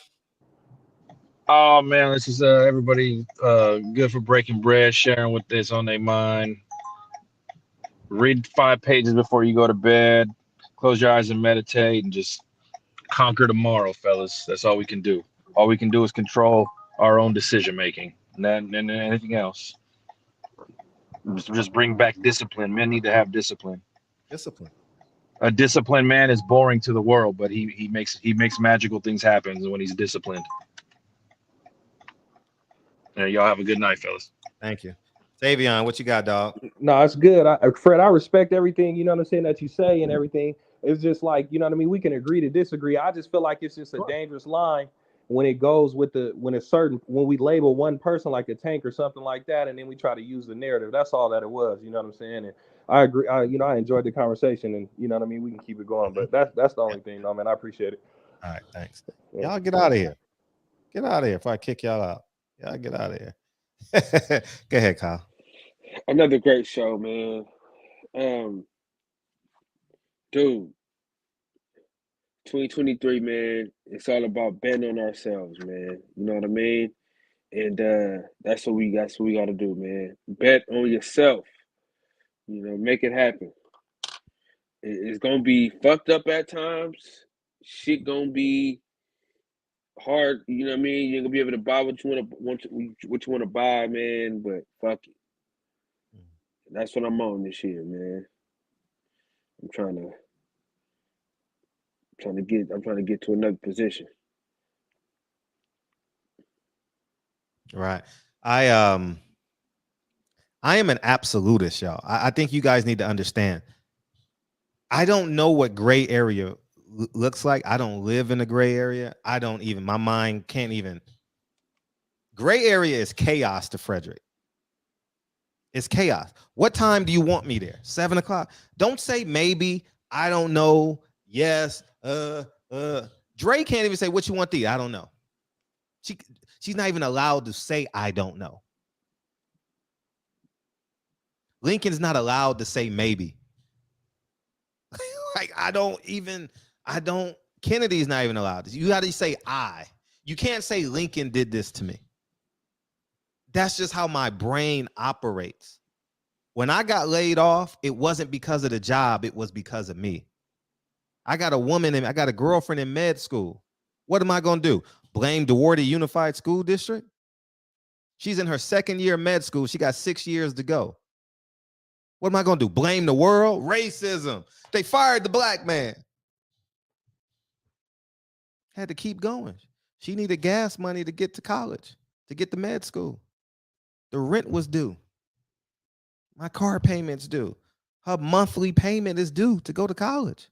Oh man, this is everybody good for breaking bread, sharing what is on their mind. Read 5 pages before you go to bed. Close your eyes and meditate, and just conquer tomorrow, fellas. That's all we can do. All we can do is control our own decision making, and then anything else. Just bring back discipline. Men need to have discipline. Discipline. A disciplined man is boring to the world, but he makes magical things happen when he's disciplined. Yeah, y'all have a good night, fellas. Thank you. Savion, what you got, dog? No, it's good. Fred, I respect everything, you know what I'm saying, that you say and everything. It's just like, you know what I mean? We can agree to disagree. I just feel like it's just a dangerous line when it goes with when we label one person like a tank or something like that, and then we try to use the narrative. That's all that it was. You know what I'm saying? And I agree. I enjoyed the conversation, and you know what I mean? We can keep it going, but that's the only thing. No, man, I appreciate it. All right, thanks. Y'all get out of here. Get out of here if I kick y'all out. Y'all get out of here. Go ahead, Kyle. Another great show, man. Dude, 2023, man. It's all about betting on ourselves, man. You know what I mean? And that's what we got to do, man. Bet on yourself. You know, make it happen. It's gonna be fucked up at times. Shit gonna be hard. You know what I mean? You're gonna be able to buy what you want to buy, man. But fuck it. That's what I'm on this year, man. I'm trying to get to another position. Right. I am an absolutist, y'all. I think you guys need to understand. I don't know what gray area looks like. I don't live in a gray area. My mind can't even. Gray area is chaos to Frederick. It's chaos. What time do you want me there? 7 o'clock. Don't say maybe. I don't know. Yes. Dre can't even say what you want to eat. I don't know. She's not even allowed to say I don't know. Lincoln's not allowed to say maybe. Like Kennedy's not even allowed to. You got to say I. You can't say Lincoln did this to me. That's just how my brain operates. When I got laid off, it wasn't because of the job, it was because of me. I got a girlfriend in med school. What am I going to do? Blame DeWardy Unified School District? She's in her second year of med school. She got 6 years to go. What am I going to do? Blame the world? Racism. They fired the black man. Had to keep going. She needed gas money to get to college, to get to med school. The rent was due. My car payment's due. Her monthly payment is due to go to college.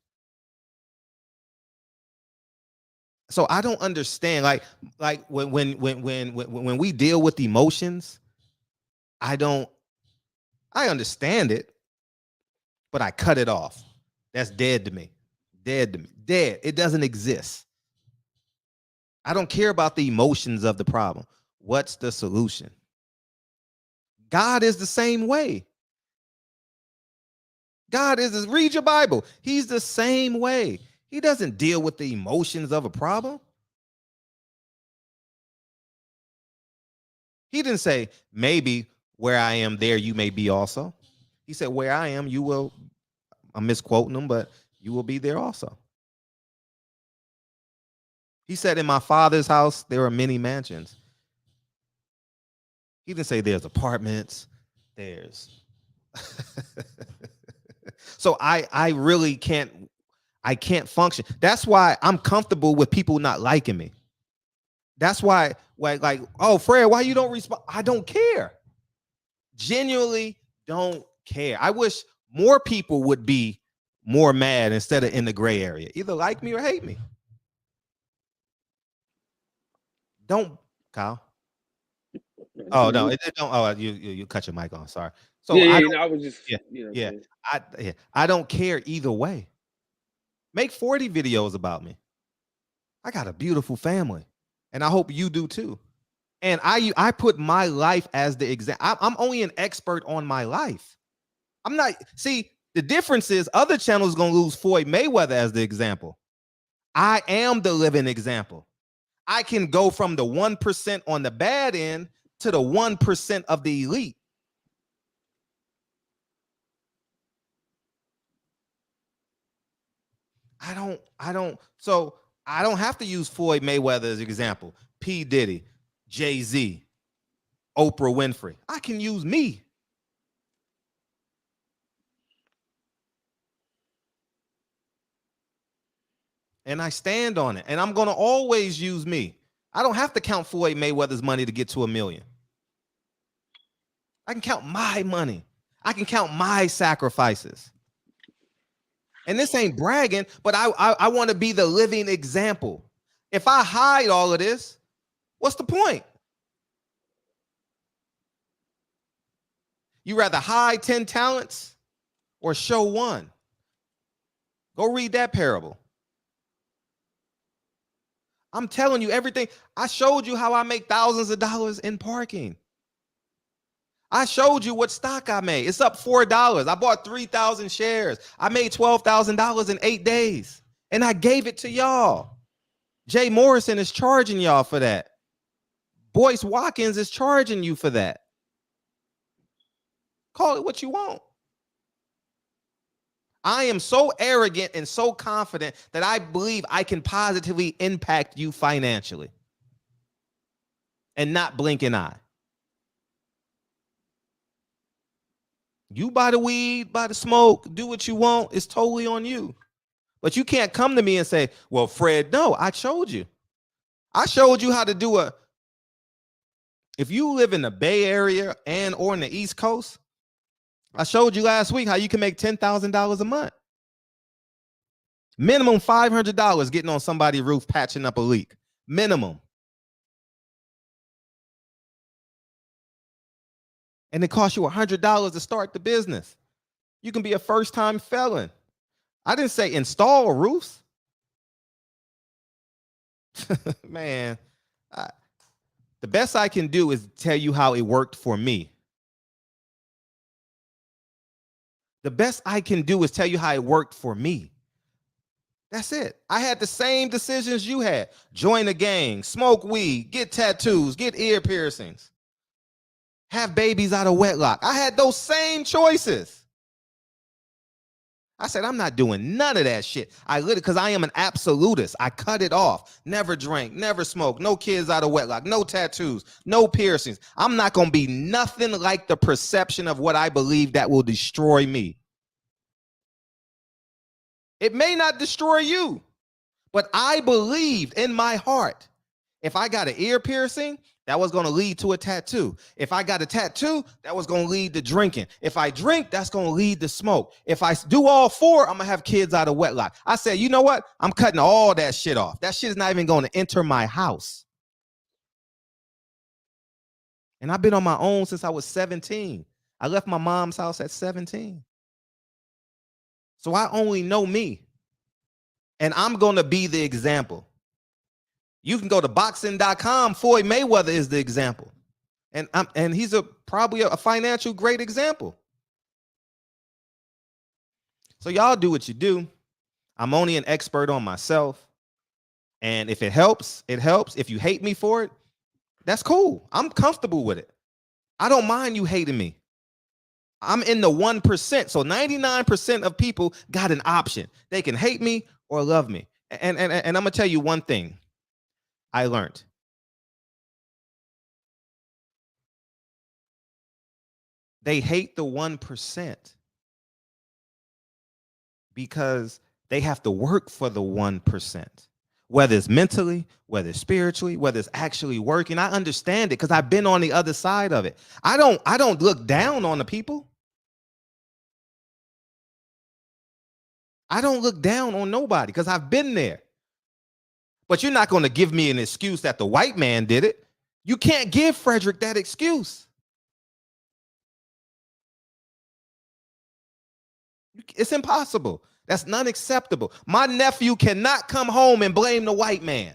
So I don't understand. Like when we deal with emotions, I understand it, but I cut it off. That's dead to me. Dead to me. Dead. It doesn't exist. I don't care about the emotions of the problem. What's the solution? God is the same way. Read your Bible. He's the same way. He doesn't deal with the emotions of a problem. He didn't say, maybe where I am, there you may be also. He said, where I am, you will, I'm misquoting him, but you will be there also. He said, in my Father's house, there are many mansions. He didn't say there's apartments, there's. So I really can't function. That's why I'm comfortable with people not liking me. That's why, like, oh, Fred, why you don't respond? I don't care. Genuinely don't care. I wish more people would be more mad instead of in the gray area. Either like me or hate me. Don't, Kyle. Oh no, it don't. Oh, you cut your mic on. Sorry. So I was just I don't care either way. Make 40 videos about me. I got a beautiful family, and I hope you do too. And I put my life as the example. I'm only an expert on my life. I'm not. See, the difference is other channels gonna lose Floyd Mayweather as the example. I am the living example. I can go from the 1% on the bad end to the 1% of the elite. So I don't have to use Floyd Mayweather as an example. P. Diddy, Jay-Z, Oprah Winfrey. I can use me. And I stand on it. And I'm going to always use me. I don't have to count Floyd Mayweather's money to get to $1 million. I can count my money. I can count my sacrifices. And this ain't bragging, but I want to be the living example. If I hide all of this, what's the point? You rather hide 10 talents or show one? Go read that parable. I'm telling you everything. I showed you how I make thousands of dollars in parking. I showed you what stock I made. It's up $4. I bought 3,000 shares. I made $12,000 in 8 days. And I gave it to y'all. Jay Morrison is charging y'all for that. Boyce Watkins is charging you for that. Call it what you want. I am so arrogant and so confident that I believe I can positively impact you financially and not blink an eye. You buy the weed, buy the smoke, do what you want. It's totally on you. But you can't come to me and say, well, Fred, no, I showed you. I showed you how to do if you live in the Bay Area or in the East Coast, I showed you last week how you can make $10,000 a month. Minimum $500 getting on somebody's roof, patching up a leak. Minimum. And it costs you $100 to start the business. You can be a first-time felon. I didn't say install roofs. Man, the best I can do is tell you how it worked for me. The best I can do is tell you how it worked for me. That's it. I had the same decisions you had. Join a gang, smoke weed, get tattoos, get ear piercings, have babies out of wedlock. I had those same choices. I said, I'm not doing none of that shit. I literally, because I am an absolutist. I cut it off. Never drank, never smoked, no kids out of wedlock, no tattoos, no piercings. I'm not going to be nothing like the perception of what I believe that will destroy me. It may not destroy you, but I believed in my heart. If I got an ear piercing, that was going to lead to a tattoo. If I got a tattoo, that was going to lead to drinking. If I drink, that's going to lead to smoke. If I do all four, I'm going to have kids out of wedlock. I said, you know what? I'm cutting all that shit off. That shit is not even going to enter my house. And I've been on my own since I was 17. I left my mom's house at 17. So I only know me. And I'm going to be the example. You can go to boxing.com. Floyd Mayweather is the example. And he's probably a financial great example. So y'all do what you do. I'm only an expert on myself. And if it helps, it helps. If you hate me for it, that's cool. I'm comfortable with it. I don't mind you hating me. I'm in the 1%. So 99% of people got an option. They can hate me or love me. And I'm going to tell you one thing I learned. They hate the 1% because they have to work for the 1%. Whether it's mentally, whether it's spiritually, whether it's actually working. I understand it because I've been on the other side of it. I don't look down on the people. I don't look down on nobody because I've been there. But you're not going to give me an excuse that the white man did it. You can't give Frederick that excuse. It's impossible. That's not acceptable. My nephew cannot come home and blame the white man.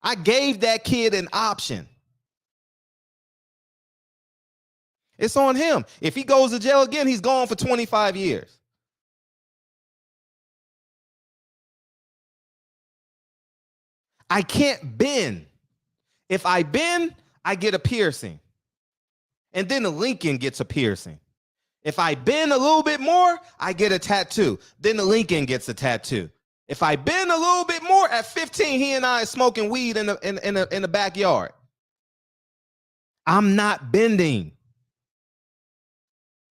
I gave that kid an option. It's on him. If he goes to jail again, he's gone for 25 years. I can't bend. If I bend, I get a piercing. And then the Lincoln gets a piercing. If I bend a little bit more, I get a tattoo. Then the Lincoln gets a tattoo. If I bend a little bit more, at 15, he and I are smoking weed in the backyard. I'm not bending.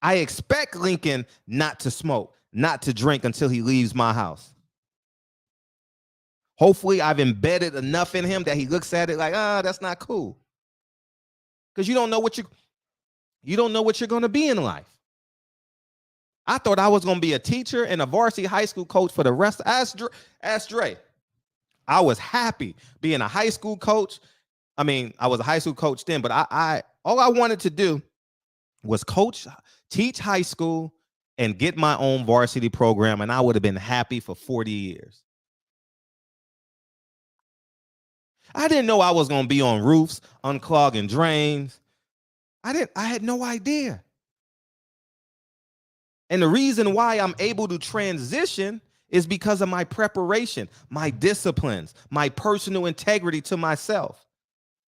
I expect Lincoln not to smoke, not to drink until he leaves my house. Hopefully, I've embedded enough in him that he looks at it like, that's not cool. Because you don't know what you're going to be in life. I thought I was going to be a teacher and a varsity high school coach for the rest. Ask Dre. I was happy being a high school coach. I mean, I was a high school coach then, but all I wanted to do was teach high school and get my own varsity program, and I would have been happy for 40 years. I didn't know I was going to be on roofs, unclogging drains. I had no idea. And the reason why I'm able to transition is because of my preparation, my disciplines, my personal integrity to myself.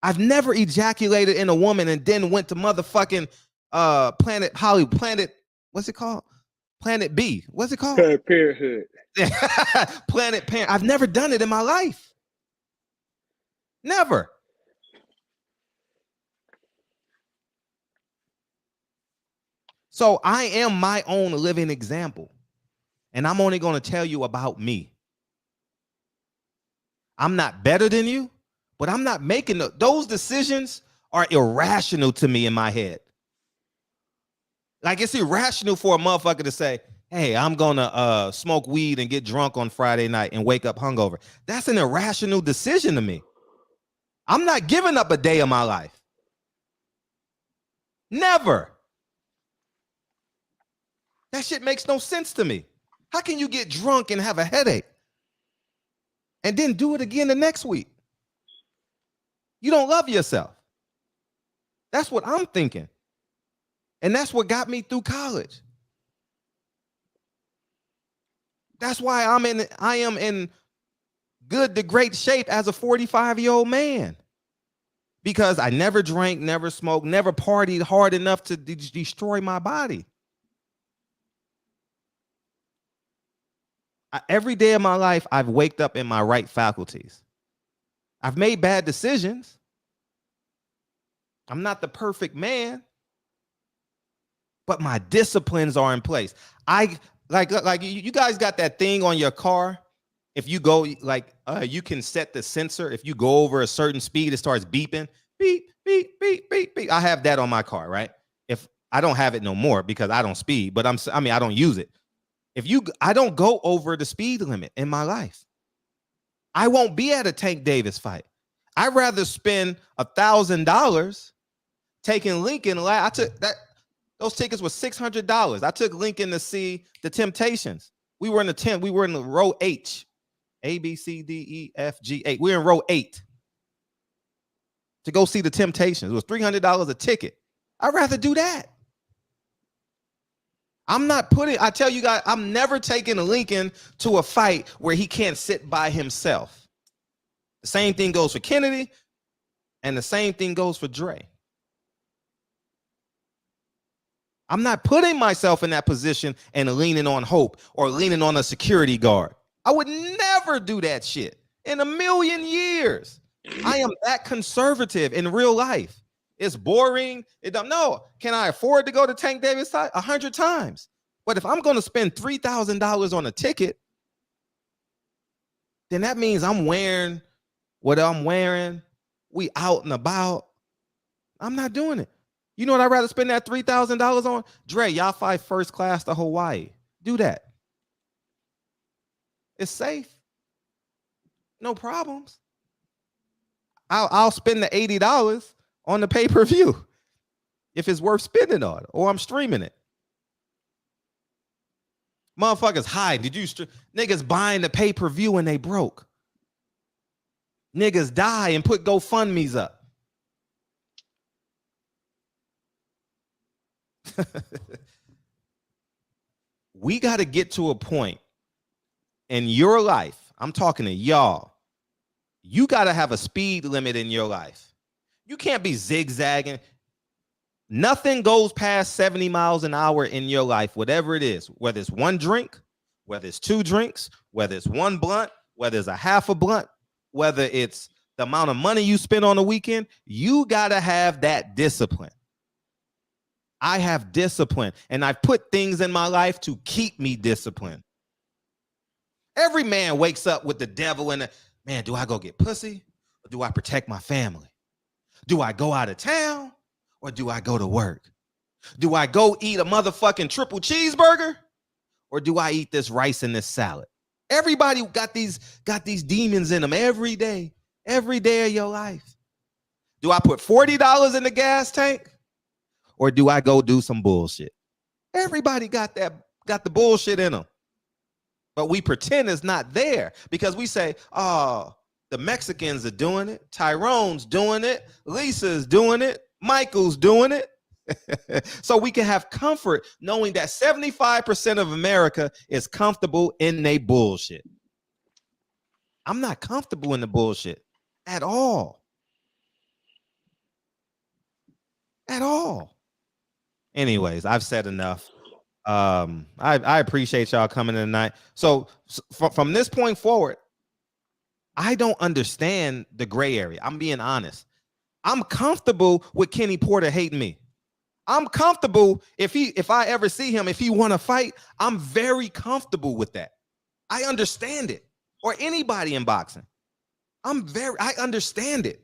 I've never ejaculated in a woman and then went to motherfucking Planet, what's it called? Planet B. What's it called? Parenthood. Planet Parent. I've never done it in my life. Never. So I am my own living example. And I'm only going to tell you about me. I'm not better than you, but I'm not making those decisions are irrational to me in my head. Like, it's irrational for a motherfucker to say, hey, I'm going to smoke weed and get drunk on Friday night and wake up hungover. That's an irrational decision to me. I'm not giving up a day of my life. Never. That shit makes no sense to me. How can you get drunk and have a headache and then do it again the next week? You don't love yourself. That's what I'm thinking. And that's what got me through college. That's why I am in good to great shape as a 45-year-old man. Because I never drank, never smoked, never partied hard enough to destroy my body. Every day of my life, I've waked up in my right faculties. I've made bad decisions. I'm not the perfect man, but my disciplines are in place. Like you guys got that thing on your car. If you go, you can set the sensor. If you go over a certain speed, it starts beeping. Beep, beep, beep, beep, beep. I have that on my car, right? If I don't have it no more because I don't speed, but I don't use it. I don't go over the speed limit in my life. I won't be at a Tank Davis fight. I'd rather spend $1,000 taking Lincoln. I took that. Those tickets were $600. I took Lincoln to see the Temptations. We were in the 10th. We were in the row H. A, B, C, D, E, F, G, 8. We're in row 8 to go see the Temptations. It was $300 a ticket. I'd rather do that. I tell you guys, I'm never taking a Lincoln to a fight where he can't sit by himself. The same thing goes for Kennedy, and the same thing goes for Dre. I'm not putting myself in that position and leaning on hope or leaning on a security guard. I would never do that shit in a million years. I am that conservative in real life. It's boring. It don't know. Can I afford to go to Tank Davis side? 100 times. But if I'm going to spend $3,000 on a ticket, then that means I'm wearing what I'm wearing. We out and about. I'm not doing it. You know what I'd rather spend that $3,000 on? Dre, y'all fly first class to Hawaii. Do that. It's safe. No problems. I'll spend the $80 on the pay-per-view if it's worth spending on, or I'm streaming it. Motherfuckers hide. Niggas buying the pay-per-view and they broke. Niggas die and put GoFundMe's up. We got to get to a point in your life. I'm talking to y'all. You got to have a speed limit in your life. You can't be zigzagging. Nothing goes past 70 miles an hour in your life, whatever it is, whether it's one drink, whether it's two drinks, whether it's one blunt, whether it's a half a blunt, whether it's the amount of money you spend on a weekend. You got to have that discipline. I have discipline, and I've put things in my life to keep me disciplined. Every man wakes up with the devil in the, man, do I go get pussy or do I protect my family? Do I go out of town or do I go to work? Do I go eat a motherfucking triple cheeseburger or do I eat this rice and this salad? Everybody got these demons in them every day of your life. Do I put $40 in the gas tank, or do I go do some bullshit? Everybody got the bullshit in them, but we pretend it's not there because we say, oh, the Mexicans are doing it, Tyrone's doing it, Lisa's doing it, Michael's doing it. So we can have comfort knowing that 75% of America is comfortable in their bullshit. I'm not comfortable in the bullshit at all. At all. Anyways, I've said enough. I appreciate y'all coming tonight. So from this point forward, I don't understand the gray area. I'm being honest. I'm comfortable with Kenny Porter hating me. I'm comfortable if I ever see him, if he want to fight, I'm very comfortable with that. I understand it. Or anybody in boxing. I understand it.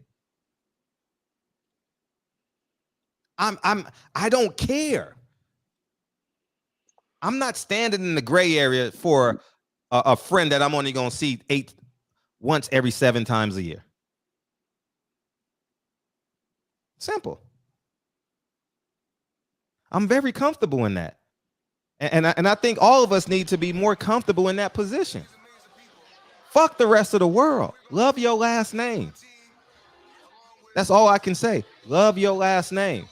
I don't care. I'm not standing in the gray area for a friend that I'm only going to see once every 7 times a year. Simple. I'm very comfortable in that. And I think all of us need to be more comfortable in that position. Fuck the rest of the world. Love your last name. That's all I can say. Love your last name.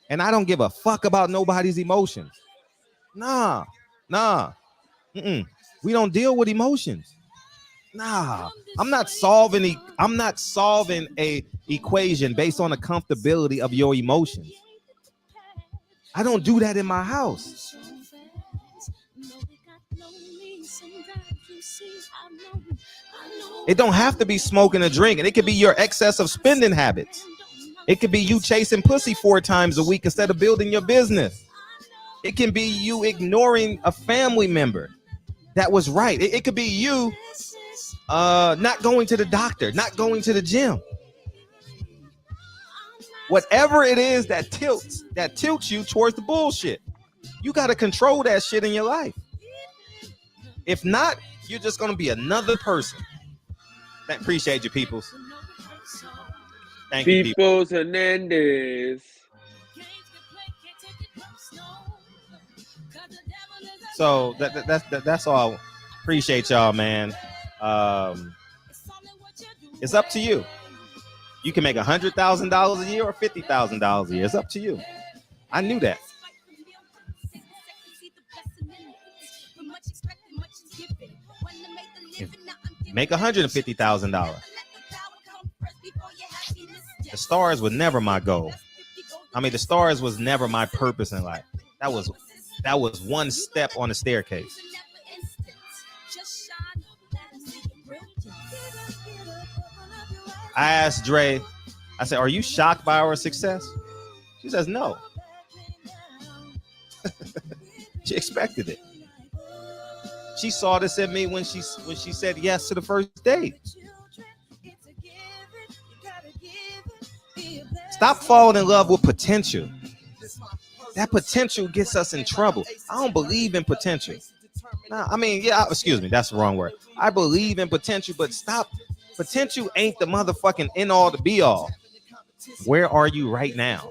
And I don't give a fuck about nobody's emotions. Nah. We don't deal with emotions. Nah. I'm not solving a equation based on the comfortability of your emotions. I don't do that in my house. It don't have to be smoking or drinking. It could be your excess of spending habits. It could be you chasing pussy 4 times a week instead of building your business. It can be you ignoring a family member that was right. It could be you not going to the doctor, not going to the gym. Whatever it is that tilts you towards the bullshit. You got to control that shit in your life. If not, you're just going to be another person. Appreciate you, peoples. Thank you, Peoples Hernandez. So that's all. Appreciate y'all, man. It's up to you. You can make $100,000 a year or $50,000 a year. It's up to you. I knew that. Make $150,000. The stars were never my goal. I mean, the stars was never my purpose in life. That was one step on the staircase. I asked Dre, I said, are you shocked by our success? She says, no. She expected it. She saw this in me when she said yes to the first date. Stop falling in love with potential. That potential gets us in trouble. I don't believe in potential. Nah, I mean, yeah, excuse me, that's the wrong word. I believe in potential, but stop. Potential ain't the motherfucking end all to be all. Where are you right now?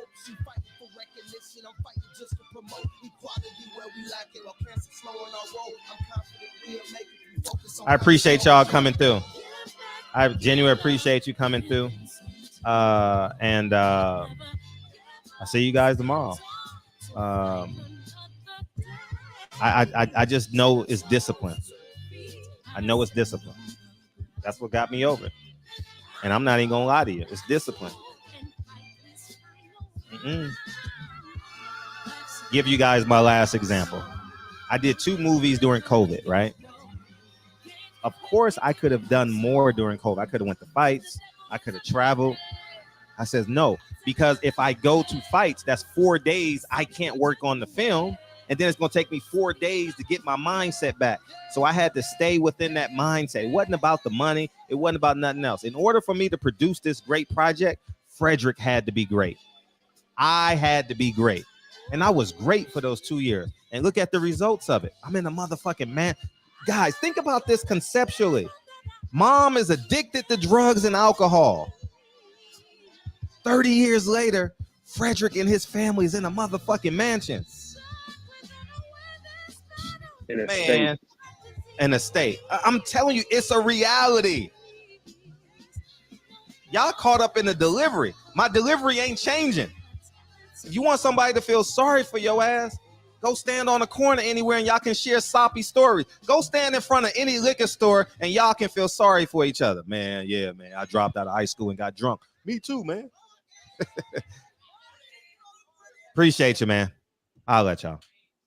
I appreciate y'all coming through. I genuinely appreciate you coming through. And I'll see you guys tomorrow. I just know it's discipline. I know it's discipline. That's what got me over. And I'm not even gonna lie to you. It's discipline. Give you guys my last example. I did 2 movies during COVID, right? Of course, I could have done more during COVID. I could have went to fights. I could have traveled. I says no, because if I go to fights, that's 4 days I can't work on the film. And then it's going to take me 4 days to get my mindset back. So I had to stay within that mindset. It wasn't about the money. It wasn't about nothing else. In order for me to produce this great project, Frederick had to be great. I had to be great. And I was great for those 2 years. And look at the results of it. I'm in a motherfucking man. Guys, think about this conceptually. Mom is addicted to drugs and alcohol. 30 years later, Frederick and his family is in a motherfucking mansion. In a Man, state. an estate. I'm telling you, it's a reality. Y'all caught up in the delivery. My delivery ain't changing. You want somebody to feel sorry for your ass? Go stand on a corner anywhere and y'all can share soppy stories. Go stand in front of any liquor store and y'all can feel sorry for each other. Man, yeah, man. I dropped out of high school and got drunk. Me too, man. Appreciate you, man. I'll let y'all.